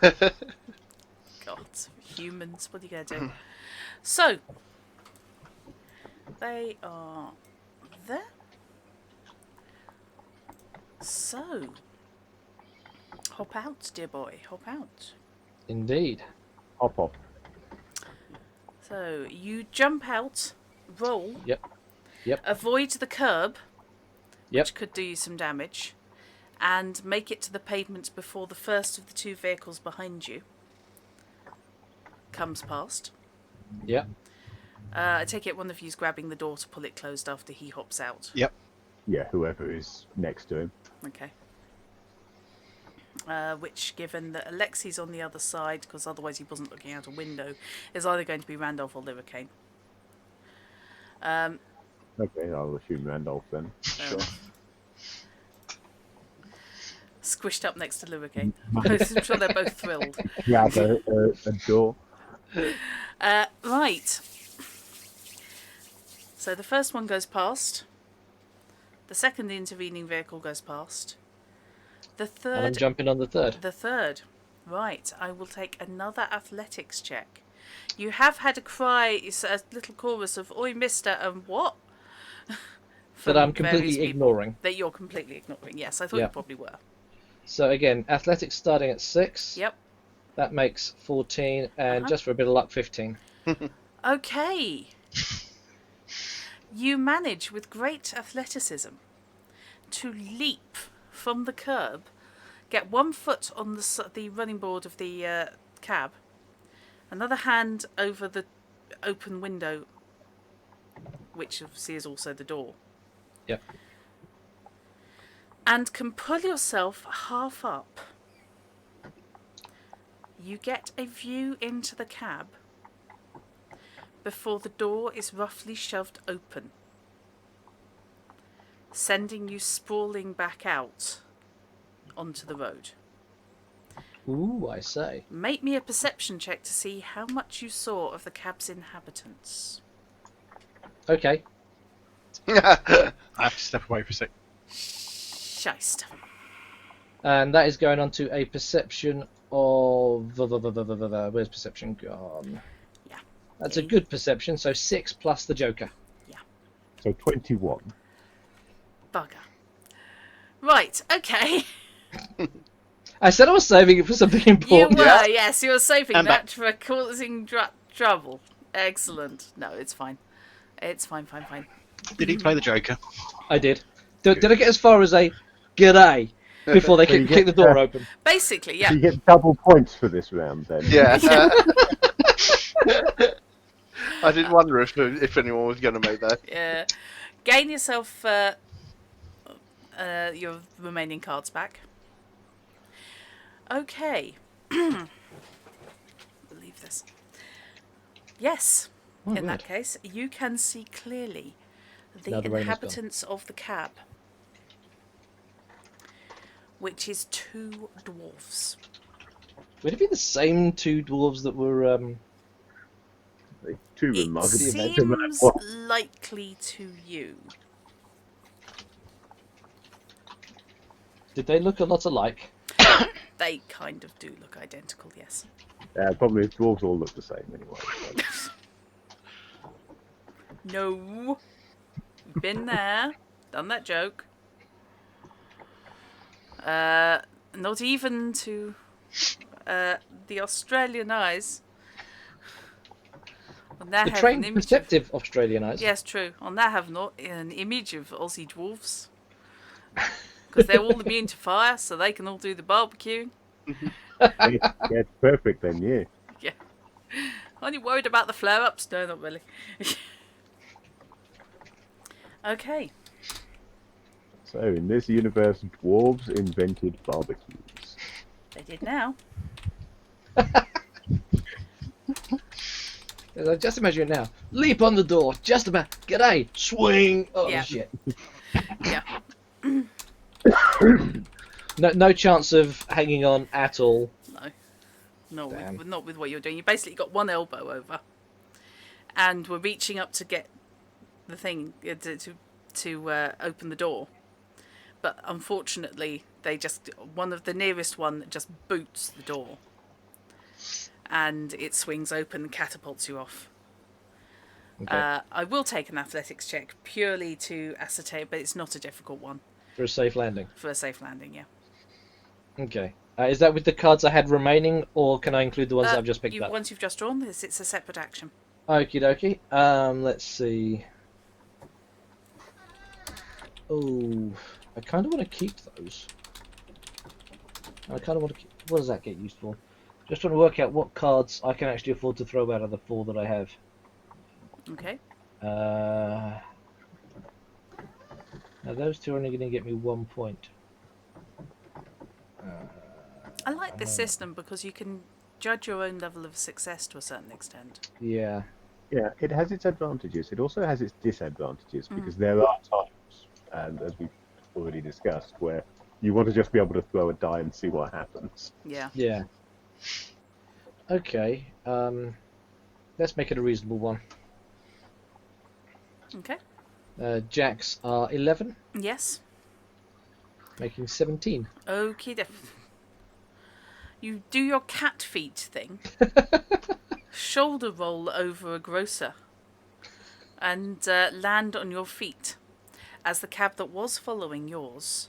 God, humans, what are you going to do? So, they are there. So, hop out, dear boy, hop out. Indeed. Hop off. So, you jump out, roll. Yep. Avoid the curb, Yep. which could do you some damage, and make it to the pavement before the first of the two vehicles behind you comes past. Yep. I take it one of you's grabbing the door to pull it closed after he hops out. Yep. Yeah, whoever is next to him. Okay. Which, given that Alexi's on the other side, because otherwise he wasn't looking out a window, is either going to be Randolph or Livercane. Okay, I'll assume Randolph then. Sure. Squished up next to Livercane. I'm sure they're both thrilled. Grab a door. Right. So the first one goes past. The second intervening vehicle goes past. The And I'm third. jumping on the third. The third. Right. I will take another athletics check. You have had a cry, a little chorus of "Oi, Mister," and what? That I'm from various completely people. ignoring. That you're completely ignoring. Yes, I thought you Yeah. probably were. So again, athletics starting at 6. Yep. That makes 14, and Uh-huh. just for a bit of luck, 15. Okay. You manage with great athleticism to leap from the curb, get one foot on the running board of the cab, another hand over the open window, which obviously is also the door, Yep. and can pull yourself half up. You get a view into the cab before the door is roughly shoved open, sending you sprawling back out onto the road. Ooh, I say. Make me a perception check to see how much you saw of the cab's inhabitants. Okay. I have to step away for a sec. Shyst. And that is going on to a perception of... Where's perception gone? Yeah. That's a good perception, so 6 plus the Joker. So 21. Bugger. Right, okay. I said I was saving it for something You important. were, yes, you were saving And that for causing trouble. Excellent. No, it's fine. It's fine. Did he play the Joker? I did. Did I get as far as a g'day before they So you kick the get, door open? Basically, yeah. So you get double points for this round then. Yeah. I did wonder if anyone was going to make that. Yeah. Gain yourself your remaining cards back. Okay. Believe this. Yes. Oh, In that good. case, you can see clearly the Now the rain is gone. inhabitants of the cab, which is 2 dwarves. Would it be the same 2 dwarves that were... Two It remarkable seems men. likely to you. Did they look a lot alike? They kind of do look identical, yes. Probably dwarves all look the same anyway. So. No. Been there. Done that joke. Not even to the Australian eyes. On that The have trained, an image perceptive Australian eyes. Yes, true. On that have not an image of Aussie dwarves. Because they're all immune to fire, so they can all do the barbecuing. Yeah, it's perfect then, yeah. Yeah. Aren't you worried about the flare-ups? No, not really. Okay. So in this universe, dwarves invented barbecues. They did now. Just imagine it now. Leap on the door. Just about. G'day. Swing. Oh, Yeah. shit. Yeah. No chance of hanging on at all. No. Damn. Not with what you're doing. You basically got one elbow over. And we're reaching up to get the thing to open the door. But unfortunately, one of the nearest one just boots the door. And it swings open and catapults you off. Okay. I will take an athletics check purely to ascertain, but it's not a difficult one. For a safe landing. For a safe landing, yeah. Okay. Is that with the cards I had remaining, or can I include the ones I've just picked up? Once you've just drawn this, it's a separate action. Okie dokie. Let's see. Oh, I kind of want to keep those. I kind of want to keep... What does that get used for? Just trying to work out what cards I can actually afford to throw out of the 4 that I have. Okay. Now those 2 are only going to get me 1 point. I like this system because you can judge your own level of success to a certain extent. Yeah. Yeah, it has its advantages. It also has its disadvantages because there are times, and as we've already discussed, where you want to just be able to throw a die and see what happens. Yeah. Yeah. Okay. Let's make it a reasonable one. Okay. Jacks are 11, Yes. making 17. Okay. You do your cat feet thing. Shoulder roll over a grocer. And land on your feet. As the cab that was following yours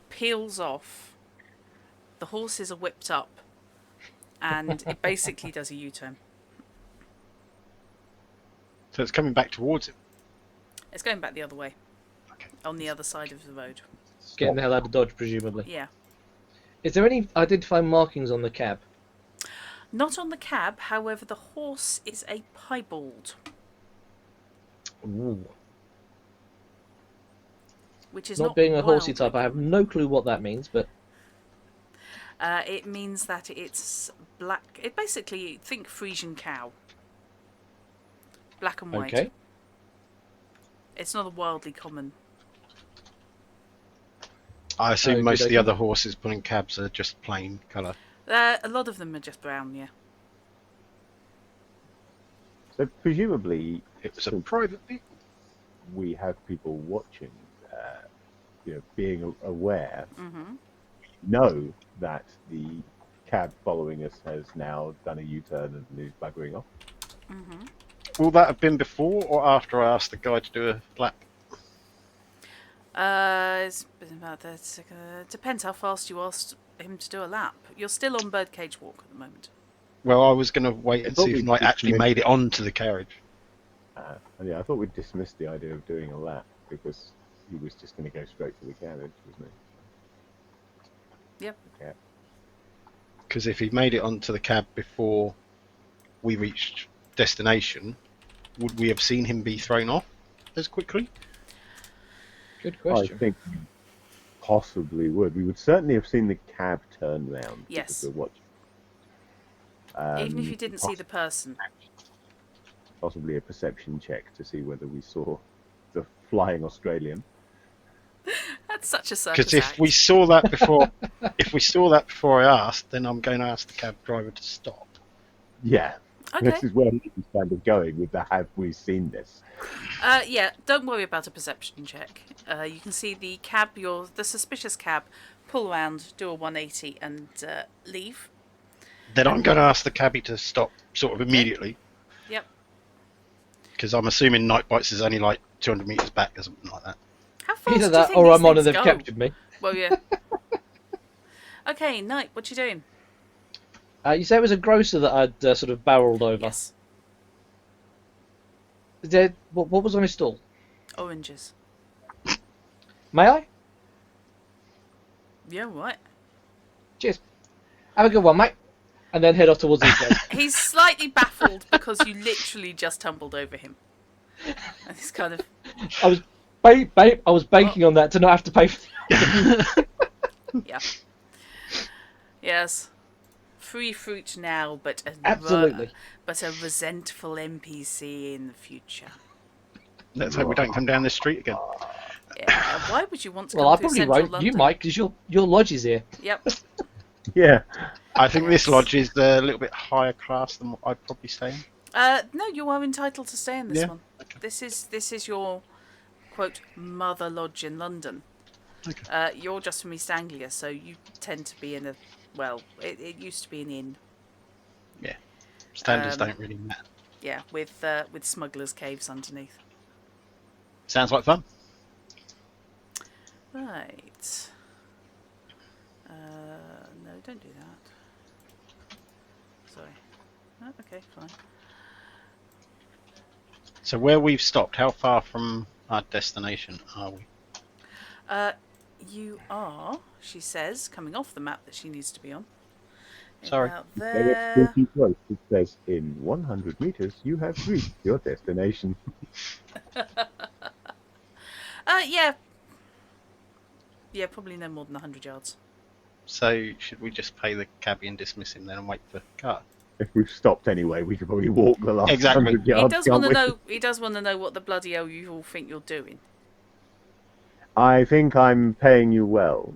peels off. The horses are whipped up. and it basically does a U-turn. So it's coming back towards him. It's going back the other way, Okay. on the other side of the road. Getting the hell out of Dodge, presumably. Yeah. Is there any identifying markings on the cab? Not on the cab, however, the horse is a piebald, Ooh. which is Not not being a horsey wild type, I have looking. no clue what that means, but It means that it's black. It basically, think Frisian cow. Black and white. okay. It's not a wildly common. I assume Oh, most of the okey-dokey. other horses pulling cabs are just plain colour. A lot of them are just brown, yeah. So presumably, It was a since private vehicle. we have people watching, being aware, Hmm. know that the cab following us has now done a U-turn and is buggering off. Hmm. Will that have been before or after I asked the guy to do a lap? It's been about 30 seconds. Depends how fast you asked him to do a lap. You're still on Birdcage Walk at the moment. Well, I was going to wait and thought see if we Knight actually dismissed- made it onto the carriage. And yeah, I thought we'd dismissed the idea of doing a lap because he was just going to go straight to the carriage, wasn't he? Yep. Yeah. Because if he made it onto the cab before we reached destination, would we have seen him be thrown off as quickly? Good question. I think we possibly would. We would certainly have seen the cab turn round. Yes. Because we're watching. Even if you didn't see the person. Possibly a perception check to see whether we saw the flying Australian. That's such a circus Because if act. we saw that before, I asked, then I'm going to ask the cab driver to stop. Yeah. Okay. This is where he's kind of going with the have we seen this? Yeah, don't worry about a perception check. You can see the cab, the suspicious cab, pull around, do a 180 and leave. Then I'm going to ask the cabbie to stop sort of immediately. Yep. Because I'm assuming Night Bites is only like 200 metres back or something like that. How fast Either do you that think or these I'm on and things they've go? captured me. Well, yeah. Okay, Knight, what you doing? You say it was a grocer that I'd sort of barreled over. Yes. What was on his stall? Oranges. May I? Yeah, right. Cheers. Have a good one, mate. And then head off towards these guys. He's slightly baffled because you literally just tumbled over him. And he's kind of... I was I was banking on that to not have to pay for Yeah. Yes. Free fruit now, but Absolutely. but a resentful NPC in the future. Let's hope we don't come down this street again. Yeah. Why would you want to Well, come I through probably central won't. London? You might, because your lodge is here. Yep. Yeah. I think this lodge is a little bit higher class than what I'd probably stay in. No, you are entitled to stay in this Yeah. one. This is your quote mother lodge in London. Okay. You're just from East Anglia, so you tend to be in a it used to be an inn. Standards don't really matter. Yeah, with smugglers' caves underneath. Sounds like fun. Right. No, don't do that. Sorry. Oh, okay, fine. So where we've stopped, how far from our destination are we? You are, she says, coming off the map that she needs to be on. Sorry. About Very there. spooky voice. It says, in 100 meters, you have reached your destination. Yeah. Yeah, probably no more than 100 yards. So should we just pay the cabbie and dismiss him then and wait for the car? If we've stopped anyway, we could probably walk the last Exactly. 100 He yards. does can't want to we? know. He does want to know what the bloody hell you all think you're doing. I think I'm paying you well.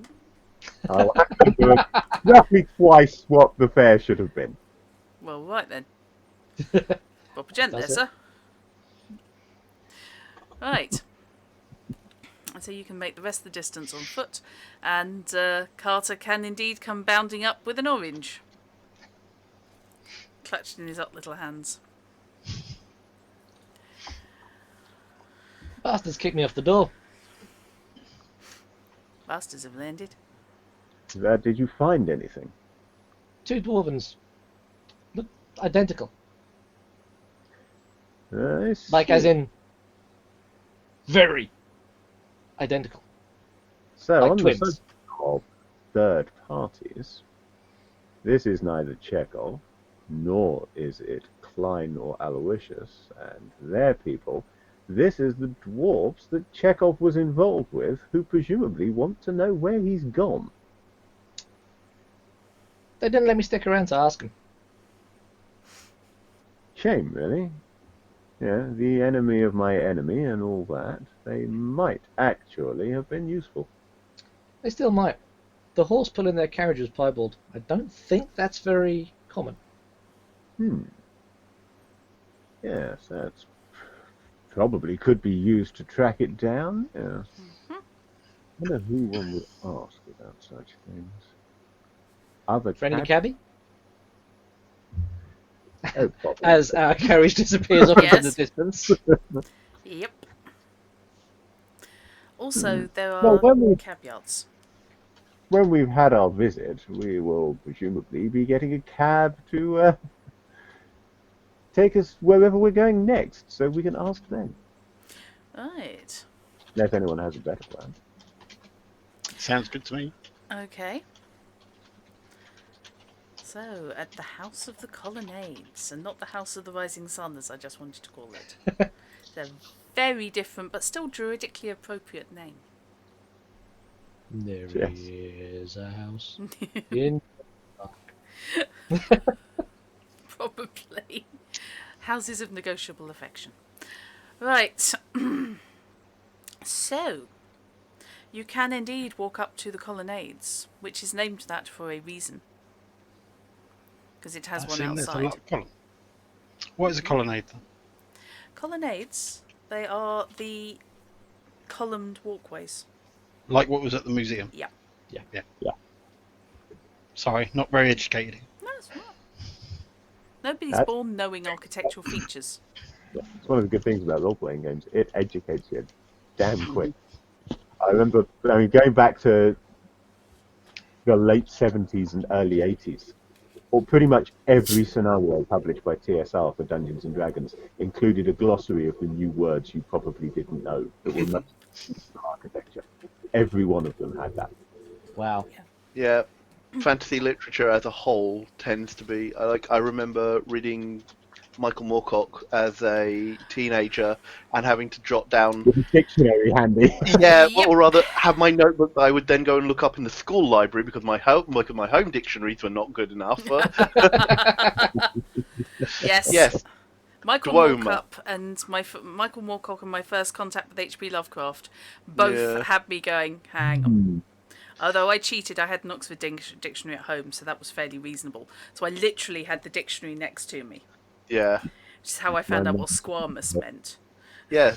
I'll have to do it roughly twice what the fare should have been. Well, right then. Bob a gent there, Does it? sir. Right. So you can make the rest of the distance on foot, and Carter can indeed come bounding up with an orange, clutched in his up little hands. Bastards kicked me off the door. Bastards have landed. Did you find anything? 2 dwarvens. identical. I Like, as see. in, very identical. So, like on the twins. subject of third parties, this is neither Chekhov, nor is it Klein or Aloysius and their people. This is the dwarves that Chekhov was involved with, who presumably want to know where he's gone. They didn't let me stick around to ask them. Shame, really. Yeah, the enemy of my enemy and all that. They might actually have been useful. They still might. The horse pulling their carriage was piebald. I don't think that's very common. Yes, that's probably could be used to track it down. Yes. I wonder who one would ask about such things. Other Friendly cab- cabbie? Oh, probably. As our carriage disappears off into the Yes. distance. Yep. Also, there Well, are caveats. when we've had our visit, we will presumably be getting a cab to take us wherever we're going next, so we can ask them. Right. Unless anyone has a better plan. Sounds good to me. Okay. So, at the House of the Colonnades, and not the House of the Rising Sun, as I just wanted to call it. They're very different, but still druidically appropriate name. There Yes. is a house in. Probably. Houses of negotiable affection. Right. So, you can indeed walk up to the Colonnades, which is named that for a reason. Because it has I one assume there's a outside. lot of What is a colonnade then? Colonnades, they are the columned walkways. Like what was at the museum? Yeah. Yeah. Sorry, not very educated. No, it's not. Nobody's That's- born knowing architectural features. Yeah. It's one of the good things about role-playing games. It educates you damn quick. I remember, going back to the late 70s and early 80s, or pretty much every scenario published by TSR for Dungeons and Dragons included a glossary of the new words you probably didn't know that were most for architecture. Every one of them had that. Wow. Yeah, fantasy literature as a whole tends to be. I remember reading Michael Moorcock as a teenager and having to jot down. With a dictionary handy. Yeah, Yep. or rather, have my notebook that I would then go and look up in the school library because my home dictionaries were not good enough. Yes. Yes, Michael Duoma. Moorcock and Michael Moorcock and my first contact with H.P. Lovecraft both Yeah. had me going, hang on. Although I cheated, I had an Oxford dictionary at home, so that was fairly reasonable. So I literally had the dictionary next to me, yeah, which is how I found out what squamous meant. yeah.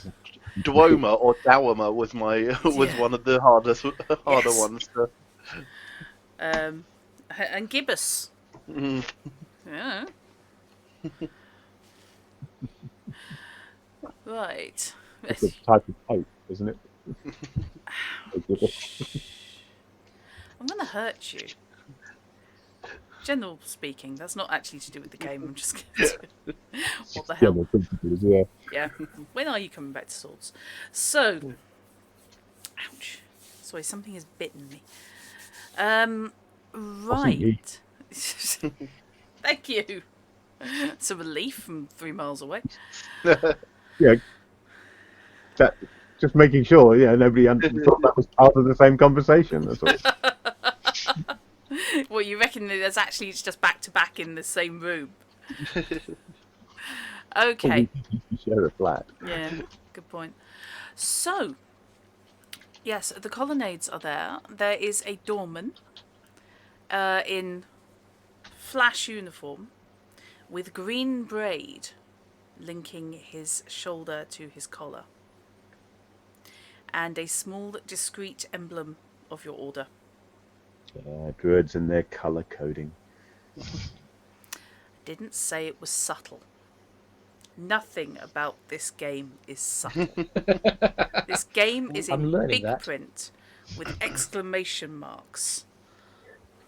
Duoma or Dawama was was Yeah. one of the harder Yes. ones. To, And gibbous. mm. Yeah. Right. It's a type of tape, isn't it? I'm going to hurt you. General speaking, that's not actually to do with the game. I'm just going to. What the hell? General principles, yeah. Yeah. When are you coming back to swords? So. Ouch. Sorry, something has bitten me. Wasn't me. Right. Thank you. It's a relief from 3 miles away. Yeah. That, just making sure, nobody thought that was part of the same conversation. That's all. Well, you reckon that it's just back to back in the same room? Okay. You share a flat. Yeah, good point. So, yes, the colonnades are there. There is a doorman in flash uniform with green braid linking his shoulder to his collar, and a small, discreet emblem of your order. Yeah, druids and their colour coding. Didn't say it was subtle. Nothing about this game is subtle. This game is I'm in learning big that. print with exclamation marks.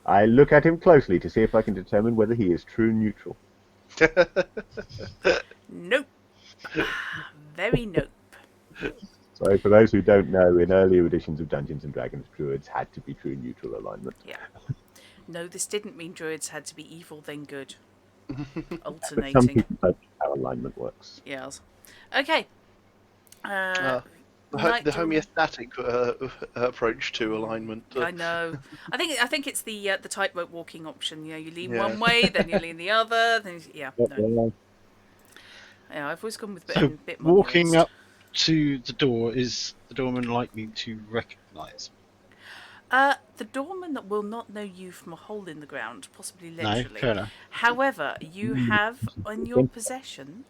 I look at him closely to see if I can determine whether he is true neutral. Nope. Very nope. So, for those who don't know, in earlier editions of Dungeons and Dragons, druids had to be true neutral alignment. Yeah. No, this didn't mean druids had to be evil then good. But some Alternating. people don't know how alignment works. Yes. Okay. The Night Dawn- homeostatic approach to alignment. I know. I think it's the tightrope walking option. You know, you lean Yeah. one way, then you lean the other. Then yeah. No. Yeah, I've always gone with So, bit more walking nuanced. up to the door, is the doorman likely to recognise? The doorman will not know you from a hole in the ground, possibly No, literally. fair enough. However, you have in your possession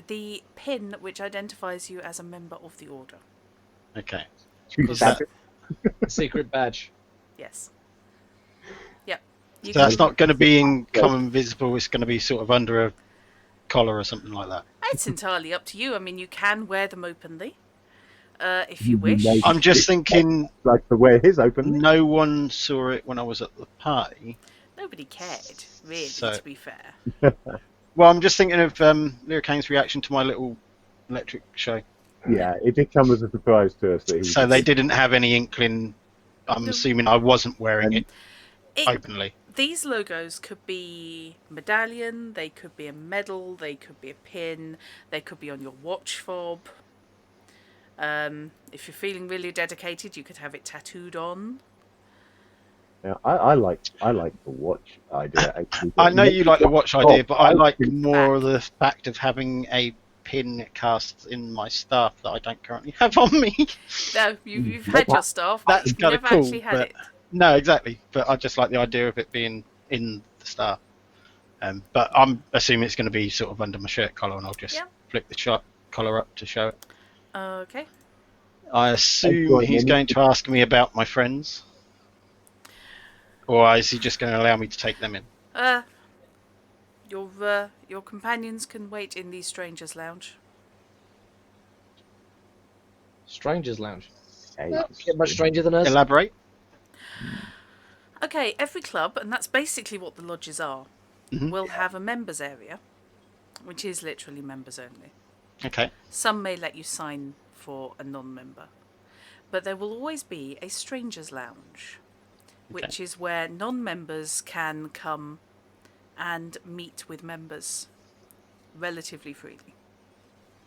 the pin which identifies you as a member of the order. Okay. Because that- Secret badge. Yes. Yep. You So that's can- not going to be in common visible, it's going to be sort of under a collar or something like that. It's entirely up to you. I mean, you can wear them openly if you wish. may- I'm just thinking Like the way his open. no one saw it when I was at the party. Nobody cared, really, So- to be fair. Well, I'm just thinking of Lyricane's reaction to my little electric show. Yeah, it did come as a surprise to us that he was. So they didn't have any inkling. I'm No. assuming I wasn't wearing it It, openly. these logos could be medallion, they could be a medal, they could be a pin, they could be on your watch fob. If you're feeling really dedicated, you could have it tattooed on. Yeah, I like the watch idea. Actually. I know you like the watch idea, but I like think- more the fact of having a pin cast in my staff that I don't currently have on me. No, you've had your staff, but That's you've kinda never cool, actually had but- it. No, exactly. But I just like the idea of it being in the staff. But I'm assuming it's going to be sort of under my shirt collar, and I'll just Yeah. flick the collar up to show it. Okay. I assume he's going to ask me about my friends. Or is he just going to allow me to take them in? Your companions can wait in the strangers' lounge. Strangers Lounge. Hey, Get much stranger than us. Elaborate. Okay, every club, and that's basically what the lodges are, Mhm. will have a members area, which is literally members only. Okay. Some may let you sign for a non-member, but there will always be a strangers' lounge, which is where non-members can come and meet with members relatively freely.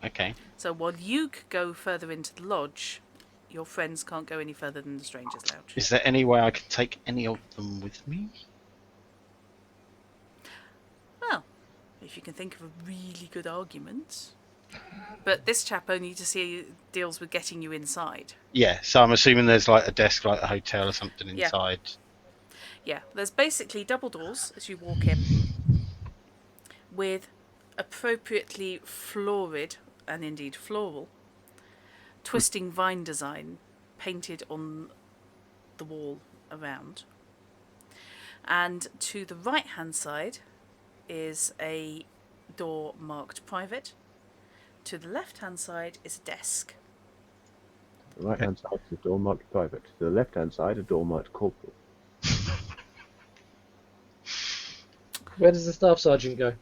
Okay. So while you could go further into the lodge, your friends can't go any further than the strangers' lounge. Is there any way I could take any of them with me? Well, if you can think of a really good argument. But this chap only deals with getting you inside. Yeah, so I'm assuming there's like a desk like a hotel or something Yeah. inside. Yeah, there's basically double doors as you walk in with appropriately florid, and indeed floral, twisting vine design painted on the wall around. And to the right hand side is a door marked private. To the left hand side is a desk. The right hand side is a door marked private. To the left hand side, a door marked corporal. Where does the staff sergeant go?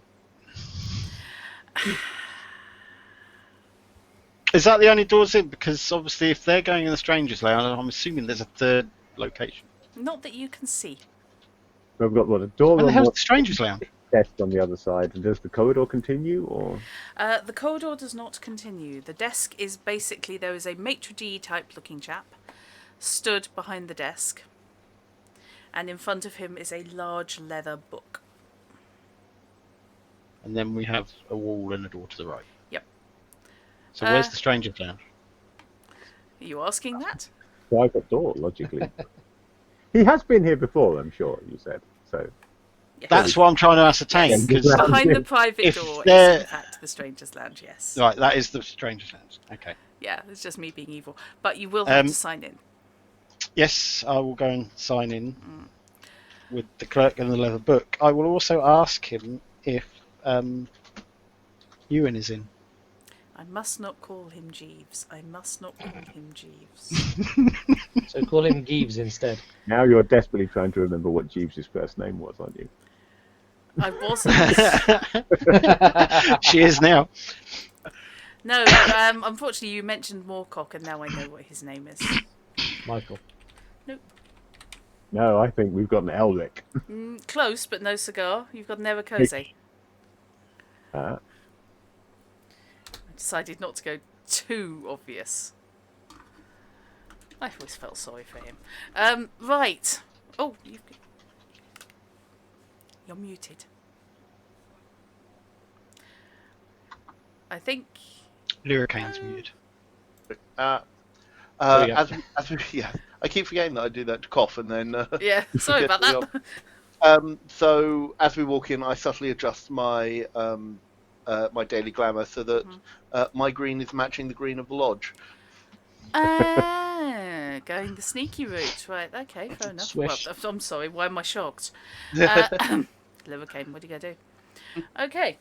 Is that the only doors in? Because obviously if they're going in the strangers' lounge, I'm assuming there's a third location. Not that you can see. We've got what, a door Where the on hell's one the strangers' lounge? desk on the other side. And does the corridor continue, or The corridor does not continue. The desk is basically, there is a maitre d' type looking chap stood behind the desk, and in front of him is a large leather book. And then we have a wall and a door to the right. Yep. So where's the strangers' lounge? Are you asking that? private door? Logically, he has been here before. I'm sure you said so. Yes. That's what I'm trying to ascertain. Yes. Because Behind the private If door they're- is in fact the strangers' lounge, yes. right, that is the strangers' lounge. Okay. Yeah, it's just me being evil. But you will have Um, to sign in. Yes, I will go and sign in with the clerk and the leather book. I will also ask him if Ewan is in. I must not call him Jeeves. I must not call him Jeeves. So call him Gives instead. Now you're desperately trying to remember what Jeeves' first name was, aren't you? I wasn't. She is now. No, unfortunately, you mentioned Moorcock, and now I know what his name is. Michael. Nope. No, I think we've got an Elric. Close, but no cigar. You've got an Evercozy. I decided not to go too obvious. I always felt sorry for him. Right. Oh, you're muted. I think. Lyricane's muted. As we, yeah, I keep forgetting that I do that to cough and then. Yeah, sorry about that. So as we walk in, I subtly adjust my my daily glamour so that my green is matching the green of the lodge. Going the sneaky route, right? Okay, fair enough. Swish. Well, I'm sorry. Why am I shocked? Livercane, what are you gonna do? Okay,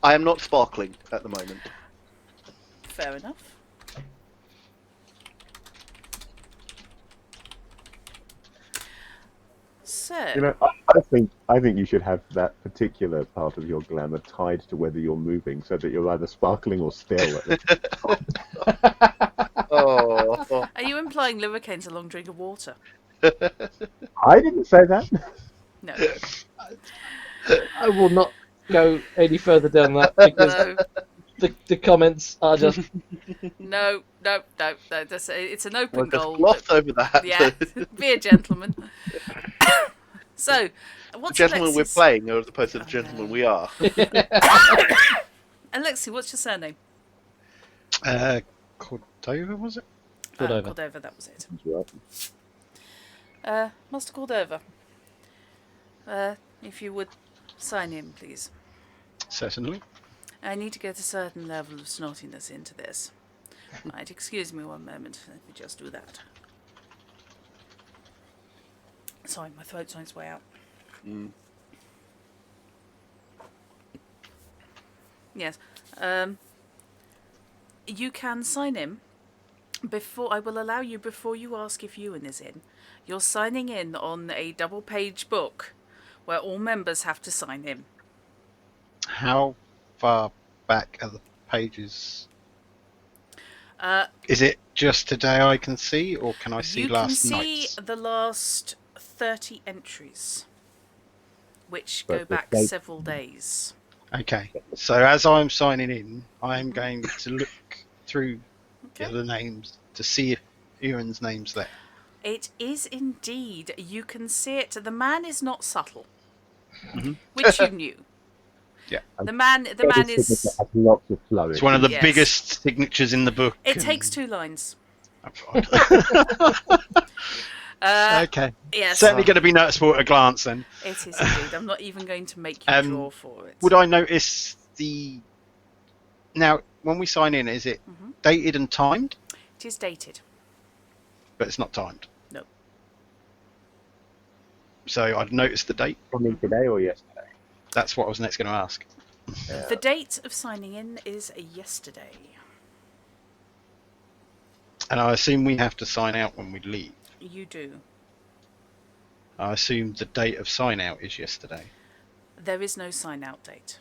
I am not sparkling at the moment. fair enough. So, You know, I think you should have that particular part of your glamour tied to whether you're moving, so that you're either sparkling or still. Oh, are you implying Livercane's a long drink of water? I didn't say that. No. I will not go any further down that because No. the comments are just No. It's an open we'll just goal. gloss over that. Yeah, be a gentleman. So, The what's gentleman we're Alexi's... playing, as opposed to the gentleman we are. Alexi, what's your surname? Cordova, was it? Cordova. Cordova, that was it. Right. Master Cordova. If you would sign in, please. Certainly. I need to get a certain level of snottiness into this. Right, excuse me one moment. Let me just do that. Sorry, my throat's on its way out. Yes. You can sign in. I will allow you before you ask if Ewan is in. You're signing in on a double-page book where all members have to sign in. How far back are the pages? Is it just today I can see, or can I see last You can night's? see the last 30 entries, which go But the back date- several days. Okay, so as I'm signing in, I'm going to look through the Okay. other names to see if Ewan's name's there. It is indeed. You can see it. The man is not subtle, Mhm. which you knew. Yeah. The man It is. has lots of flourish. It's one of the Yes. biggest signatures in the book. It and- takes 2 lines. Oh, God. Uh, Okay. yes, Certainly going to be noticeable at a glance then. it is indeed. I'm not even going to make you draw for it. Would I notice the... Now, when we sign in, is it dated and timed? It is dated. But it's not timed. No. So I'd notice the date. From me today or yesterday? That's what I was next going to ask. The date of signing in is yesterday. And I assume we have to sign out when we leave. You do. I assume the date of sign out is yesterday. There is no sign out date.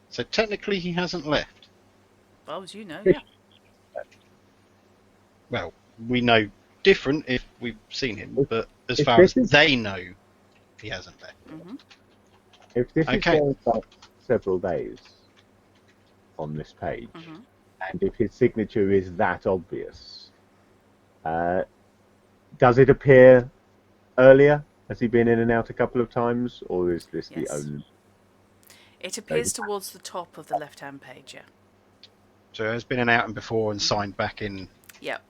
So technically he hasn't left. Well, as you know, yeah. Well, we know different if we've seen him, but as if far as this is- they know, he hasn't left. hmm If this Okay. is going back several days on this page, hmm and if his signature is that obvious, does it appear earlier? Has he been in and out a couple of times, or is this the Yes. only? It appears towards the top of the left-hand page, yeah. So has been an out and before and signed back in Yep.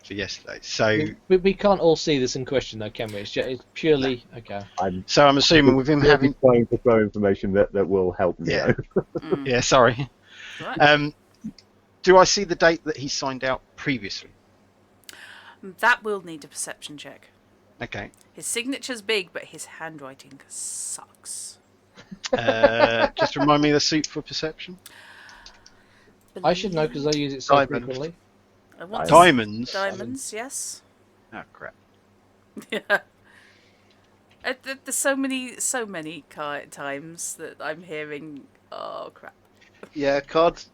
for yesterday. So we can't all see this in question though, can we? It's purely okay. I'm I'm assuming with him having... trying to throw information that will help me. Yeah. Mm. Yeah, sorry. Right. Do I see the date that he signed out previously? That will need a perception check. Okay. His signature's big, but his handwriting sucks. Just remind me of the suit for perception. I should know because I use it so Diamond. frequently. I want Diamonds. Diamonds, yes. Oh crap. Yeah. There's so many times that I'm hearing. Oh crap! Yeah,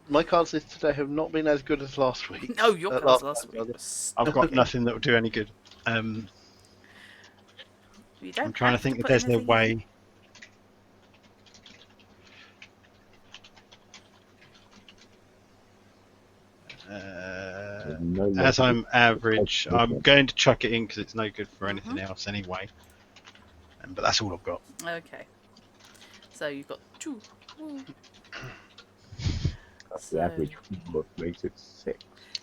my cards list today have not been as good as last week. Oh, your cards last week. rather. Was I've got stunning. nothing that will do any good. You don't I'm trying to have think if put there's a anything in. way. No As logic. I'm average, I'm going to chuck it in because it's no good for anything else anyway. But that's all I've got. Okay. So you've got 2. Woo. That's So, the average what makes it 6.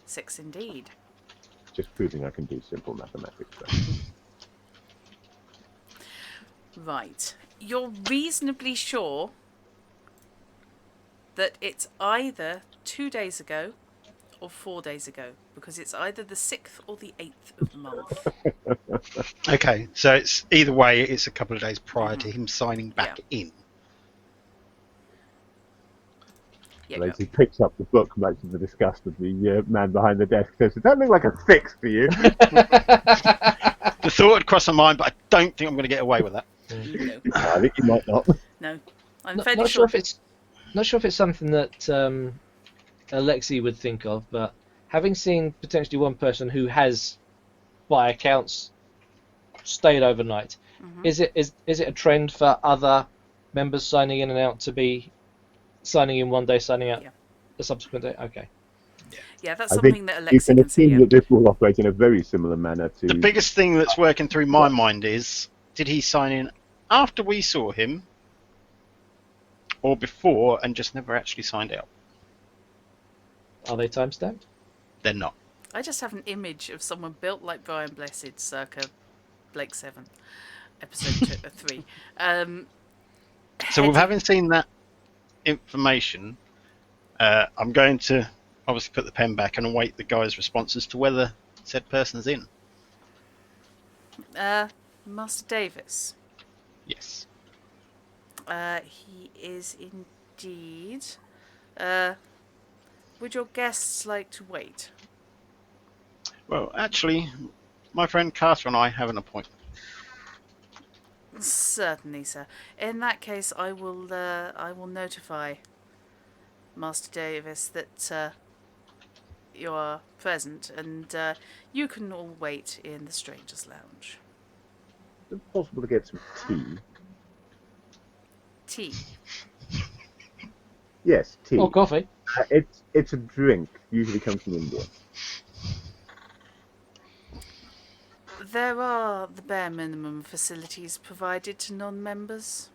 6 indeed. Just proving I can do simple mathematics. Right. You're reasonably sure that it's either 2 days ago or 4 days ago, because it's either the 6th or the 8th of the month. Okay, so it's either way. It's a couple of days prior to him signing back in. Yeah, Lacey picks up the book, much to the disgust of the man behind the desk. Says, "Does that look like a 6 to you?" The thought had crossed my mind, but I don't think I'm going to get away with that. No. I think you might not. No. I'm Not, fairly not sure. sure if it's something that Alexei would think of, but having seen potentially one person who has, by accounts, stayed overnight, is it a trend for other members signing in and out to be signing in one day, signing out the subsequent day? Okay. Yeah, that's I something think that you Alexei can can see. assume that this will operate in a very similar manner to. The biggest thing that's working through my mind is: did he sign in after we saw him, or before, and just never actually signed out? Are they timestamped? They're not. I just have an image of someone built like Brian Blessed, circa Blake 7, episode 3. So, with having seen that information, I'm going to obviously put the pen back and await the guy's response as to whether said person's in. Master Davis. Yes. He is indeed. Would your guests like to wait? Well, actually, my friend Carter and I have an appointment. Certainly, sir. In that case, I will notify Master Davis that you are present, and you can all wait in the Strangers' Lounge. Is it possible to get some tea? Tea. Yes, tea. Or coffee. It's a drink. Usually comes from India. There are the bare minimum facilities provided to non-members.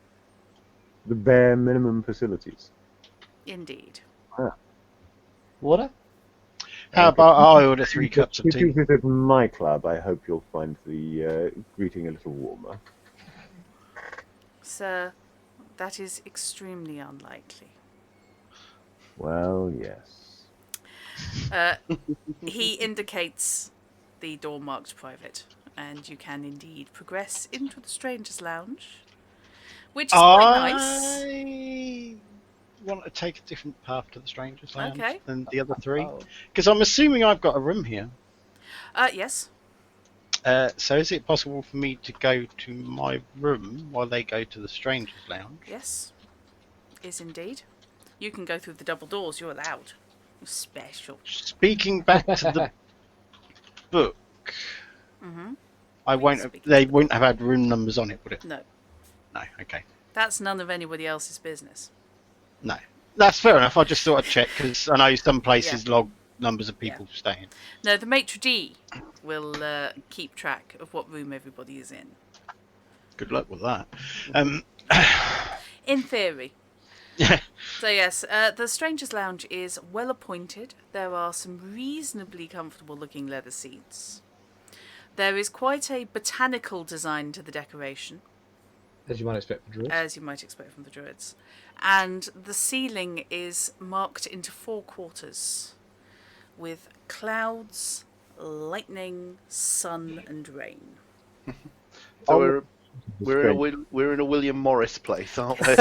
The bare minimum facilities. Indeed. Water? How about I order 3 cups of If you tea? visit my club, I hope you'll find the greeting a little warmer. Sir, that is extremely unlikely. Well, yes. He indicates the door marked private, and you can indeed progress into the Strangers' Lounge, which is quite nice. I want to take a different path to the Strangers' Lounge Okay. than the other 3. Oh. Because I'm assuming I've got a room here. Yes. So is it possible for me to go to my room while they go to the Strangers' Lounge? Yes. Is indeed. You can go through the double doors. You're allowed. You're special. Speaking back to the book, Mm-hmm. they wouldn't have had room numbers on it, would it? No. No, okay. That's none of anybody else's business. No. That's fair enough. I just thought I'd check, because I know some places log numbers of people staying. No, the maitre d' will keep track of what room everybody is in. Good luck with that. In theory. Yeah. So yes, the Strangers' Lounge is well appointed. There are some reasonably comfortable looking leather seats. There is quite a botanical design to the decoration, As you might expect from druids. as you might expect from the druids. And the ceiling is marked into 4 quarters, with clouds, lightning, sun and rain. So we're in a William Morris place, aren't we?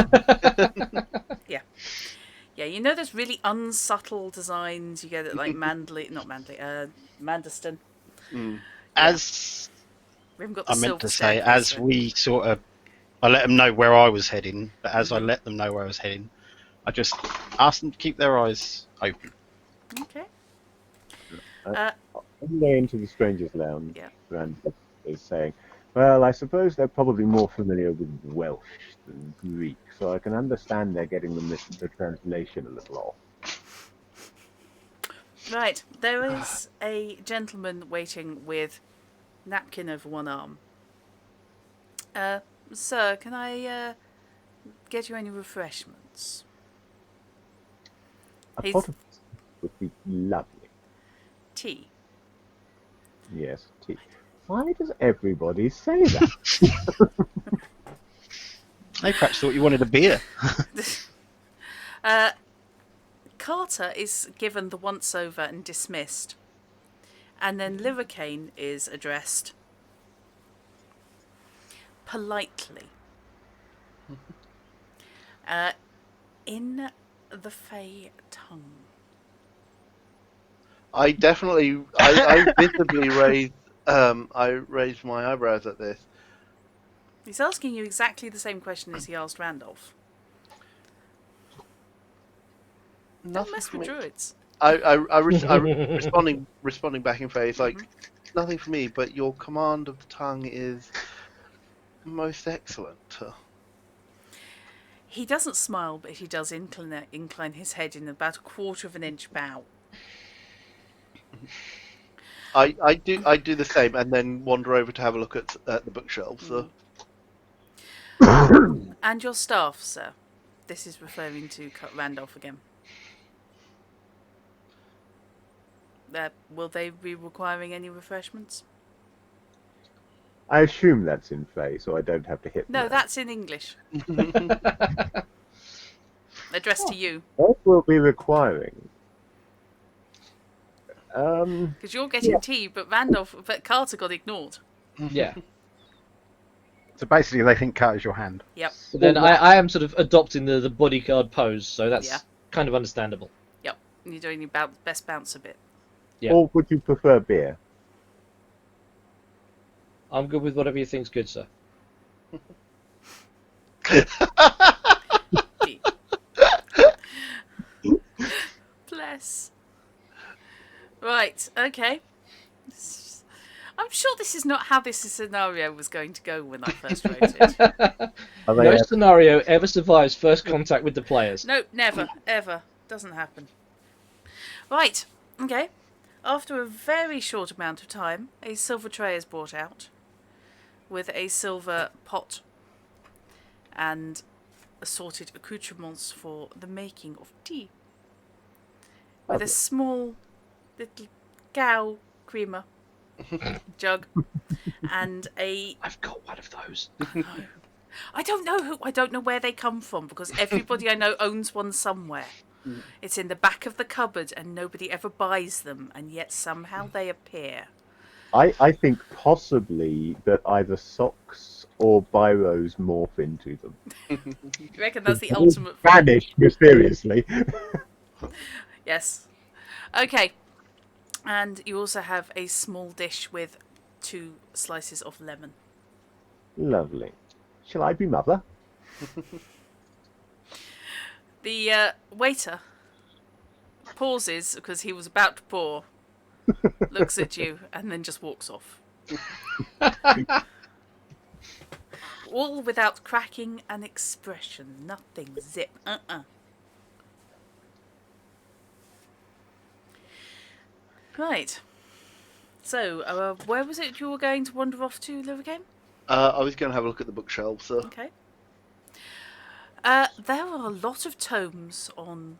Yeah, you know those really unsubtle designs you get at like Mandalay, not Mandalay, Mandeston. Mm. As We haven't got the I meant silver to say, staircase, as so- we sort of, I let them know where I was heading, but as I let them know where I was heading, I just asked them to keep their eyes open. Okay. On the way into the Strangers' Lounge, Yeah. Rand is saying, well, I suppose they're probably more familiar with Welsh than Greek, so I can understand they're getting the translation a little off. Right. There is a gentleman waiting with napkin over one arm. Sir, can I get you any refreshments? A He's- pot of would be lovely. Tea. Yes, tea. Why does everybody say that? They perhaps thought you wanted a beer. Carter is given the once over and dismissed. And then Livercane is addressed politely. In the Fey tongue. I definitely, I visibly raised my eyebrows at this. He's asking you exactly the same question as he asked Randolph. Don't Nothing mess for with me. druids. Responding back in phase, like, nothing for me, but your command of the tongue is most excellent. He doesn't smile, but he does incline his head in about a quarter of an inch bow. I do the same, and then wander over to have a look at the bookshelves. And your staff, sir. This is referring to Randolph again. Will they be requiring any refreshments? I assume that's in Fey, so I don't have to hit No, them. that's in English. Addressed to you. What will be requiring? Because you're getting tea, but Carter got ignored. Yeah. So basically, they think Carter's your hand. Yep. But then I am sort of adopting the bodyguard pose, so that's Yeah. kind of understandable. Yep. You're doing your best bouncer bit. Yeah. Or would you prefer beer? I'm good with whatever you think's good, sir. Bless. Right, okay. I'm sure this is not how this scenario was going to go when I first wrote it. No scenario ever survives first contact with the players. No, never, ever. Doesn't happen. Right, okay. After a very short amount of time, a silver tray is brought out with a silver pot and assorted accoutrements for the making of tea. With a small little cow creamer jug and a... I've got one of those. I don't know where they come from because everybody I know owns one somewhere. It's in the back of the cupboard and nobody ever buys them, and yet somehow they appear. I think possibly that either socks or biros morph into them. You reckon that's the ultimate... Vanish mysteriously. Yes. Okay. And you also have a small dish with 2 slices of lemon. Lovely. Shall I be mother? The waiter pauses because he was about to pour, looks at you, and then just walks off. All without cracking an expression. Nothing. Zip. Right. So, where was it you were going to wander off to, Livercane? I was going to have a look at the bookshelves. Okay. There are a lot of tomes on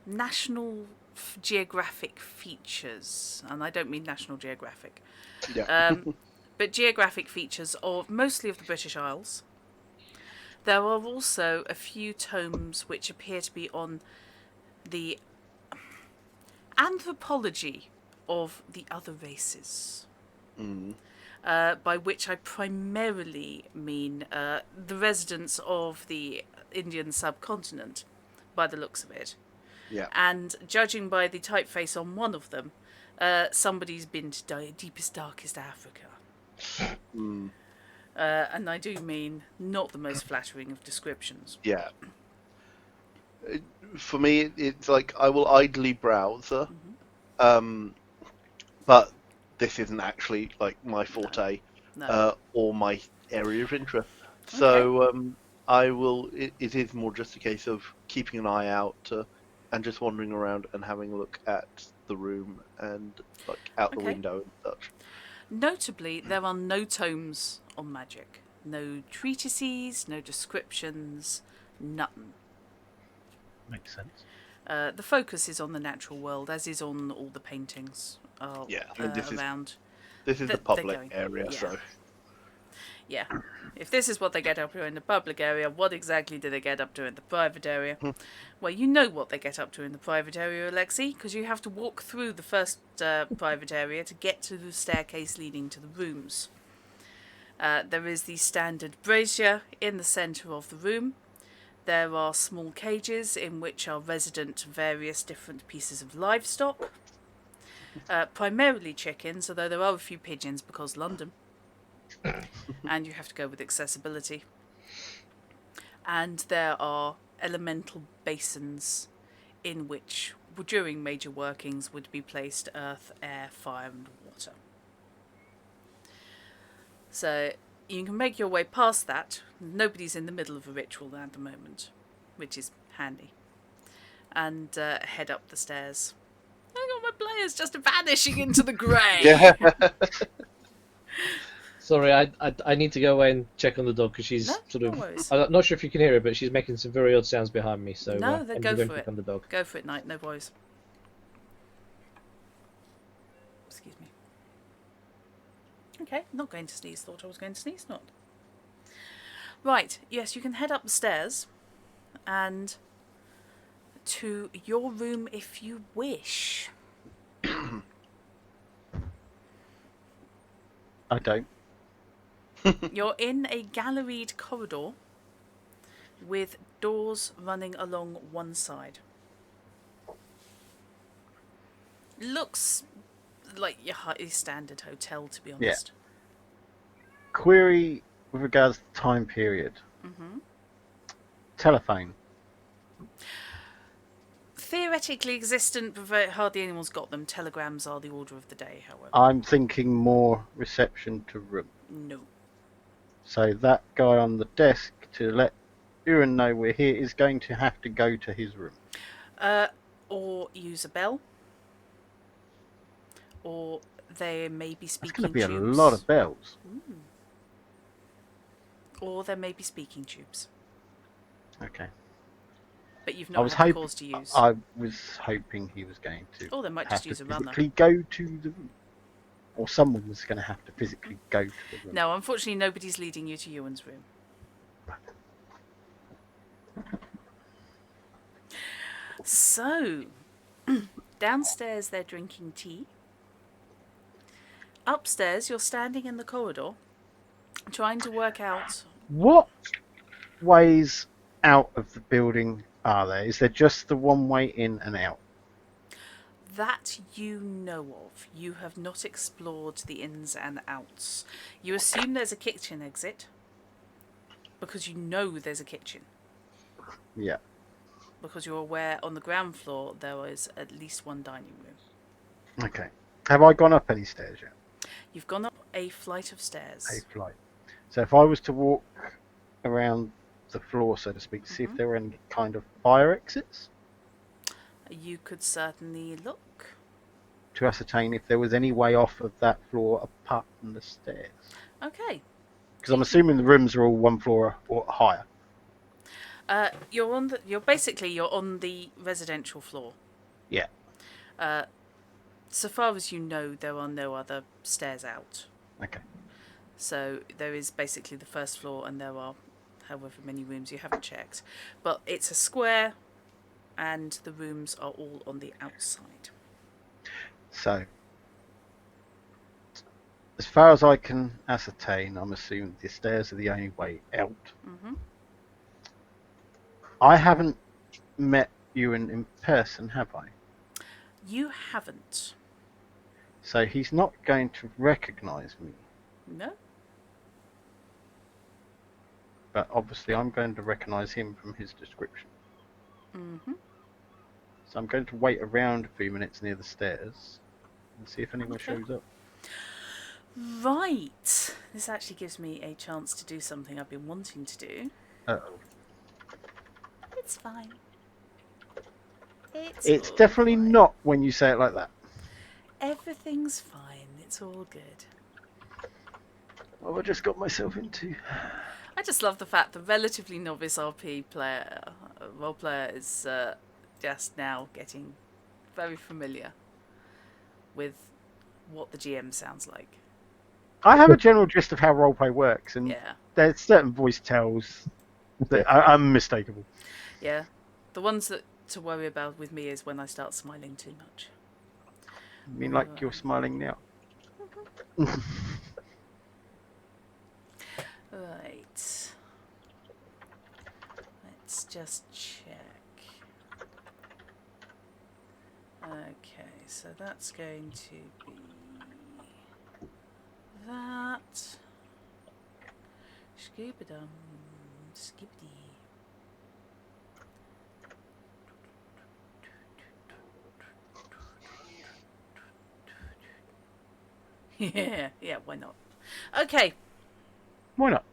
national geographic features, and I don't mean National Geographic, Yeah. but geographic features of mostly of the British Isles. There are also a few tomes which appear to be on the anthropology of the other races. By which I primarily mean the residents of the Indian subcontinent, by the looks of it. Yeah. And judging by the typeface on one of them, somebody's been to deepest, darkest Africa. Mm, And I do mean not the most flattering of descriptions. yeah. For me, it's like I will idly browse, um, but this isn't actually like my forte No. or my area of interest. Okay. So I will. It is more just a case of keeping an eye out and just wandering around and having a look at the room and like out the Okay. window and such. Notably, there are no tomes on magic. No treatises, no descriptions, nothing. Makes sense. The focus is on the natural world, as is on all the paintings Yeah, I mean, around. This is the They're public going. area, Yeah. so Yeah. If this is what they get up to in the public area, what exactly do they get up to in the private area? Well, you know what they get up to in the private area, Alexei, because you have to walk through the first private area to get to the staircase leading to the rooms. There is the standard brazier in the centre of the room. There are small cages in which are resident various different pieces of livestock. Primarily chickens, although there are a few pigeons because London. And you have to go with accessibility. And there are elemental basins in which, during major workings, would be placed earth, air, fire, and water. So you can make your way past that. Nobody's in the middle of a ritual at the moment, which is handy. And head up the stairs. I got my players just vanishing into the grey. yeah. Sorry, I need to go away and check on the dog because she's No, sort no of. worries. I'm not sure if you can hear her, but she's making some very odd sounds behind me. So No, then I'm go going for to it. check on the dog. Go for it, Knight. No worries. Excuse me. Okay, not going to sneeze. Thought I was going to sneeze. Not. Right. Yes, you can head up the stairs, and to your room if you wish. I don't. You're in a galleried corridor with doors running along one side. Looks like your standard hotel, to be honest. Query with regards to time period. Telephone. Theoretically existent, but hardly anyone's got them. Telegrams are the order of the day, however. I'm thinking more reception to room. No. So that guy on the desk to let Uran know we're here is going to have to go to his room. Or use a bell. Or they may be That's speaking going to be tubes. a lot of bells. Or there may be speaking tubes. Okay. But you've I not was had the hoping. cause to use. I was hoping he was going to. Or they might have just to use a runner. physically go to the room, or someone was going to have to physically go to the room. No, unfortunately, nobody's leading you to Ewan's room. So, downstairs they're drinking tea. Upstairs, you're standing in the corridor, trying to work out. What ways out of the building are there? Is there just the one way in and out? That you know of. You have not explored the ins and outs. You assume there's a kitchen exit, because you know there's a kitchen. Yeah. Because you're aware on the ground floor there is at least one dining room. Okay. Have I gone up any stairs yet? You've gone up a flight of stairs. A flight. So if I was to walk around the floor, so to speak, to see if there were any kind of fire exits, You could certainly look. to ascertain if there was any way off of that floor apart from the stairs. Okay. Because I'm assuming the rooms are all one floor or higher. You're on the residential floor. Yeah. So far as you know, there are no other stairs out. Okay. So there is basically the first floor, and there are however many rooms you haven't checked. But it's a square, and the rooms are all on the outside. So, as far as I can ascertain, I'm assuming the stairs are the only way out. Mm-hmm. I haven't met Ewan in person, have I? You haven't. So he's not going to recognise me. No? But obviously I'm going to recognise him from his description. Mm-hmm. So I'm going to wait around a few minutes near the stairs and see if anyone Okay. shows up. Right. This actually gives me a chance to do something I've been wanting to do. Uh-oh. It's fine. It's all definitely fine. not when you say it like that. Everything's fine. It's all good. What have I just got myself into? I just love the fact the relatively novice RP player, role player, is just now getting very familiar with what the GM sounds like. I have a general gist of how roleplay works, and Yeah. there's certain voice tells that are unmistakable. Yeah. The ones that to worry about with me is when I start smiling too much. I mean, like you're smiling now. Right. Let's just check. Okay, so that's going to be that. Scoobadum. Skibbity. Yeah, why not? Okay. Why not?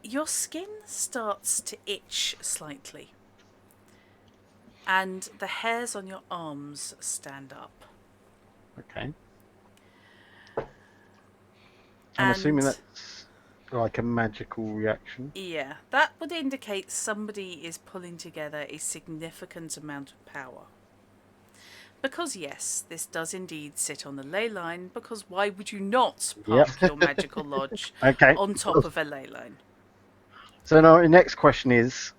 Your skin starts to itch slightly. And the hairs on your arms stand up. Okay. I'm assuming that's like a magical reaction. Yeah, that would indicate somebody is pulling together a significant amount of power. Because yes, this does indeed sit on the ley line, because why would you not park your magical lodge Okay. on top of a ley line? So now the next question is,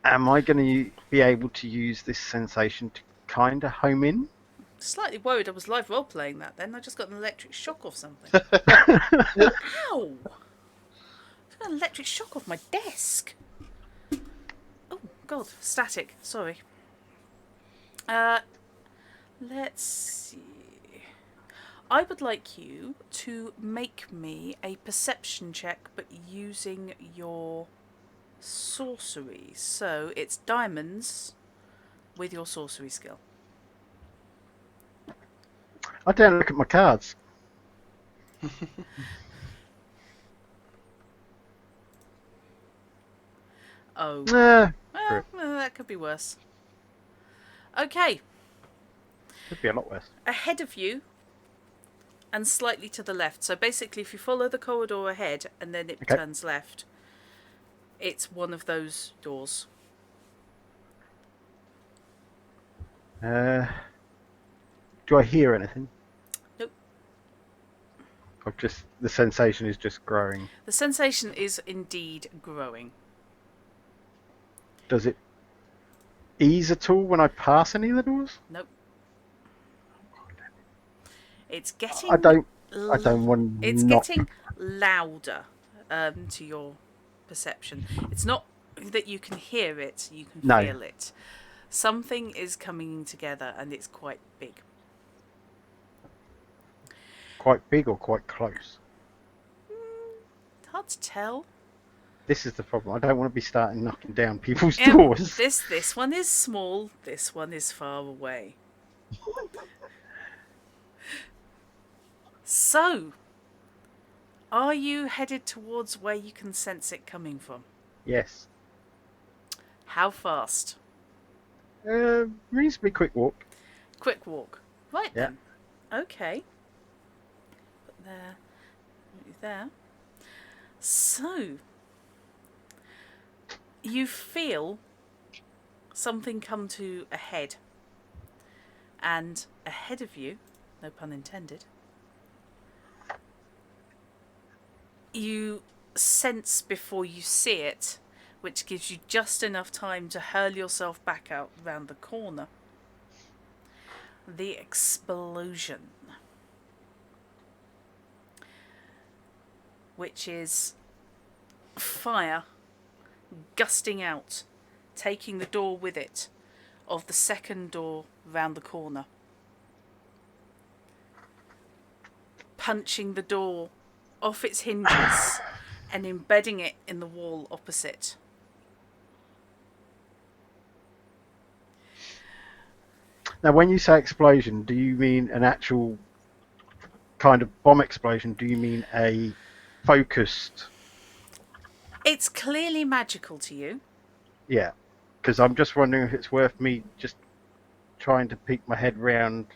am I going to be able to use this sensation to kind of home in? Slightly worried I was live role playing that then. I just got an electric shock off something. Ow! I got an electric shock off my desk. Oh, God. Static. Sorry. Let's see. I would like you to make me a perception check, but using your sorcery. So it's diamonds with your sorcery skill. I don't look at my cards. Oh. Nah, Well, that could be worse. Okay. could be a lot worse. Ahead of you and slightly to the left. So basically, if you follow the corridor ahead and then it turns left, it's one of those doors. Do I hear anything? Nope. Or just the sensation is just growing? The sensation is indeed growing. Does it ease at all when I pass any of the doors? Nope. It's getting. I don't want. It's getting louder to your perception. It's not that you can hear it; you can feel it. Something is coming together, and it's quite big. Quite big or quite close? Hard to tell. This is the problem. I don't want to be starting knocking down people's doors. This one is small. This one is far away. So, are you headed towards where you can sense it coming from? Yes. How fast? Reasonably quick walk. Quick walk. Right Yeah. then. Okay. Put there. So, you feel something come to a head. And ahead of you, no pun intended, you sense before you see it, which gives you just enough time to hurl yourself back out round the corner. The explosion, which is fire gusting out, taking the door with it, of the second door round the corner. punching the door off its hinges and embedding it in the wall opposite. Now, when you say explosion, do you mean an actual kind of bomb explosion? Do you mean a focused? It's clearly magical to you. Yeah, because I'm just wondering if it's worth me just trying to peek my head round,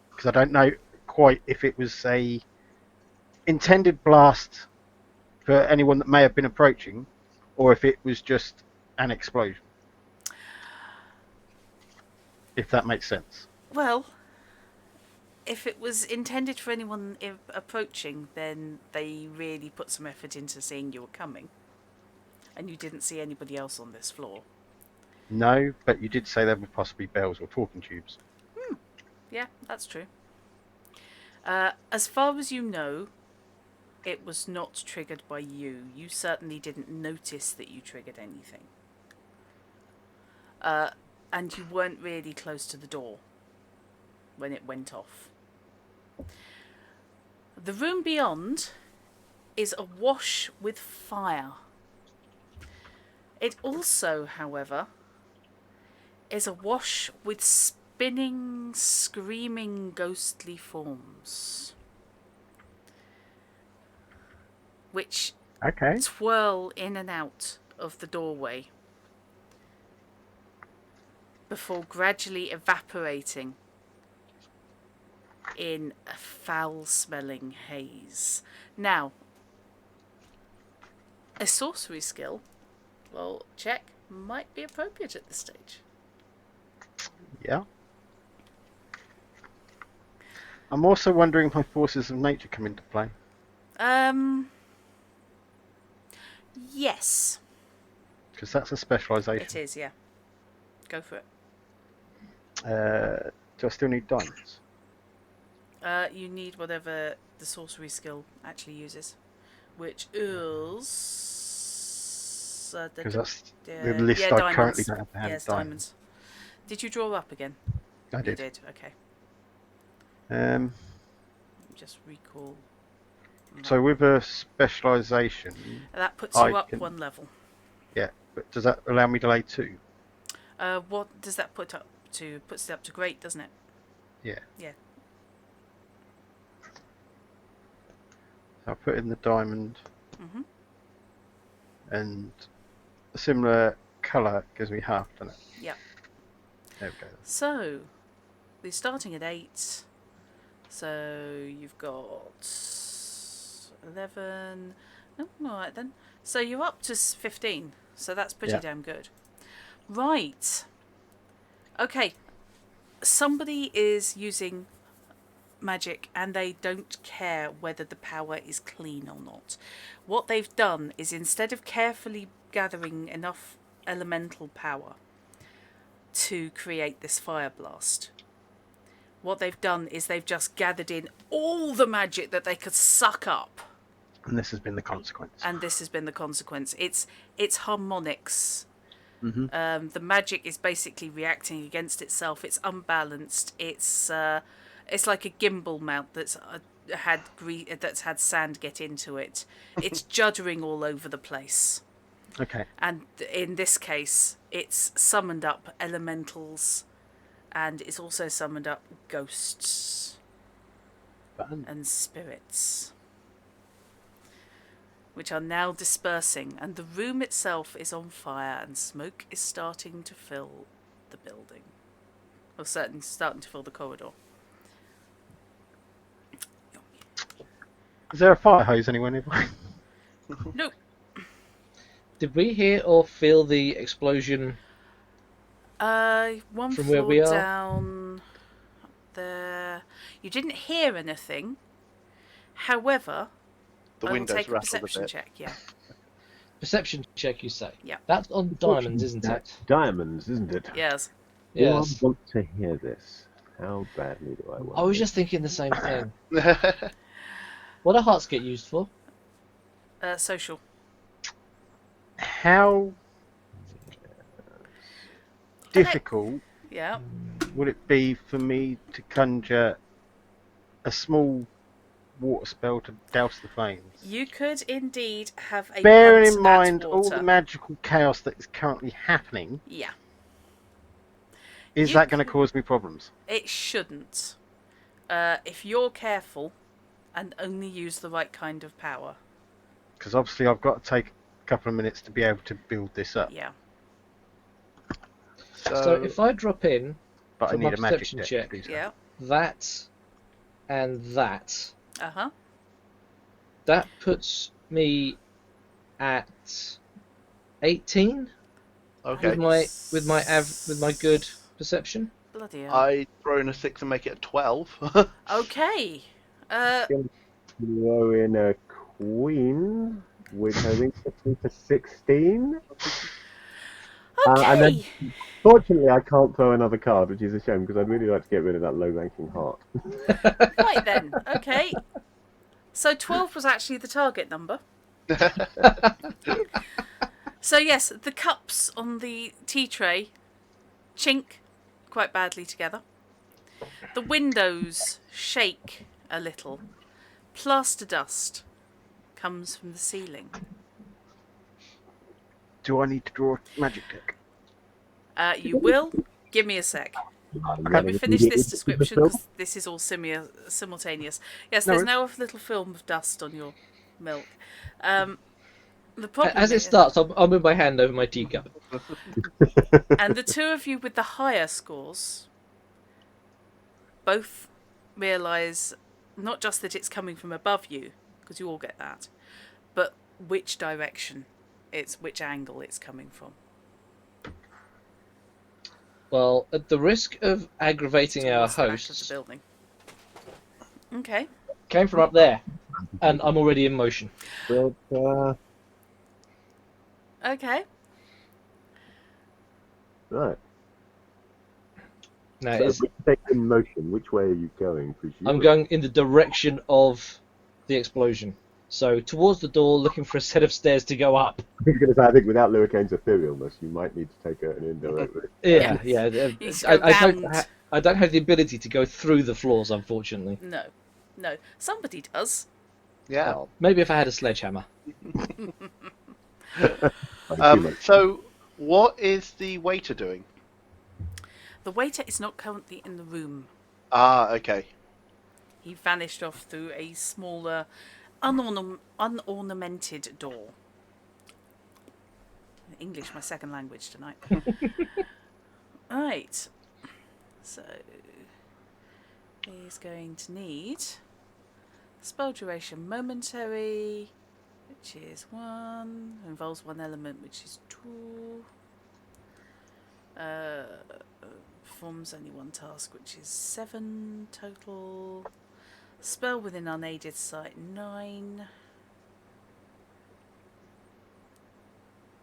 because I don't know quite if it was a intended blast for anyone that may have been approaching, or if it was just an explosion. If that makes sense. Well, if it was intended for anyone approaching, then they really put some effort into seeing you were coming. And you didn't see anybody else on this floor. No, but you did say there were possibly bells or talking tubes. Yeah, that's true. As far as you know, it was not triggered by you. You certainly didn't notice that you triggered anything. And you weren't really close to the door when it went off. The room beyond is awash with fire. It also, however, is awash with spinning, screaming, ghostly forms, which twirl in and out of the doorway before gradually evaporating in a foul-smelling haze. Now, a sorcery skill, well, check, might be appropriate at this stage. Yeah. I'm also wondering if my forces of nature come into play. Yes. Because that's a specialisation. It is, yeah. Go for it. Do I still need diamonds? You need whatever the sorcery skill actually uses, which is... Because that's the list I diamonds. currently don't have to have. Yes, diamonds. Did you draw up again? I did. You did, okay. Just recall. So with a specialisation... That puts you up one level. Yeah, but does that allow me to lay 2? What does that put up to? Puts it up to great, doesn't it? Yeah. Yeah. So I'll put in the diamond. Mhm. And a similar colour gives me half, doesn't it? Yeah. There we go. So, we're starting at 8. So you've got 11. Oh, all right then. So you're up to 15. So that's pretty damn good. Right. Okay. Somebody is using magic and they don't care whether the power is clean or not. What they've done is, instead of carefully gathering enough elemental power to create this fire blast, what they've done is they've just gathered in all the magic that they could suck up. And this has been the consequence. It's harmonics. Mm-hmm. The magic is basically reacting against itself. It's unbalanced. It's like a gimbal mount that's had sand get into it. It's juddering all over the place. Okay. And in this case, it's summoned up elementals, and it's also summoned up ghosts and spirits, which are now dispersing, and the room itself is on fire, and smoke is starting to fill the building. Or certainly starting to fill the corridor. Is there a fire hose anywhere nearby? Nope. Did we hear or feel the explosion? One From floor where we are? down there. You didn't hear anything. However, The I will windows take a rattled a perception bit. check. Yeah. Perception check, you say? Yeah. That's on diamonds, isn't it? That's diamonds, isn't it? Yes. Yes. Do I want to hear this? How badly do I want I was this? just thinking the same thing. What do hearts get used for? Social. How difficult Yeah. would it be for me to conjure a small water spell to douse the flames. You could indeed have a Bearing punt in mind at all water. the magical chaos that is currently happening, Yeah. is You that going to could- cause me problems? It shouldn't. If you're careful and only use the right kind of power. Because obviously I've got to take a couple of minutes to be able to build this up. Yeah. So if I drop in But I for my need a magic perception deck check, to do so. Yeah. that and that, Uh-huh. that puts me at 18 Okay. with my good perception. Bloody hell. I throw in a 6 and make it a 12. Okay. Throw in a queen, which I think puts me to 16. And then, Okay. fortunately, I can't throw another card, which is a shame because I'd really like to get rid of that low-ranking heart. Right then. Okay. So 12 was actually the target number. So yes, the cups on the tea tray chink quite badly together. The windows shake a little. Plaster dust comes from the ceiling. Do I need to draw a magic deck? You will. Give me a sec. Let me finish this description because this is all simultaneous. Yes, No there's worries. now a little film of dust on your milk. The problem As it is, starts, I'll move my hand over my teacup. and the two of you with the higher scores both realise not just that it's coming from above you, because you all get that, but which direction which angle it's coming from. Well, at the risk of aggravating our Towards the back of the hosts, building. Okay. came from up there, and I'm already in motion. But, Okay. right. Now, So if we take in motion, which way are you going? I'm going in the direction of the explosion. So towards the door, looking for a set of stairs to go up. I was going to say, I think without Luricane's etherealness, you might need to take an indirect route. Yeah, Yes. yeah. You just go round. I don't have the ability to go through the floors, unfortunately. No. Somebody does. Yeah. Well, maybe if I had a sledgehammer. So, what is the waiter doing? The waiter is not currently in the room. Ah, okay. He vanished off through a smaller, unornamented door. English, my second language tonight. Right. So, he's going to need spell duration momentary, which is 1, involves 1 element, which is 2. Performs only 1 task, which is 7 total. Spell within unaided sight, 9.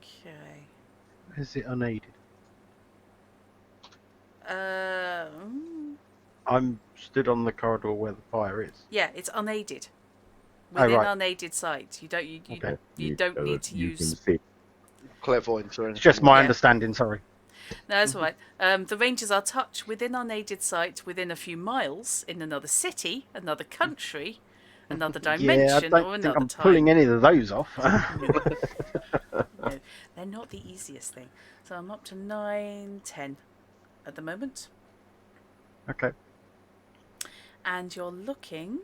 Okay. Is it unaided? Uh, I'm stood on the corridor where the fire is. yeah, it's unaided. Oh, Within right. unaided sight, you don't. You Okay. don't need to you use. Can see. Clairvoyance or anything. It's just my Yeah. understanding, sorry. No, that's all right. The rangers are touched within unaided sight within a few miles in another city, another country, another Yeah, I dimension, don't or think another I'm time. pulling any of those off. No, they're not the easiest thing. So I'm up to 9, 10 at the moment, Okay. and you're looking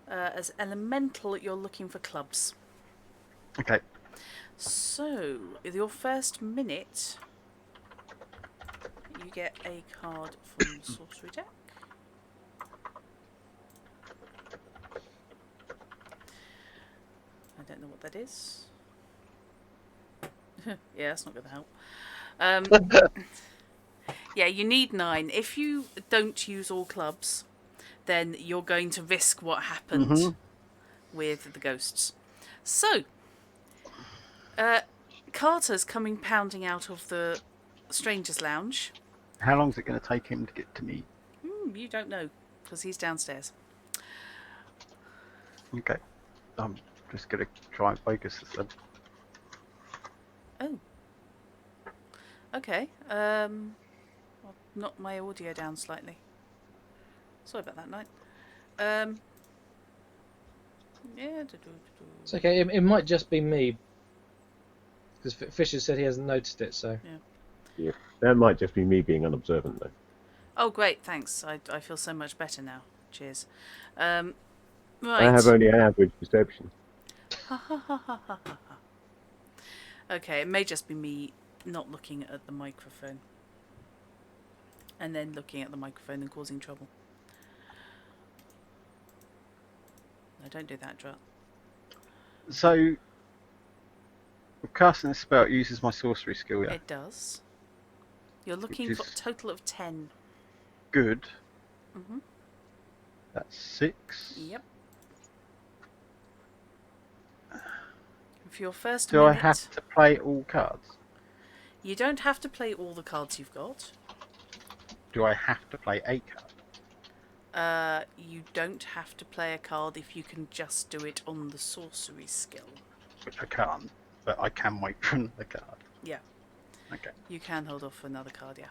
as elemental. You're looking for clubs. Okay. So, with your first minute, you get a card from the sorcery deck. I don't know what that is. Yeah, that's not going to help. Yeah, you need 9. If you don't use all clubs, then you're going to risk what happened with the ghosts. So, Carter's coming pounding out of the Stranger's Lounge. How long is it going to take him to get to me? You don't know, because he's downstairs. Okay. I'm just going to try and focus this then. Oh. Okay. I'll knock my audio down slightly. Sorry about that, Knight. Yeah. It's okay. It might just be me because Fisher said he hasn't noticed it. So Yeah, that might just be me being unobservant, though. Oh, great, thanks. I feel so much better now. Cheers. Right. I have only an average perception. Okay, it may just be me not looking at the microphone. And then looking at the microphone and causing trouble. No, don't do that, Drat. So, casting a spell uses my sorcery skill, yeah? It does. You're looking for a total of 10. Good. Mm-hmm. That's 6. Yep. For your first Do minute, I have to play all cards? you don't have to play all the cards you've got. Do I have to play a card? You don't have to play a card if you can just do it on the sorcery skill. Which I can't, but I can wait for another card. Yeah. Okay. You can hold off for another card, yeah.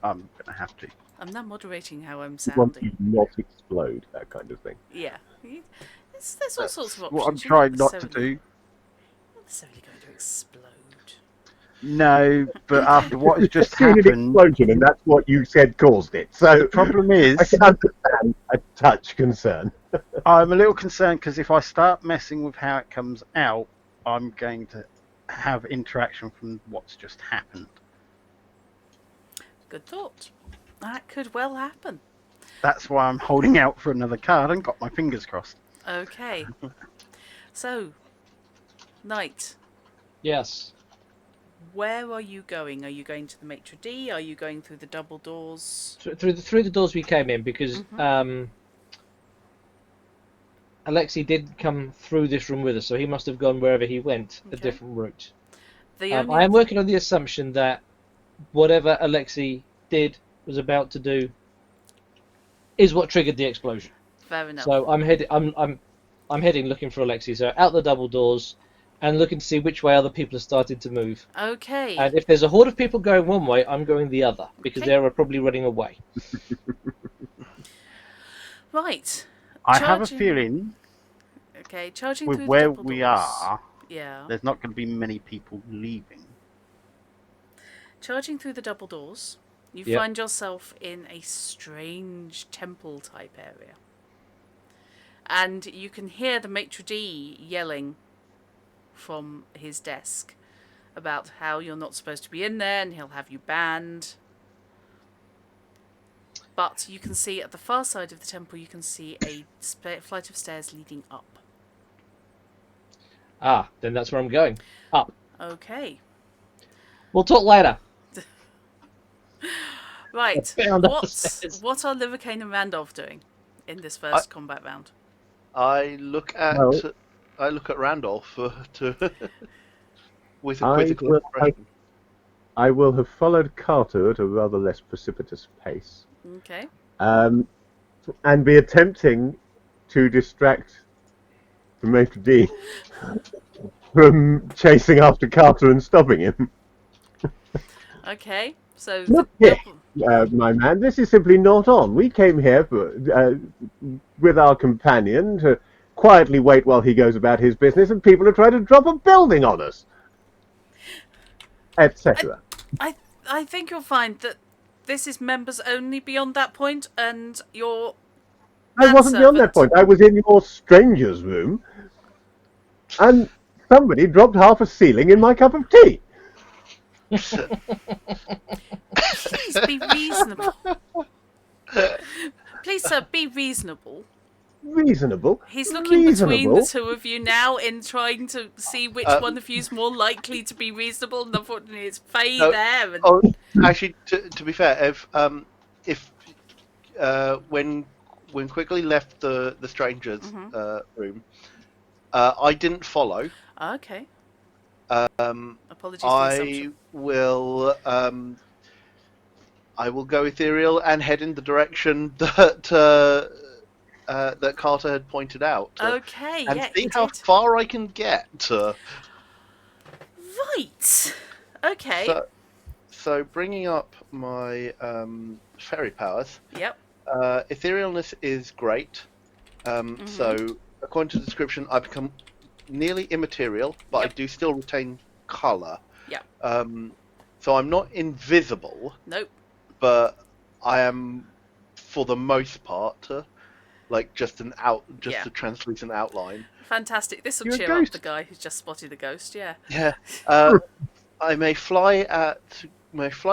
I'm going to have to. I'm now moderating how I'm Want to sounding. not explode, that kind of thing. Yeah. There's all sorts of options. What I'm You're trying not to necessarily- do. Not necessarily going to explode. No, but after what has just Seen an happened, explosion, and that's what you said caused it. So the problem is, I can understand a touch concern. I'm a little concerned because if I start messing with how it comes out, I'm going to have interaction from what's just happened. Good thought. That could well happen. That's why I'm holding out for another card and got my fingers crossed. Okay. So, Knight, yes. where are you going? Are you going to the maitre d'? Are you going through the double doors? Through the doors we came in because Alexei did come through this room with us, so he must have gone wherever he went, a Okay. different route. The I only am working on the assumption that whatever Alexei was about to do is what triggered the explosion. Fair enough. So I'm heading looking for Alexei. So out the double doors and looking to see which way other people have started to move. Okay. And if there's a horde of people going one way, I'm going the other because Okay. they are probably running away. Right. I have a Charging- feeling Okay, charging with through where the double we doors. are, Yeah. there's not going to be many people leaving. Charging through the double doors, you Yep. find yourself in a strange temple type area. And you can hear the maitre d' yelling from his desk about how you're not supposed to be in there and he'll have you banned. But you can see at the far side of the temple, you can see a flight of stairs leading up. Ah, then that's where I'm going. Up. Okay. We'll talk later. Right. Found up the stairs. What are Livercane and Randolph doing in this first combat round? I look at Randolph with a quizzical expression. I will have followed Carter at a rather less precipitous pace, Okay. and be attempting to distract the maitre d' from chasing after Carter and stopping him. Okay. So Look the here, my man, this is simply not on. We came here with our companion to quietly wait while he goes about his business, and people are trying to drop a building on us, etc. I think you'll find that this is members only beyond that point, and your I wasn't beyond that point. I was in your stranger's room, and somebody dropped half a ceiling in my cup of tea. Please be reasonable. Please, sir, be reasonable. Reasonable. He's looking between Reasonable. the two of you now in trying to see which one of you is more likely to be reasonable, and unfortunately it's Faye No. there. And... Oh, actually, to be fair, if when Quigley left the strangers' room, I didn't follow. Okay. Apologies for the assumption. I will go ethereal and head in the direction that that Carter had pointed out. Okay, And yeah, see you how did. far I can get. Right. Okay. So bringing up my fairy powers. Yep. Etherealness is great. So, according to the description, I become nearly immaterial, but I Yep. do still retain colour. Yeah. So I'm not invisible, Nope. but I am, for the most part, like just Yeah. a translucent outline. Fantastic. This will You're a cheer up ghost. the guy who's just spotted the ghost. Yeah. Yeah. I may fly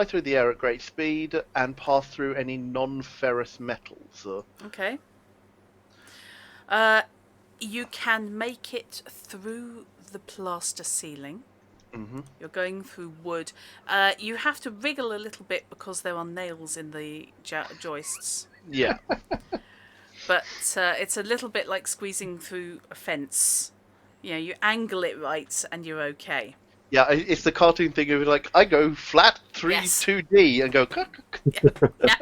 through the air at great speed and pass through any non-ferrous metals. Okay. You can make it through the plaster ceiling. Mhm. You're going through wood. You have to wriggle a little bit because there are nails in the joists. Yeah. But it's a little bit like squeezing through a fence. You know, you angle it right and you're okay. Yeah, it's the cartoon thing of like, I go flat 2D and go Yeah.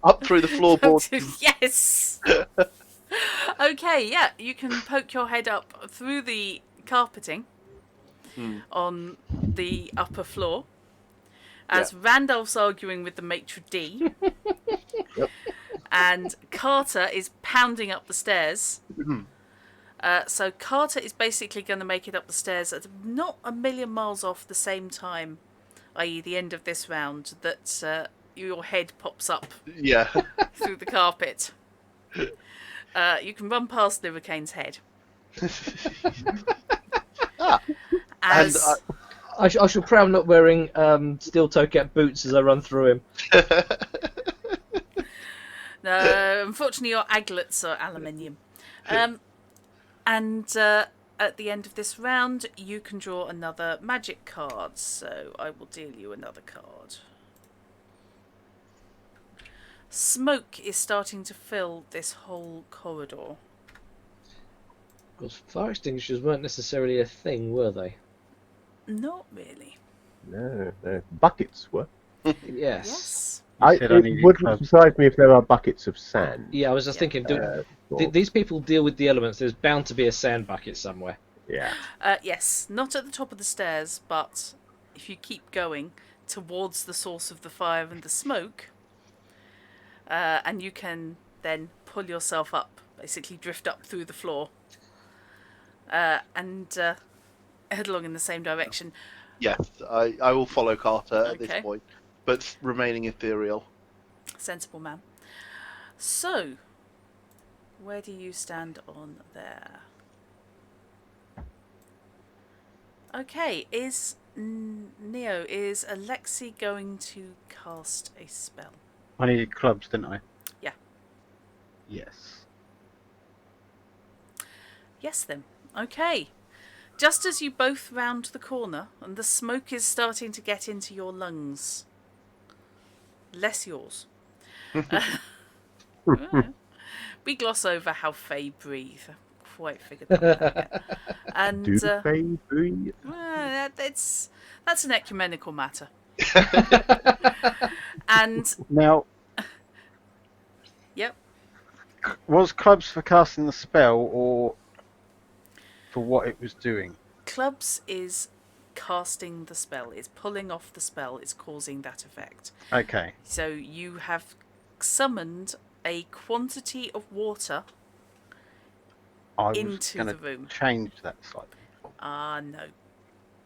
up through the floorboard. Yes! Okay, yeah, you can poke your head up through the carpeting on the upper floor as Randolph's arguing with the maitre d'. And Carter is pounding up the stairs. So Carter is basically going to make it up the stairs at not a million miles off the same time, i.e. the end of this round, that your head pops up Yeah. through the carpet. You can run past Lidocane's head. And I shall pray I'm not wearing steel-toe cap boots as I run through him. No, unfortunately your aglets are aluminium. And at the end of this round, you can draw another magic card. So I will deal you another card. Smoke is starting to fill this whole corridor. Because fire extinguishers weren't necessarily a thing, were they? Not really. No, buckets were. Yes. Yes. said I It needed wouldn't clubs. surprise me if there are buckets of sand. Yeah, I was just thinking, Or- these people deal with the elements. There's bound to be a sand bucket somewhere. yeah. Yes, not at the top of the stairs, but if you keep going towards the source of the fire and the smoke, and you can then pull yourself up, basically drift up through the floor, and head along in the same direction. yes, I will follow Carter at Okay. this point, but remaining ethereal. Sensible man. So, where do you stand on there? Okay, is Neo, is Alexei going to cast a spell? I needed clubs, didn't I? Yeah. Yes. Yes then. Okay. Just as you both round the corner and the smoke is starting to get into your lungs. Less yours. We gloss over how Fae breathe. I quite figured that one out yet. And Do they breathe? that's an ecumenical matter. And Now, yep. was clubs for casting the spell or for what it was doing? Clubs is casting the spell. It's pulling off the spell. It's causing that effect. Okay. So you have summoned a quantity of water I was into going the to room. change that slightly. No.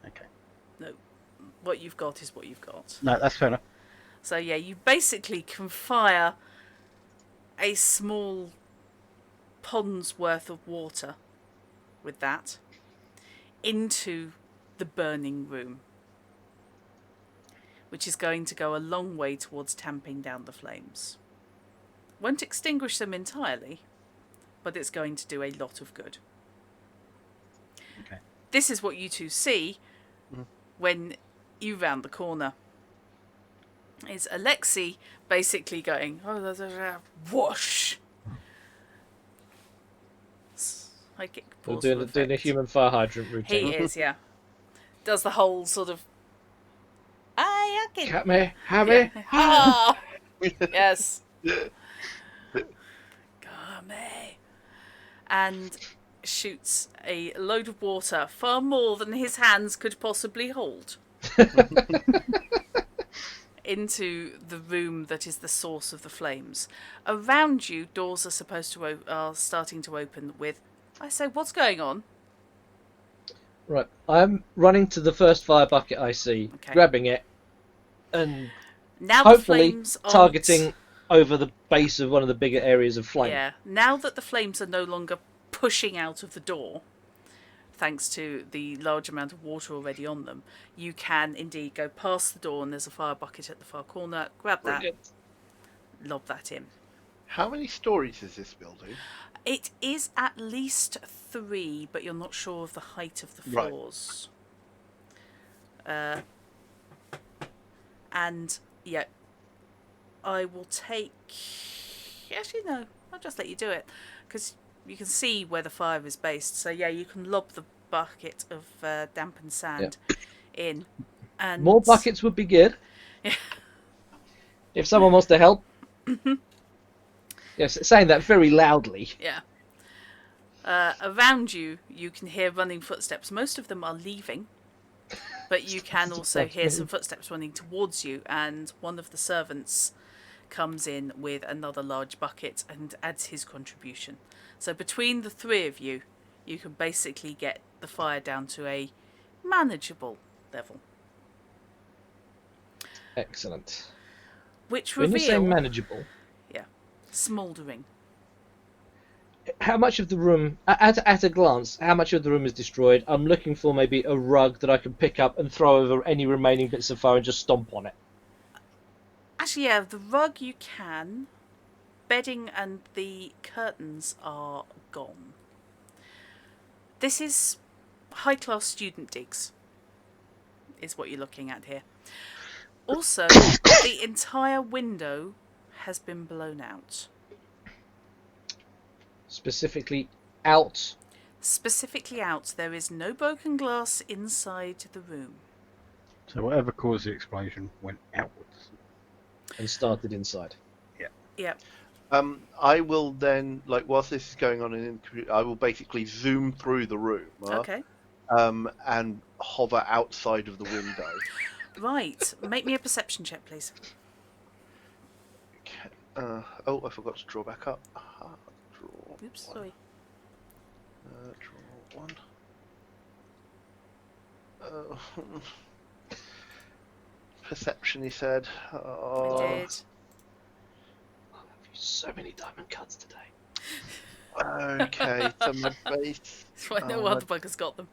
Okay. No. What you've got is what you've got. No, that's fair enough. So yeah, you basically can fire a small pond's worth of water with that into the burning room, which is going to go a long way towards tamping down the flames. Won't extinguish them entirely, but it's going to do a lot of good. Okay. This is what you two see when you round the corner. Is Alexei basically going, whoosh. Psychic We're pause doing a effect. human fire hydrant routine. He is, yeah. Does the whole sort of. I can. Cat me, have me. Ah! Yes. Come me. And shoots a load of water, far more than his hands could possibly hold, into the room that is the source of the flames. Around you, doors are are starting to open with, I say, what's going on? Right, I'm running to the first fire bucket I see, Okay. grabbing it, and Now the hopefully flames aren't... targeting over the base of one of the bigger areas of flame. Yeah, now that the flames are no longer pushing out of the door, thanks to the large amount of water already on them, you can indeed go past the door and there's a fire bucket at the far corner, grab that, Brilliant. lob that in. How many stories is this building? It is at least 3, but you're not sure of the height of the Right. floors. And, yeah, I will take... Actually, no, I'll just let you do it, because you can see where the fire is based. So, yeah, you can lob the bucket of dampened sand in. And More buckets would be good. Yeah. If someone wants to help. Yes, saying that very loudly. Yeah. Around you, you can hear running footsteps. Most of them are leaving, but you can also hear some footsteps running towards you, and one of the servants comes in with another large bucket and adds his contribution. So between the 3 of you, you can basically get the fire down to a manageable level. Excellent. Which When you say reveal... manageable, smouldering. how much of the room, at a glance, how much of the room is destroyed? I'm looking for maybe a rug that I can pick up and throw over any remaining bits of fire and just stomp on it. Actually, yeah, the rug you can. Bedding and the curtains are gone. This is high-class student digs, is what you're looking at here. Also, the entire window has been blown out. Specifically out. Specifically out. There is no broken glass inside the room. So whatever caused the explosion went outwards. And started inside. Yep. I will then, whilst this is going on, I will basically zoom through the room. Okay. And hover outside of the window. Right. Make me a perception check, please. I forgot to draw back up. Draw. Oops, one. sorry. Draw 1. Perception, he said. I did. So many diamond cards today. Okay, so my base. That's why no other bugger's got them.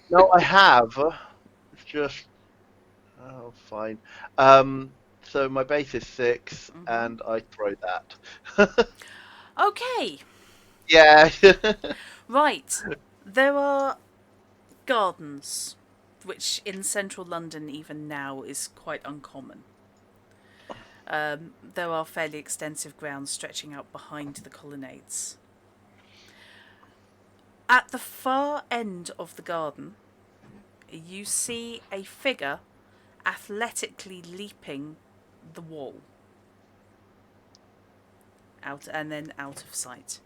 No, I have. It's just. Oh, fine. So my base is 6, and I throw that. Okay. Yeah. Right. There are gardens, which in central London even now is quite uncommon. There are fairly extensive grounds stretching out behind the colonnades. At the far end of the garden, you see a figure athletically leaping the wall. Out and then out of sight.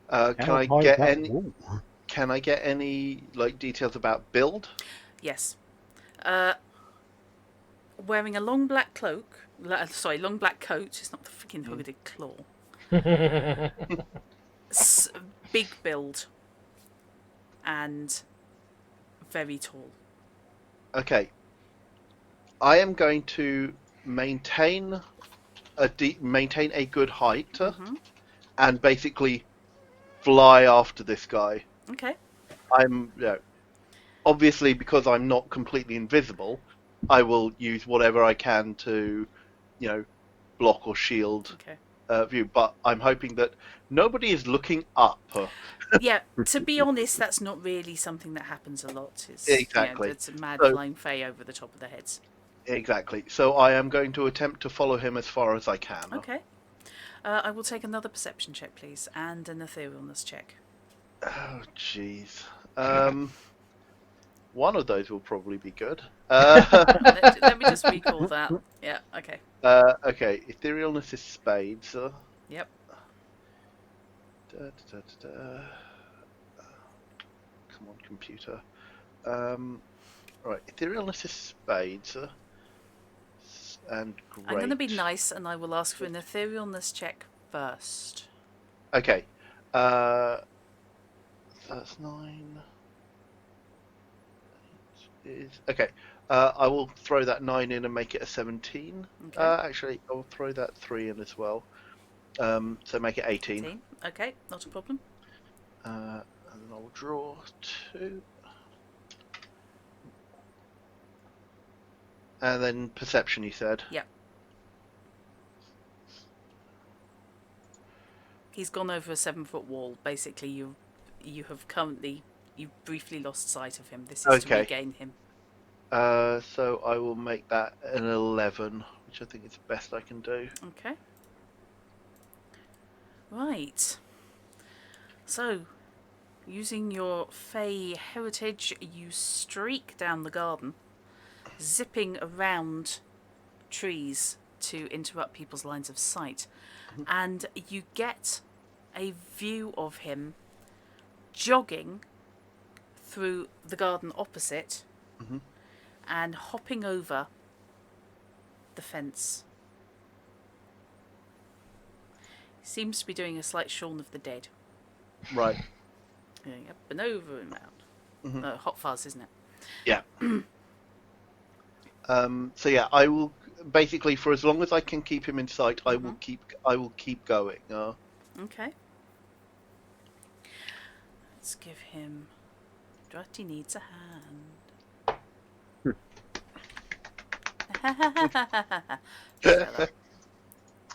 Can I get any details about build? Yes. Wearing a long black cloak. Long black coat. It's not the freaking hooded claw. Big build. And very tall. Okay. I am going to maintain a good height and basically fly after this guy. Okay. Obviously, because I'm not completely invisible, I will use whatever I can to, block or shield view. But I'm hoping that nobody is looking up. Yeah, to be honest, that's not really something that happens a lot. Exactly. It's a mad flying fae over the top of their heads. Exactly. So I am going to attempt to follow him as far as I can. Okay. I will take another perception check, please, and an etherealness check. Oh, jeez. One of those will probably be good. Let me just recall that. Yeah, okay. Okay, etherealness is spades. Yep. Come on, computer. Right, etherealness is spades. and great. I'm going to be nice, and I will ask for an etherealness check first. Okay. That's 9. Okay. I will throw that 9 in and make it a 17. Okay. Actually, I'll throw that 3 in as well. So make it 18. Okay, not a problem. And then I'll draw 2. And then perception, you said? Yeah. He's gone over a 7-foot wall. Basically, you have you've briefly lost sight of him. This is to regain him. So I will make that an 11, which I think is the best I can do. Okay. Right. So, using your Fey heritage, you streak down the garden, zipping around trees to interrupt people's lines of sight. And you get a view of him jogging through the garden opposite and hopping over the fence. He seems to be doing a slight Shaun of the Dead. Right. Going up and over and round. Hot fuzz, isn't it? Yeah. So yeah, I will basically, for as long as I can keep him in sight, I will keep going. Okay. Let's give him. Drutty needs a hand. Shut up.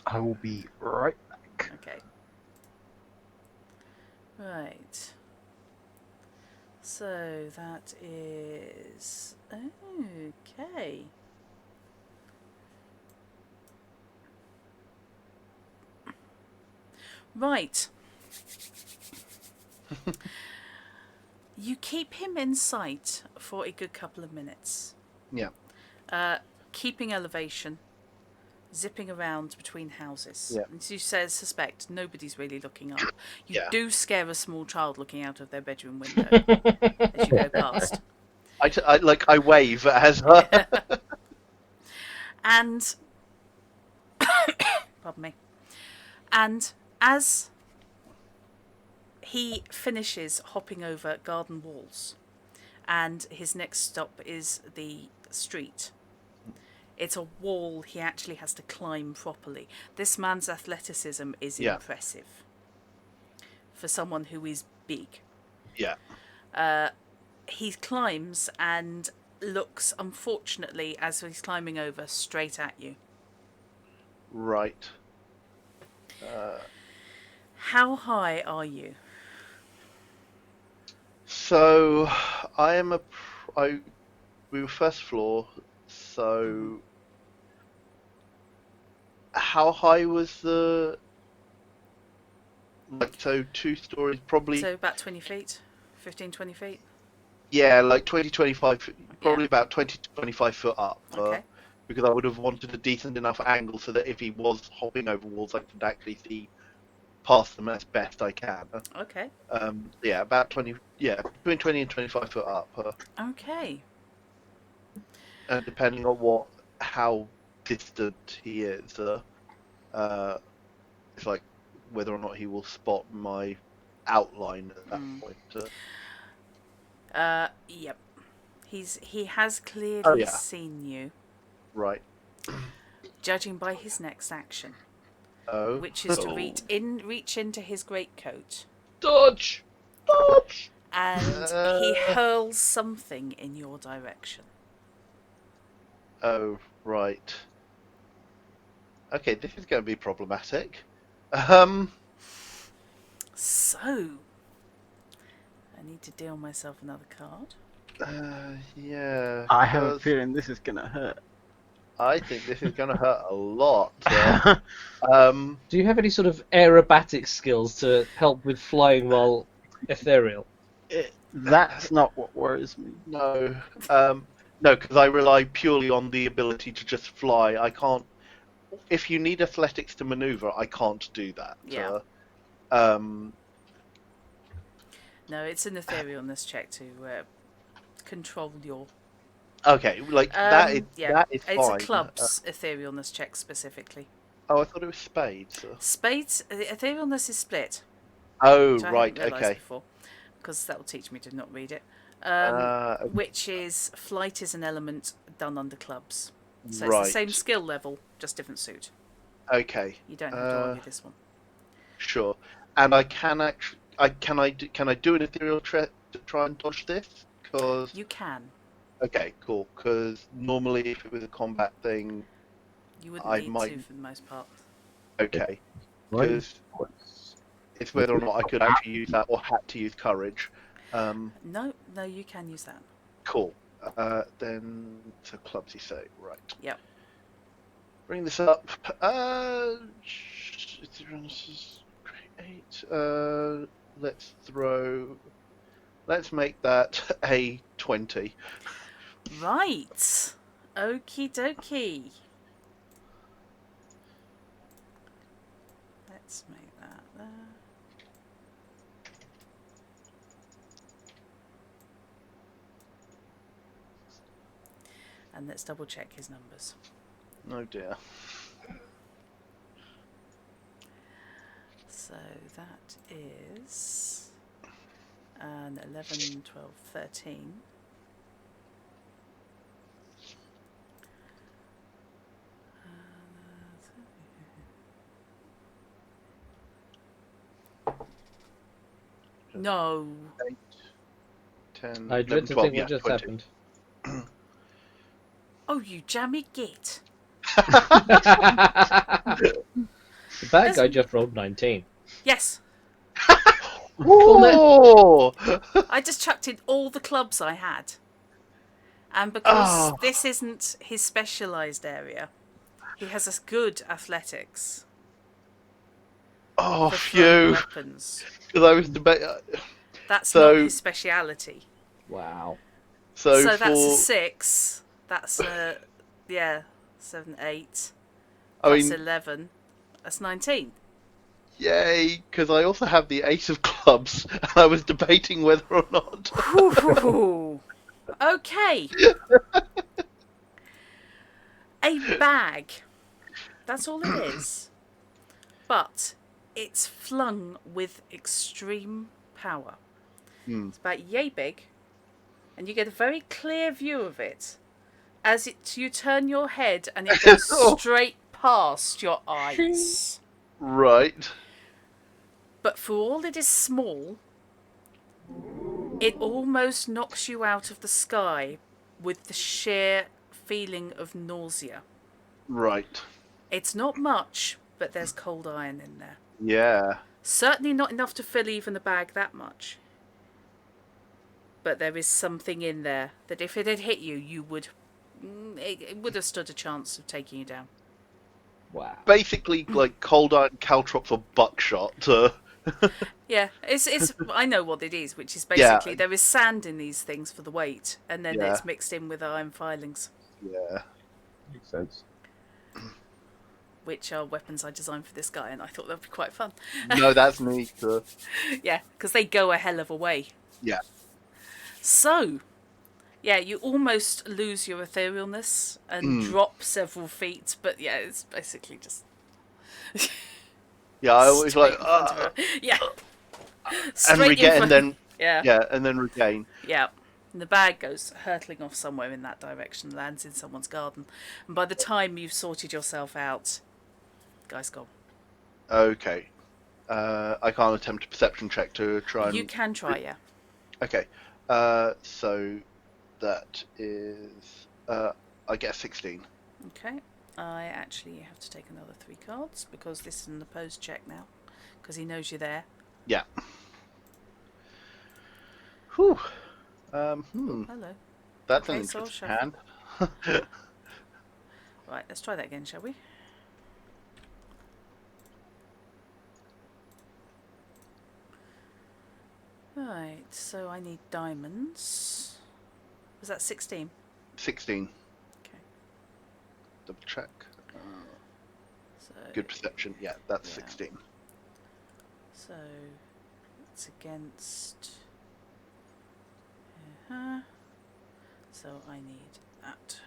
I will be right back. Okay. Right. So that is okay. Right. You keep him in sight for a good couple of minutes. Yeah. Keeping elevation, zipping around between houses. Yeah. As you suspect, nobody's really looking up. You Yeah. do scare a small child looking out of their bedroom window as you go past. I wave as And pardon me. And as he finishes hopping over garden walls, and his next stop is the street. It's a wall he actually has to climb properly. This man's athleticism is impressive for someone who is big. Yeah. He climbs and looks, unfortunately, as he's climbing over, straight at you. Right. How high are you? So I am we were first floor, so how high was the, like, so 2 stories probably? So about 20 feet? 15, 20 feet? Yeah, like 20, 25, probably Yeah. about 20 to 25 foot up. Okay. Because I would have wanted a decent enough angle so that if he was hopping over walls, I could actually see past them as best I can. Okay. Yeah, about 20, between 20 and 25 foot up. Okay. And depending on how distant he is, it's like whether or not he will spot my outline at that point. Yep. He has clearly yeah. seen you, Right. judging by his next action, Oh. which is to reach into his greatcoat, Dodge! and he hurls something in your direction. Oh, right. Okay, this is going to be problematic. So, I need to deal myself another card. Yeah. I have a feeling this is gonna hurt. I think this is going to hurt a lot. Do you have any sort of aerobatic skills to help with flying while ethereal? That's not what worries me. No. No, because I rely purely on the ability to just fly. I can't. If you need athletics to maneuver, I can't do that. Yeah. No, it's an etherealness check to control your Okay, like that Yeah, is it's a fine. club's etherealness check specifically. Oh, I thought it was spades. Spades, etherealness is split, Oh, which I right. hadn't realised Okay. before, because that will teach me to not read it. Okay. Which is flight is an element done under clubs. So it's Right. the same skill level, just different suit. Okay. You don't have to argue this one. Sure. And I can actually, can I do an ethereal to try and dodge this? Because You can. okay, cool. Because normally, if it was a combat thing, You wouldn't I need might. to for the most part. Okay. Right. Because it's whether or not I could actually use that or had to use courage. No, you can use that. Cool. Then so clubs, you say, right? Yep. Bring this up. Great. Let's make that a 20. Right. Okie dokie. Let's make that there. And let's double check his numbers. Oh dear. So that is an 11, 12, 13. No. 8, 10, I 11, dread to 12, think what just 20. happened. Oh, you jammy git. The bad guy just rolled 19. Yes. Oh! I just chucked in all the clubs I had. And because Oh. this isn't his specialised area, he has a good athletics Oh, for throwing phew! weapons. Because I was debating. That's So- not his speciality. Wow. So that's a for 6. That's a 7, 8 I plus mean, 11. That's 19. yay! Because I also have the ace of clubs, and I was debating whether or not. Ooh. Okay. A bag. That's all it is. But it's flung with extreme power. Hmm. It's about yay big, and you get a very clear view of it as you turn your head and it goes straight past your eyes. Right. But for all it is small, it almost knocks you out of the sky with the sheer feeling of nausea. Right. It's not much, but there's cold iron in there. Yeah. Certainly not enough to fill even a bag that much. But there is something in there that if it had hit you, it would have stood a chance of taking you down. Wow. Basically, like cold iron, caltrops, or buckshot. Yeah, it's I know what it is, which is basically there is sand in these things for the weight, and then Yeah. it's mixed in with iron filings, Yeah. Makes sense. which are weapons I designed for this guy, and I thought that'd be quite fun. No, that's neat. Yeah, because they go a hell of a way. Yeah. So, yeah, you almost lose your etherealness and drop several feet, but yeah, it's basically just Yeah, I always straight like in front of her. Yeah, and Straight in regain, front- and then yeah. and then regain. Yeah. And the bag goes hurtling off somewhere in that direction, lands in someone's garden. And by the time you've sorted yourself out, the guy's gone. Okay. I can't attempt a perception check to try and. You can try, yeah. Okay. So that is I get a 16. Okay. I actually have to take another 3 cards because this is an opposed check now. Because he knows you're there. Yeah. Whew. Hello. That's Okay, an so I'll interesting shuffle. hand. Right, let's try that again, shall we? Right, so I need diamonds. Was that 16? 16. Okay. Double check. So, Good perception. Yeah, that's Yeah. 16. So it's against. So I need that.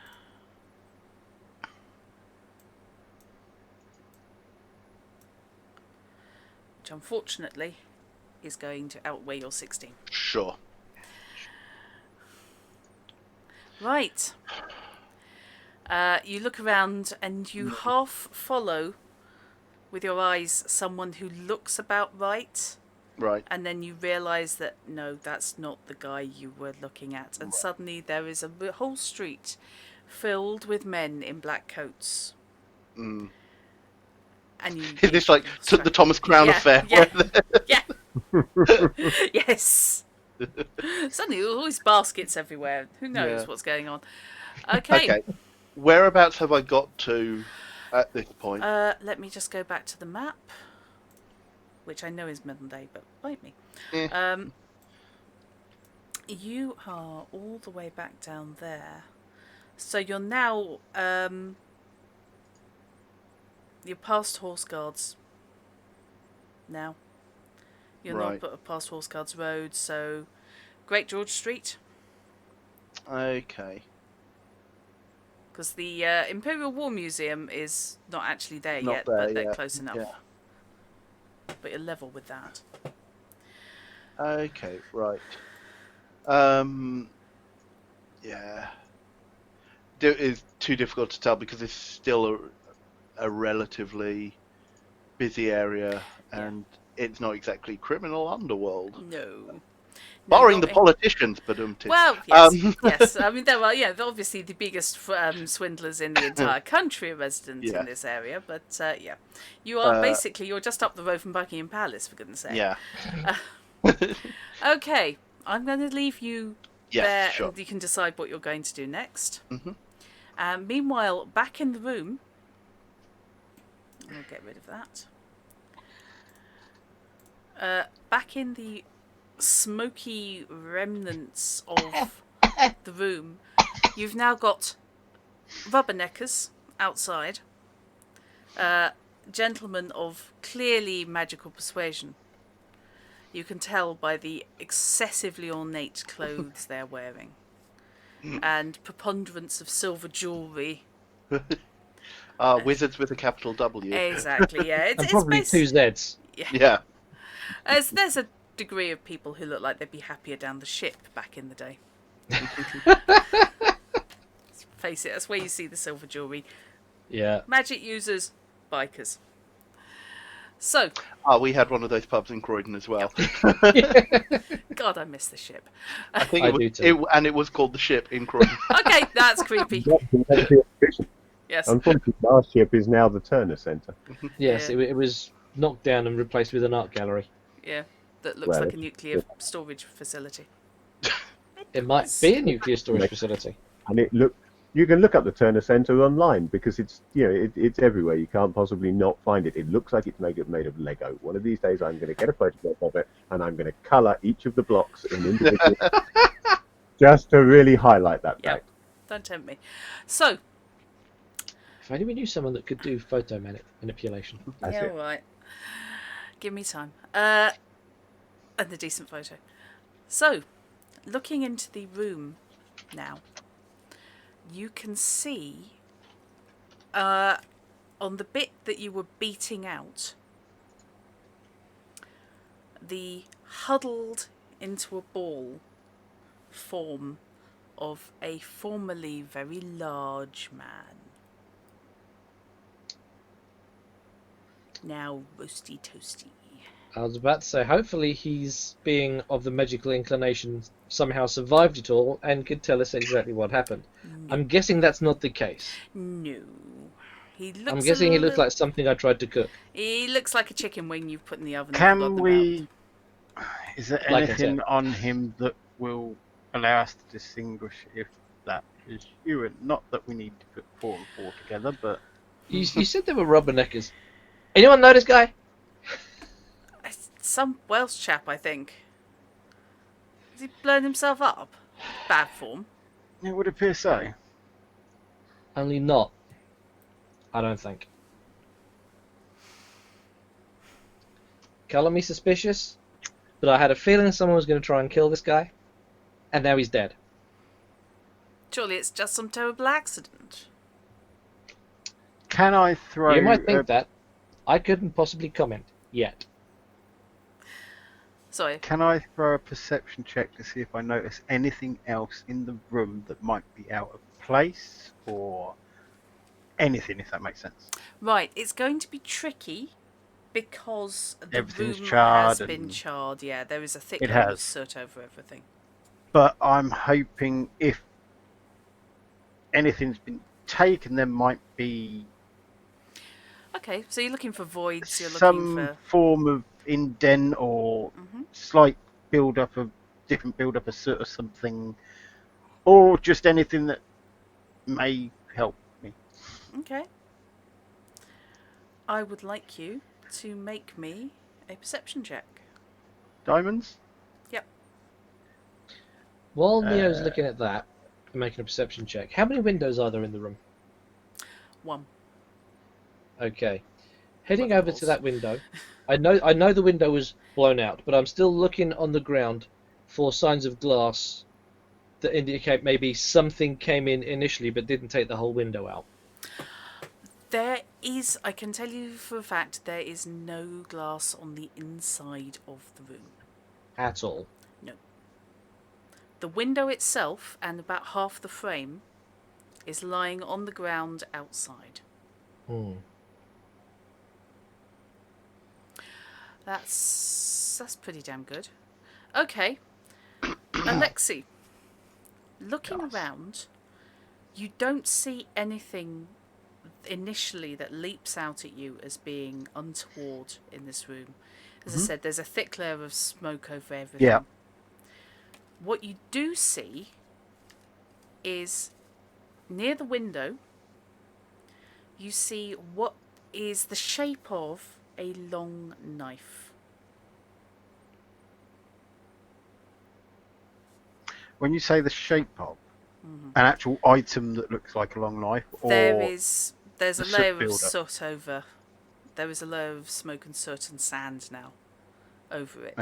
Which unfortunately is going to outweigh your 16. Sure. Right. You look around and you half follow with your eyes someone who looks about right, Right. and then you realise that no, that's not the guy you were looking at. And suddenly there is a whole street filled with men in black coats. Mm. And you Is this like the Thomas Crown affair? Yeah. Yeah. Yes. Suddenly there's always baskets everywhere. Who knows what's going on? Okay. Whereabouts have I got to at this point? Let me just go back to the map, which I know is modern day, but bite me. You are all the way back down there. So you're now you're past Horse Guards now. You're not past Horse Guards Road, so Great George Street. Okay. Because the Imperial War Museum is not actually there Not yet, there but they're yet. close enough. Yeah. But you're level with that. Okay, right. Yeah. It's too difficult to tell because it's still a relatively busy area, and it's not exactly criminal underworld. No. Barring the politicians, but Well, yes, yes. I mean, there are, they're obviously the biggest swindlers in the entire country are resident in this area, but yeah. You are basically, you're just up the road from Buckingham Palace, for goodness sake. Yeah. Okay, I'm going to leave you there, sure. and you can decide what you're going to do next. Mm-hmm. Meanwhile, back in the room, I'll get rid of that. Back in the smoky remnants of the room, you've now got rubberneckers outside, gentlemen of clearly magical persuasion. You can tell by the excessively ornate clothes they're wearing, and preponderance of silver jewellery. Wizards with a capital W. Exactly, yeah. And probably two Zs. Yeah. There's a degree of people who look like they'd be happier down the ship back in the day. Let's face it, that's where you see the silver jewellery. Yeah. Magic users, bikers. So. We had one of those pubs in Croydon as well. God, I miss the ship. I think it was called the Ship in Croydon. Okay, that's creepy. Yes. Unfortunately, our ship is now the Turner Centre. Yes, it was knocked down and replaced with an art gallery. Yeah, that looks like a nuclear storage facility. It might be a nuclear storage facility. And you can look up the Turner Centre online because it's it's everywhere. You can't possibly not find it. It looks like it's made of Lego. One of these days, I'm going to get a photograph of it and I'm going to colour each of the blocks in individual, just to really highlight that fact. Don't tempt me. So. If only we knew someone that could do photo manipulation. That's all right. Give me time. And a decent photo. So, looking into the room now, you can see on the bit that you were beating out, the huddled into a ball form of a formerly very large man. Now roasty toasty. I was about to say, hopefully he's being of the magical inclination, somehow survived it all and could tell us exactly what happened. No. I'm guessing that's not the case. No. I'm guessing he looks like something I tried to cook. He looks like a chicken wing you've put in the oven. Can we... Is there anything on him that will allow us to distinguish if that is you? And not that we need to put 4 and 4 together, but... You said they were rubberneckers. Anyone know this guy? Some Welsh chap, I think. Has he blown himself up? Bad form. It would appear so. Only not. I don't think. Colour me suspicious, but I had a feeling someone was going to try and kill this guy, and now he's dead. Surely it's just some terrible accident. Can I throw? You might think that. I couldn't possibly comment yet. Sorry. Can I throw a perception check to see if I notice anything else in the room that might be out of place or anything, if that makes sense? Right, it's going to be tricky because the Everything's room charred has been and- charred. Yeah, there is a thick It layer of has. soot over everything. But I'm hoping if anything's been taken, there might be Okay, so you're looking for voids. You're looking some for. form of indent or Mhm. slight different build up of soot or something, or just anything that may help me. Okay. I would like you to make me a perception check. Diamonds? Yep. While Neo's looking at that and making a perception check, how many windows are there in the room? 1. Okay. Heading Well, over to that window, I know the window was blown out, but I'm still looking on the ground for signs of glass that indicate maybe something came in initially but didn't take the whole window out. There is, I can tell you for a fact, there is no glass on the inside of the room. At all. No. The window itself and about half the frame is lying on the ground outside. That's pretty damn good. Okay. Alexi, looking around, you don't see anything initially that leaps out at you as being untoward in this room. As I said, there's a thick layer of smoke over everything. Yeah. What you do see is near the window, you see what is the shape of a long knife. When you say the shape of an actual item that looks like a long knife, or There's a the soot layer of buildup? soot over. There is a layer of smoke and soot and sand now over it.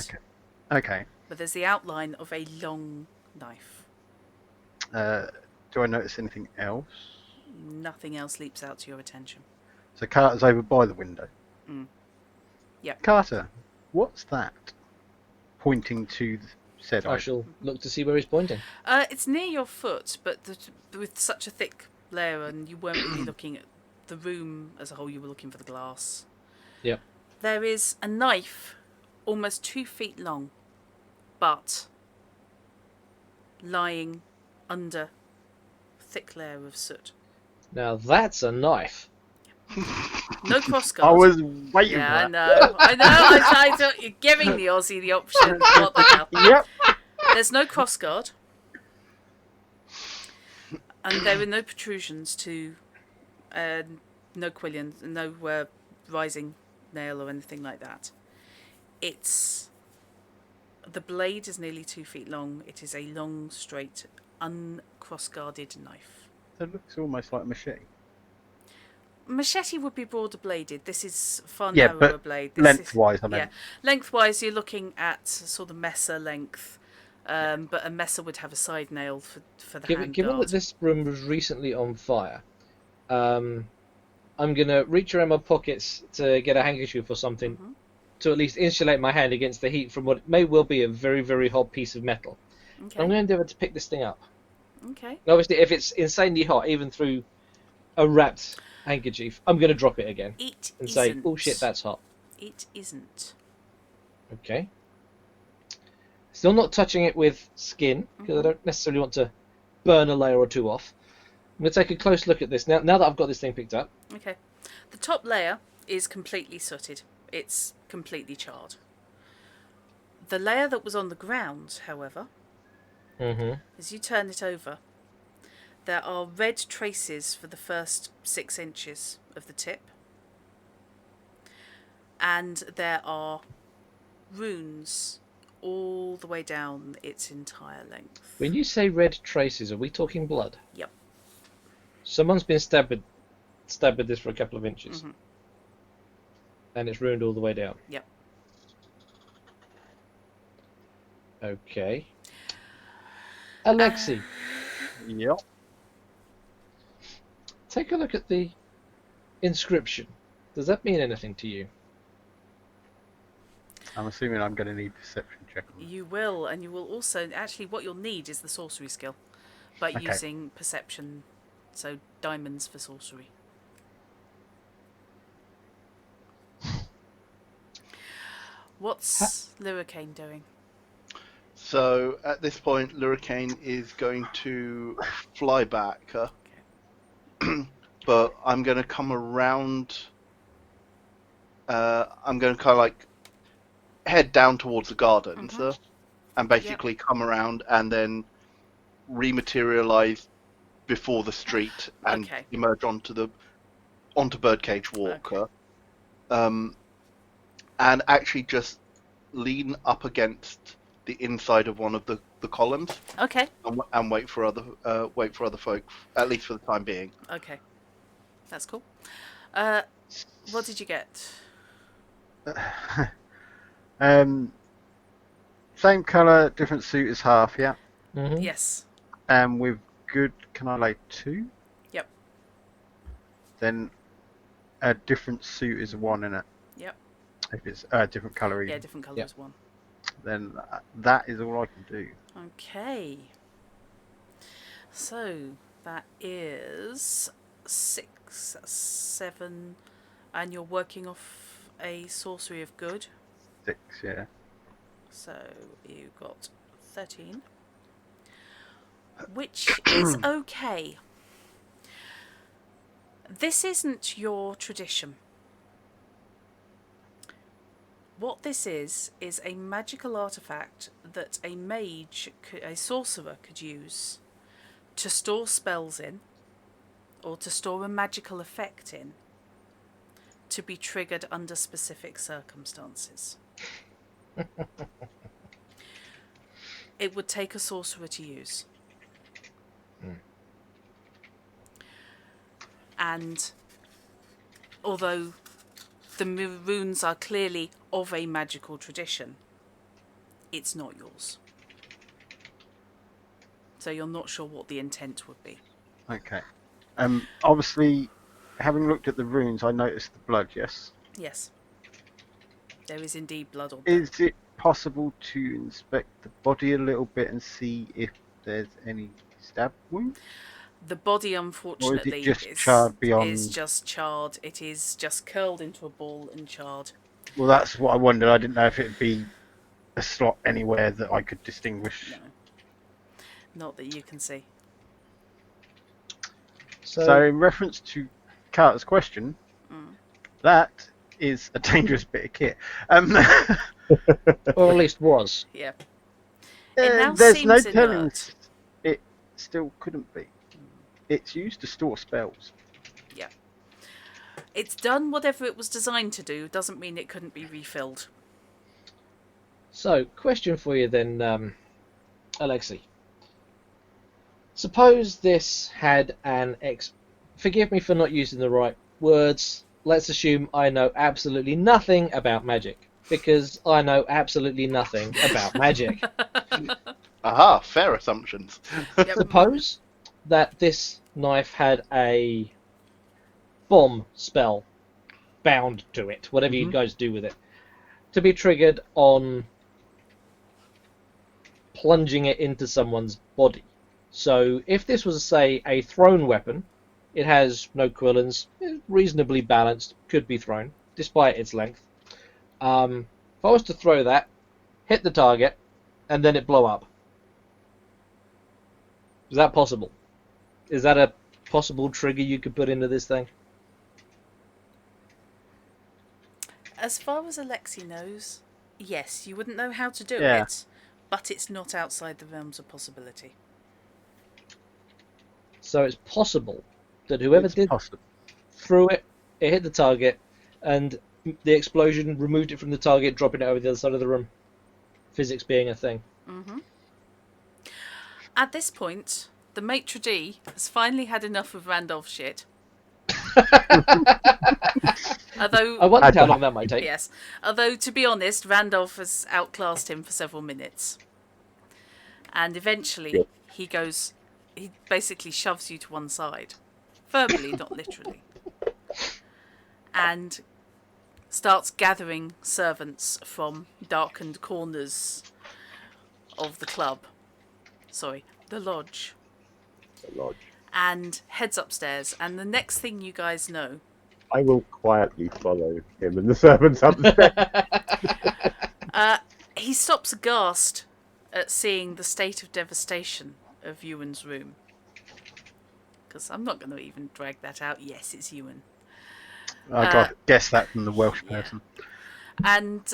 Okay. But there's the outline of a long knife. Do I notice anything else? Nothing else leaps out to your attention. So Carter's over by the window. Yep. Carter, what's that? Pointing to the said I item. shall look to see where he's pointing. It's near your foot, but with such a thick layer, and you weren't really looking at the room as a whole, you were looking for the glass. Yep. There is a knife almost 2 feet long, but lying under a thick layer of soot. Now that's a knife. No crossguard. I was waiting for Yeah, that. I know. I thought you're giving the Aussie the option. What the hell? Yep. There's no crossguard. And there are no protrusions to... no quillions, no rising nail or anything like that. The blade is nearly 2 feet long. It is a long, straight, uncross-guarded knife. It looks almost like a machete. Machete would be broader bladed. This is far Yeah, narrower but blade. lengthwise, I mean. Yeah, lengthwise you're looking at sort of messer length, but a messer would have a side nail for the Given handguard. that this room was recently on fire, I'm going to reach around my pockets to get a handkerchief or something to at least insulate my hand against the heat from what may well be a very, very hot piece of metal. Okay. I'm going to endeavour to pick this thing up. Okay. Obviously, if it's insanely hot, even through a wrapped handkerchief, I'm going to drop it again and say, "Oh shit, that's hot." It isn't. Okay. Still not touching it with skin because I don't necessarily want to burn a layer or two off. I'm going to take a close look at this now that I've got this thing picked up. Okay. The top layer is completely sooted. It's completely charred. The layer that was on the ground, however, as you turn it over, there are red traces for the first 6 inches of the tip. And there are runes all the way down its entire length. When you say red traces, are we talking blood? Yep. Someone's been stabbed with this for a couple of inches. And it's ruined all the way down. Yep. Okay. Alexi, Yep. take a look at the inscription. Does that mean anything to you? I'm assuming I'm going to need perception check. You will, and you will also... Actually, what you'll need is the sorcery skill. But Okay. using perception, so diamonds for sorcery. What's Luricane doing? So at this point, Luricane is going to fly back, but I'm going to come around. I'm going to kind of like head down towards the gardens, and basically come around and then rematerialize before the street and emerge onto Birdcage Walk, and actually just lean up against the inside of one of the columns. Okay. And wait for other folk, at least for the time being. Okay. That's cool. What did you get? Same colour, different suit is half, yeah. Mm-hmm. Yes. And with good, can I lay 2? Yep. Then a different suit is 1 in it. Yep. If it's a different colour, Yeah, different colour is 1. Then that is all I can do. Okay. So that is 6, 7, and you're working off a sorcery of good. 6, yeah. So you got 13, which is okay. This isn't your tradition. What this is a magical artifact that a mage, a sorcerer, could use to store spells in, or to store a magical effect in, to be triggered under specific circumstances. It would take a sorcerer to use. And although the runes are clearly of a magical tradition, it's not yours. So you're not sure what the intent would be. Okay. Obviously, having looked at the runes, I noticed the blood, yes? Yes. There is indeed blood on them. Is it possible to inspect the body a little bit and see if there's any stab wound? The body, unfortunately, just charred beyond... is just charred. It is just curled into a ball and charred. Well, that's what I wondered. I didn't know if it'd be a slot anywhere that I could distinguish. No. Not that you can see. So in reference to Carter's question, that is a dangerous bit of kit. Or at least was. Yeah. It now there's no seems telling inert. it still couldn't be. It's used to store spells. Yeah. It's done whatever it was designed to do. Doesn't mean it couldn't be refilled. So, question for you then, Alexei. Suppose this had an forgive me for not using the right words. Let's assume I know absolutely nothing about magic. Because I know absolutely nothing about magic. Aha, fair assumptions. Yep. Suppose that this knife had a bomb spell bound to it, whatever you guys do with it, to be triggered on plunging it into someone's body. So if this was, say, a thrown weapon, it has no quillins, reasonably balanced, could be thrown, despite its length. If I was to throw that, hit the target, and then it blow up, is that possible? Is that a possible trigger you could put into this thing? As far as Alexei knows, yes, you wouldn't know how to do Yeah. it, but it's not outside the realms of possibility. So it's possible that whoever It's did possible. threw it, it hit the target, and the explosion removed it from the target, dropping it over the other side of the room. Physics being a thing. At this point, the maitre d' has finally had enough of Randolph's shit. Although, I wondered how long that might take. yes, although to be honest, Randolph has outclassed him for several minutes, and eventually he basically shoves you to one side. verbally, not literally, and starts gathering servants from darkened corners of the club. Sorry, the lodge. The lodge. And heads upstairs. And the next thing you guys know, I will quietly follow him and the servants upstairs. he stops aghast at seeing the state of devastation of Ewan's room. Because I'm not going to even drag that out. Yes, it's Ewan. I got guess that from the Welsh person. And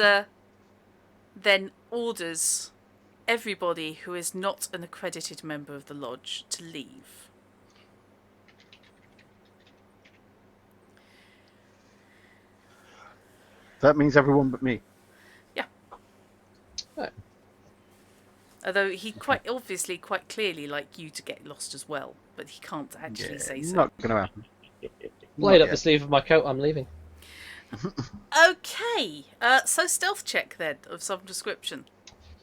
then orders everybody who is not an accredited member of the lodge to leave. That means everyone but me. Yeah. Right. Although he quite obviously, quite clearly like you to get lost as well, but he can't actually say so. Not going to happen. Blade Not up the yet. sleeve of my coat, I'm leaving. Okay, so stealth check then of some description.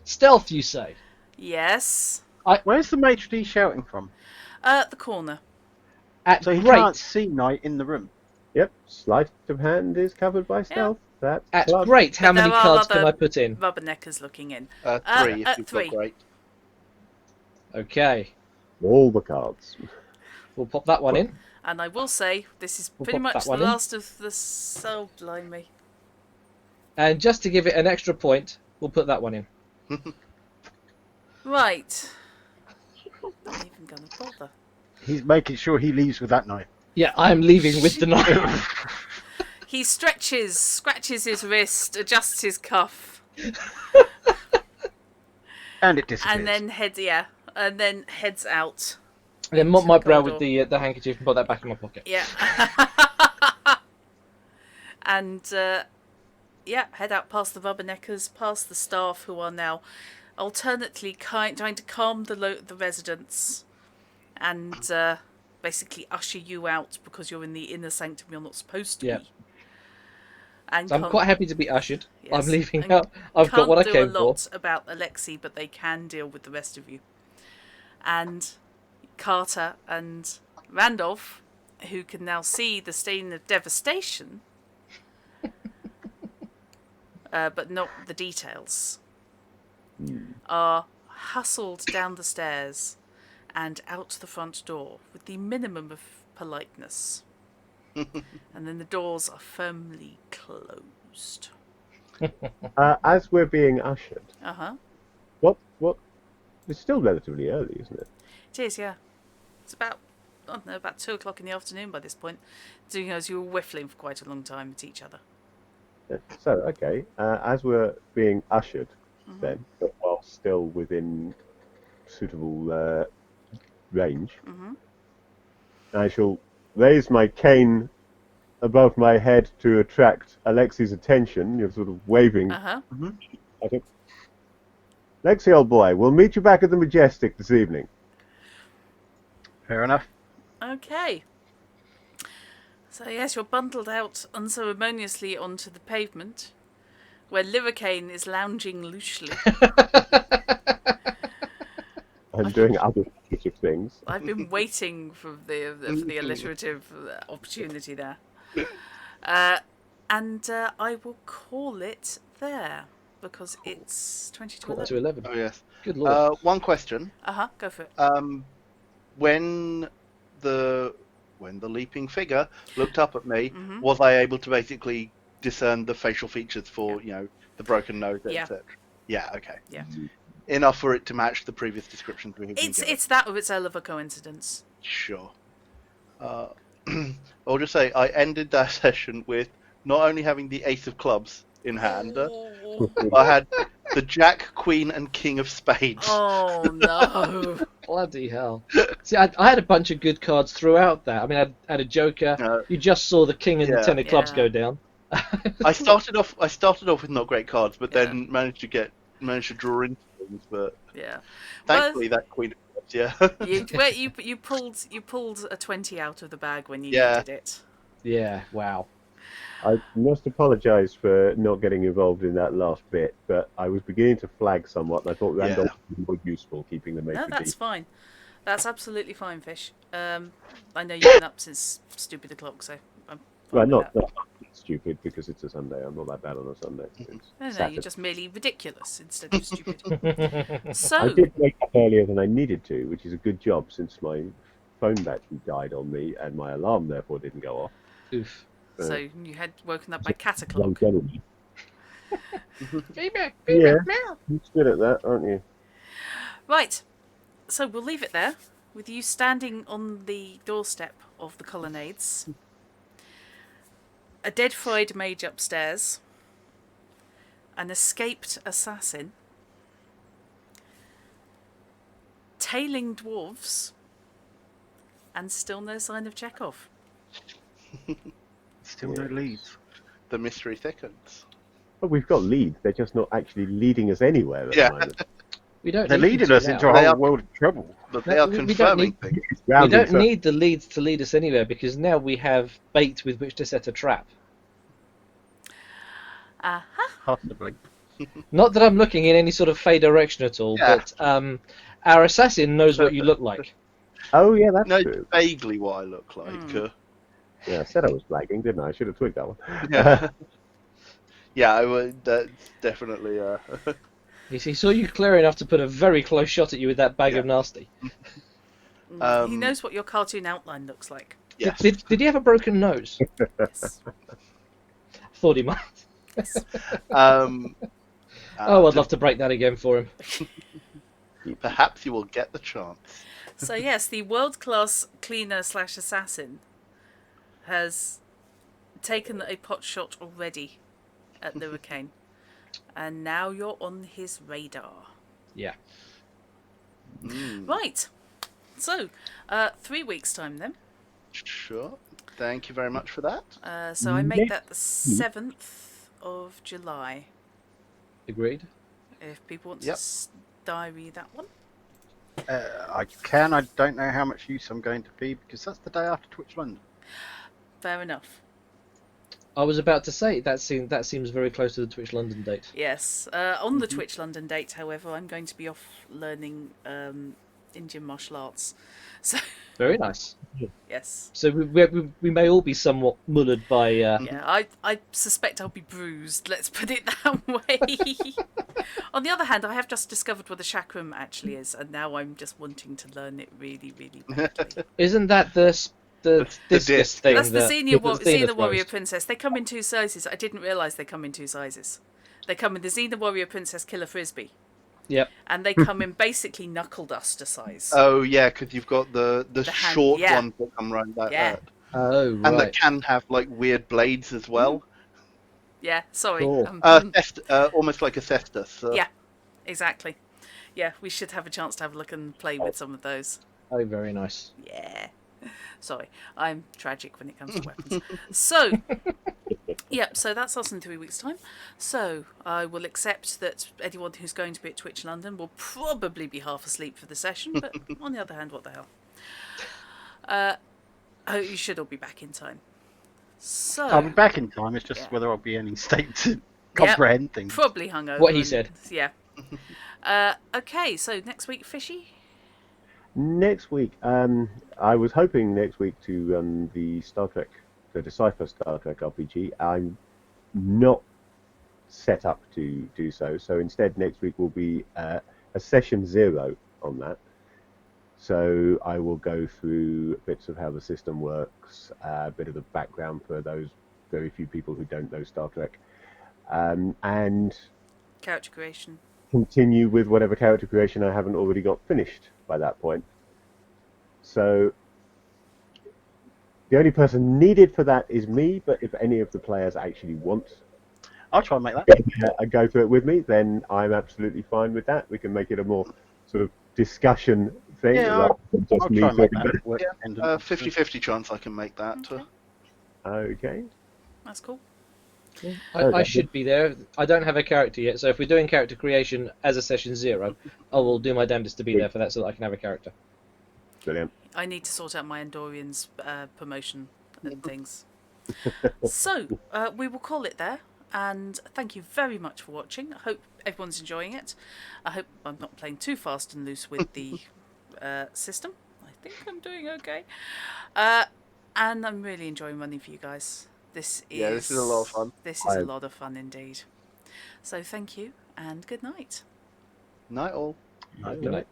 Stealth, you say? Yes. Where's the maitre d' shouting from? The corner. At So he great, can't see Knight in the room. Yep, sleight of hand is covered by stealth. That's at club. great, how But many there are cards can other I put in? Rubberneckers looking in. 3 if you've 3. got great. Okay, All the cards. we'll pop that one in. And I will say, this is We'll pretty pop much that the one in. last of the... So blimey. And just to give it an extra point, we'll put that one in. Right. Not even going to bother. He's making sure he leaves with that knife. Yeah, I'm leaving with the knife. He stretches, scratches his wrist, adjusts his cuff, And it disappears. and then heads out. And then mop my the brow corridor. with the handkerchief and put that back in my pocket. Yeah. And, head out past the Rubberneckers, past the staff who are now alternately trying to calm the residents and basically usher you out because you're in the inner sanctum you're not supposed to Yeah. be. And So I'm quite happy to be ushered. Yes. I'm leaving And out. I've got what I can't came do a for. lot about Alexei, but they can deal with the rest of you. And Carter and Randolph, who can now see the stain of devastation, but not the details, are hustled down the stairs and out the front door with the minimum of politeness. And then the doors are firmly closed. As we're being ushered, Uh-huh. what? It's still relatively early, isn't it? It is, yeah. It's about, I don't know, about 2 o'clock in the afternoon by this point. So, you know, as you were whiffling for quite a long time at each other. Yeah. So, okay, as we're being ushered, then, but while still within suitable range, I shall raise my cane above my head to attract Alexei's attention. You're sort of waving. Uh-huh. I think, Alexei, old boy, we'll meet you back at the Majestic this evening. Fair enough. Okay. So, yes, you're bundled out unceremoniously onto the pavement, where Lyricane is lounging loosely. I'm doing other sort of things. I've been waiting for the alliterative opportunity there. And I will call it there, because it's 20 to 11. To 11. Oh yes. Good lord. One question. Uh-huh, go for it. When the leaping figure looked up at me, was I able to basically discern the facial features for the broken nose, Yeah. etc.? Yeah. Okay. Yeah. Enough for it to match the previous descriptions we have been given. It's that or it's hell of a coincidence. Sure. I'll just say I ended that session with not only having the ace of clubs in hand, I had the Jack, Queen, and King of Spades. Oh no! Bloody hell. See, I had a bunch of good cards throughout that. I mean, I had a Joker. You just saw the King and the Ten of Clubs Yeah. go down. I started off with not great cards, but then managed to draw into things. But Yeah. thankfully, that Queen of Clubs, yeah. You pulled a 20 out of the bag when you Yeah. needed it. Yeah, wow. I must apologise for not getting involved in that last bit, but I was beginning to flag somewhat, and I thought Randolph would be more useful keeping the No, maitre that's d'. fine. That's absolutely fine, Fish. I know you've been up since stupid o'clock, so I'm Well, fine with not that. stupid because it's a Sunday. I'm not that bad on a Sunday. It's No, Saturday. you're just merely ridiculous instead of stupid. I So, did wake up earlier than I needed to, which is a good job since my phone battery died on me and my alarm therefore didn't go off. Oof. so you had woken up by cat Young o'clock. gentleman. Feedback, Yeah. meow. You're good at that, aren't you? Right, so we'll leave it there with you standing on the doorstep of the colonnades. A dead fried mage upstairs. An escaped assassin. Tailing dwarves. And still no sign of Chekhov. Still no leads. The mystery thickens. Well, we've got leads. They're just not actually leading us anywhere at Yeah. the moment. We don't. They're need leading to us now. into a They whole are- world of trouble. But No, they are we don't confirming need- things. We Round don't in need the leads to lead us anywhere because now we have bait with which to set a trap. Aha. Possibly. Not that I'm looking in any sort of fey direction at all, Yeah. but our assassin knows what you look like. Oh, yeah, that's No, true. vaguely what I look like. Yeah, I said I was flagging, didn't I? I should have twigged that one. Yeah. Yeah, I would. That's definitely. He saw you clear enough to put a very close shot at you with that bag of nasty. He knows what your cartoon outline looks like. Yes. Did he have a broken nose? Yes. Thought he might. Um, Oh, I'd love to break that again for him. Perhaps you will get the chance. So yes, the world-class cleaner/assassin has taken a pot shot already at Luricane, and now you're on his radar. Yeah. Right. So, 3 weeks time then. Sure. Thank you very much for that. So I make that the 7th of July. Agreed. If people want Yep. to diary that one. I can. I don't know how much use I'm going to be because that's the day after Twitch London. Fair enough. I was about to say that seems very close to the Twitch London date. Yes. On the Twitch London date, however, I'm going to be off learning Indian martial arts. So, Very nice. yes. So we may all be somewhat mullered by. Yeah, I suspect I'll be bruised, let's put it that way. On the other hand, I have just discovered what a chakram actually is, and now I'm just wanting to learn it really, really badly. Isn't that the discus disc. thing? That's the Xena Warrior throws? Princess. They come in 2 sizes. I didn't realise they come in 2 sizes. They come in the Xena Warrior Princess Killer Frisbee. Yep. And they come in basically knuckle duster size. Oh yeah, because you've got the hand, short yeah. ones that come round like Yeah. that, Oh and that right. can have like weird blades as well. Yeah, sorry. Cool. Almost like a cestus. Yeah, exactly. Yeah, we should have a chance to have a look and play with some of those. Oh, very nice. Yeah. Sorry, I'm tragic when it comes to weapons. So, yep, so that's us in 3 weeks' time. So, I will accept that anyone who's going to be at Twitch London will probably be half asleep for the session, but on the other hand, what the hell. You should all be back in time. So, I'll be back in time. It's just Yeah. whether I'll be any state to comprehend things. probably hungover. What he and- said. Yeah. Okay, so next week, Fishy? Next week, I was hoping next week to run the Decipher Star Trek RPG. I'm not set up to do so, so instead next week will be a session 0 on that. So I will go through bits of how the system works, a bit of the background for those very few people who don't know Star Trek, and Character creation. continue with whatever character creation I haven't already got finished by that point. So the only person needed for that is me, but if any of the players actually want I'll try and make that. go through it with me, then I'm absolutely fine with that. We can make it a more sort of discussion thing Yeah, rather than just I'll me try and make talking that work. Yeah, 50-50 chance I can make that. Okay. Okay. That's cool. I should be there. I don't have a character yet, so if we're doing character creation as a session 0, I will do my damnedest to be there for that so that I can have a character. Brilliant. I need to sort out my Andorian's promotion and things. So, we will call it there. And thank you very much for watching. I hope everyone's enjoying it. I hope I'm not playing too fast and loose with the system. I think I'm doing okay. And I'm really enjoying running for you guys. This is a lot of fun. This is a lot of fun indeed. So thank you and good night. Night all. Right. Good night.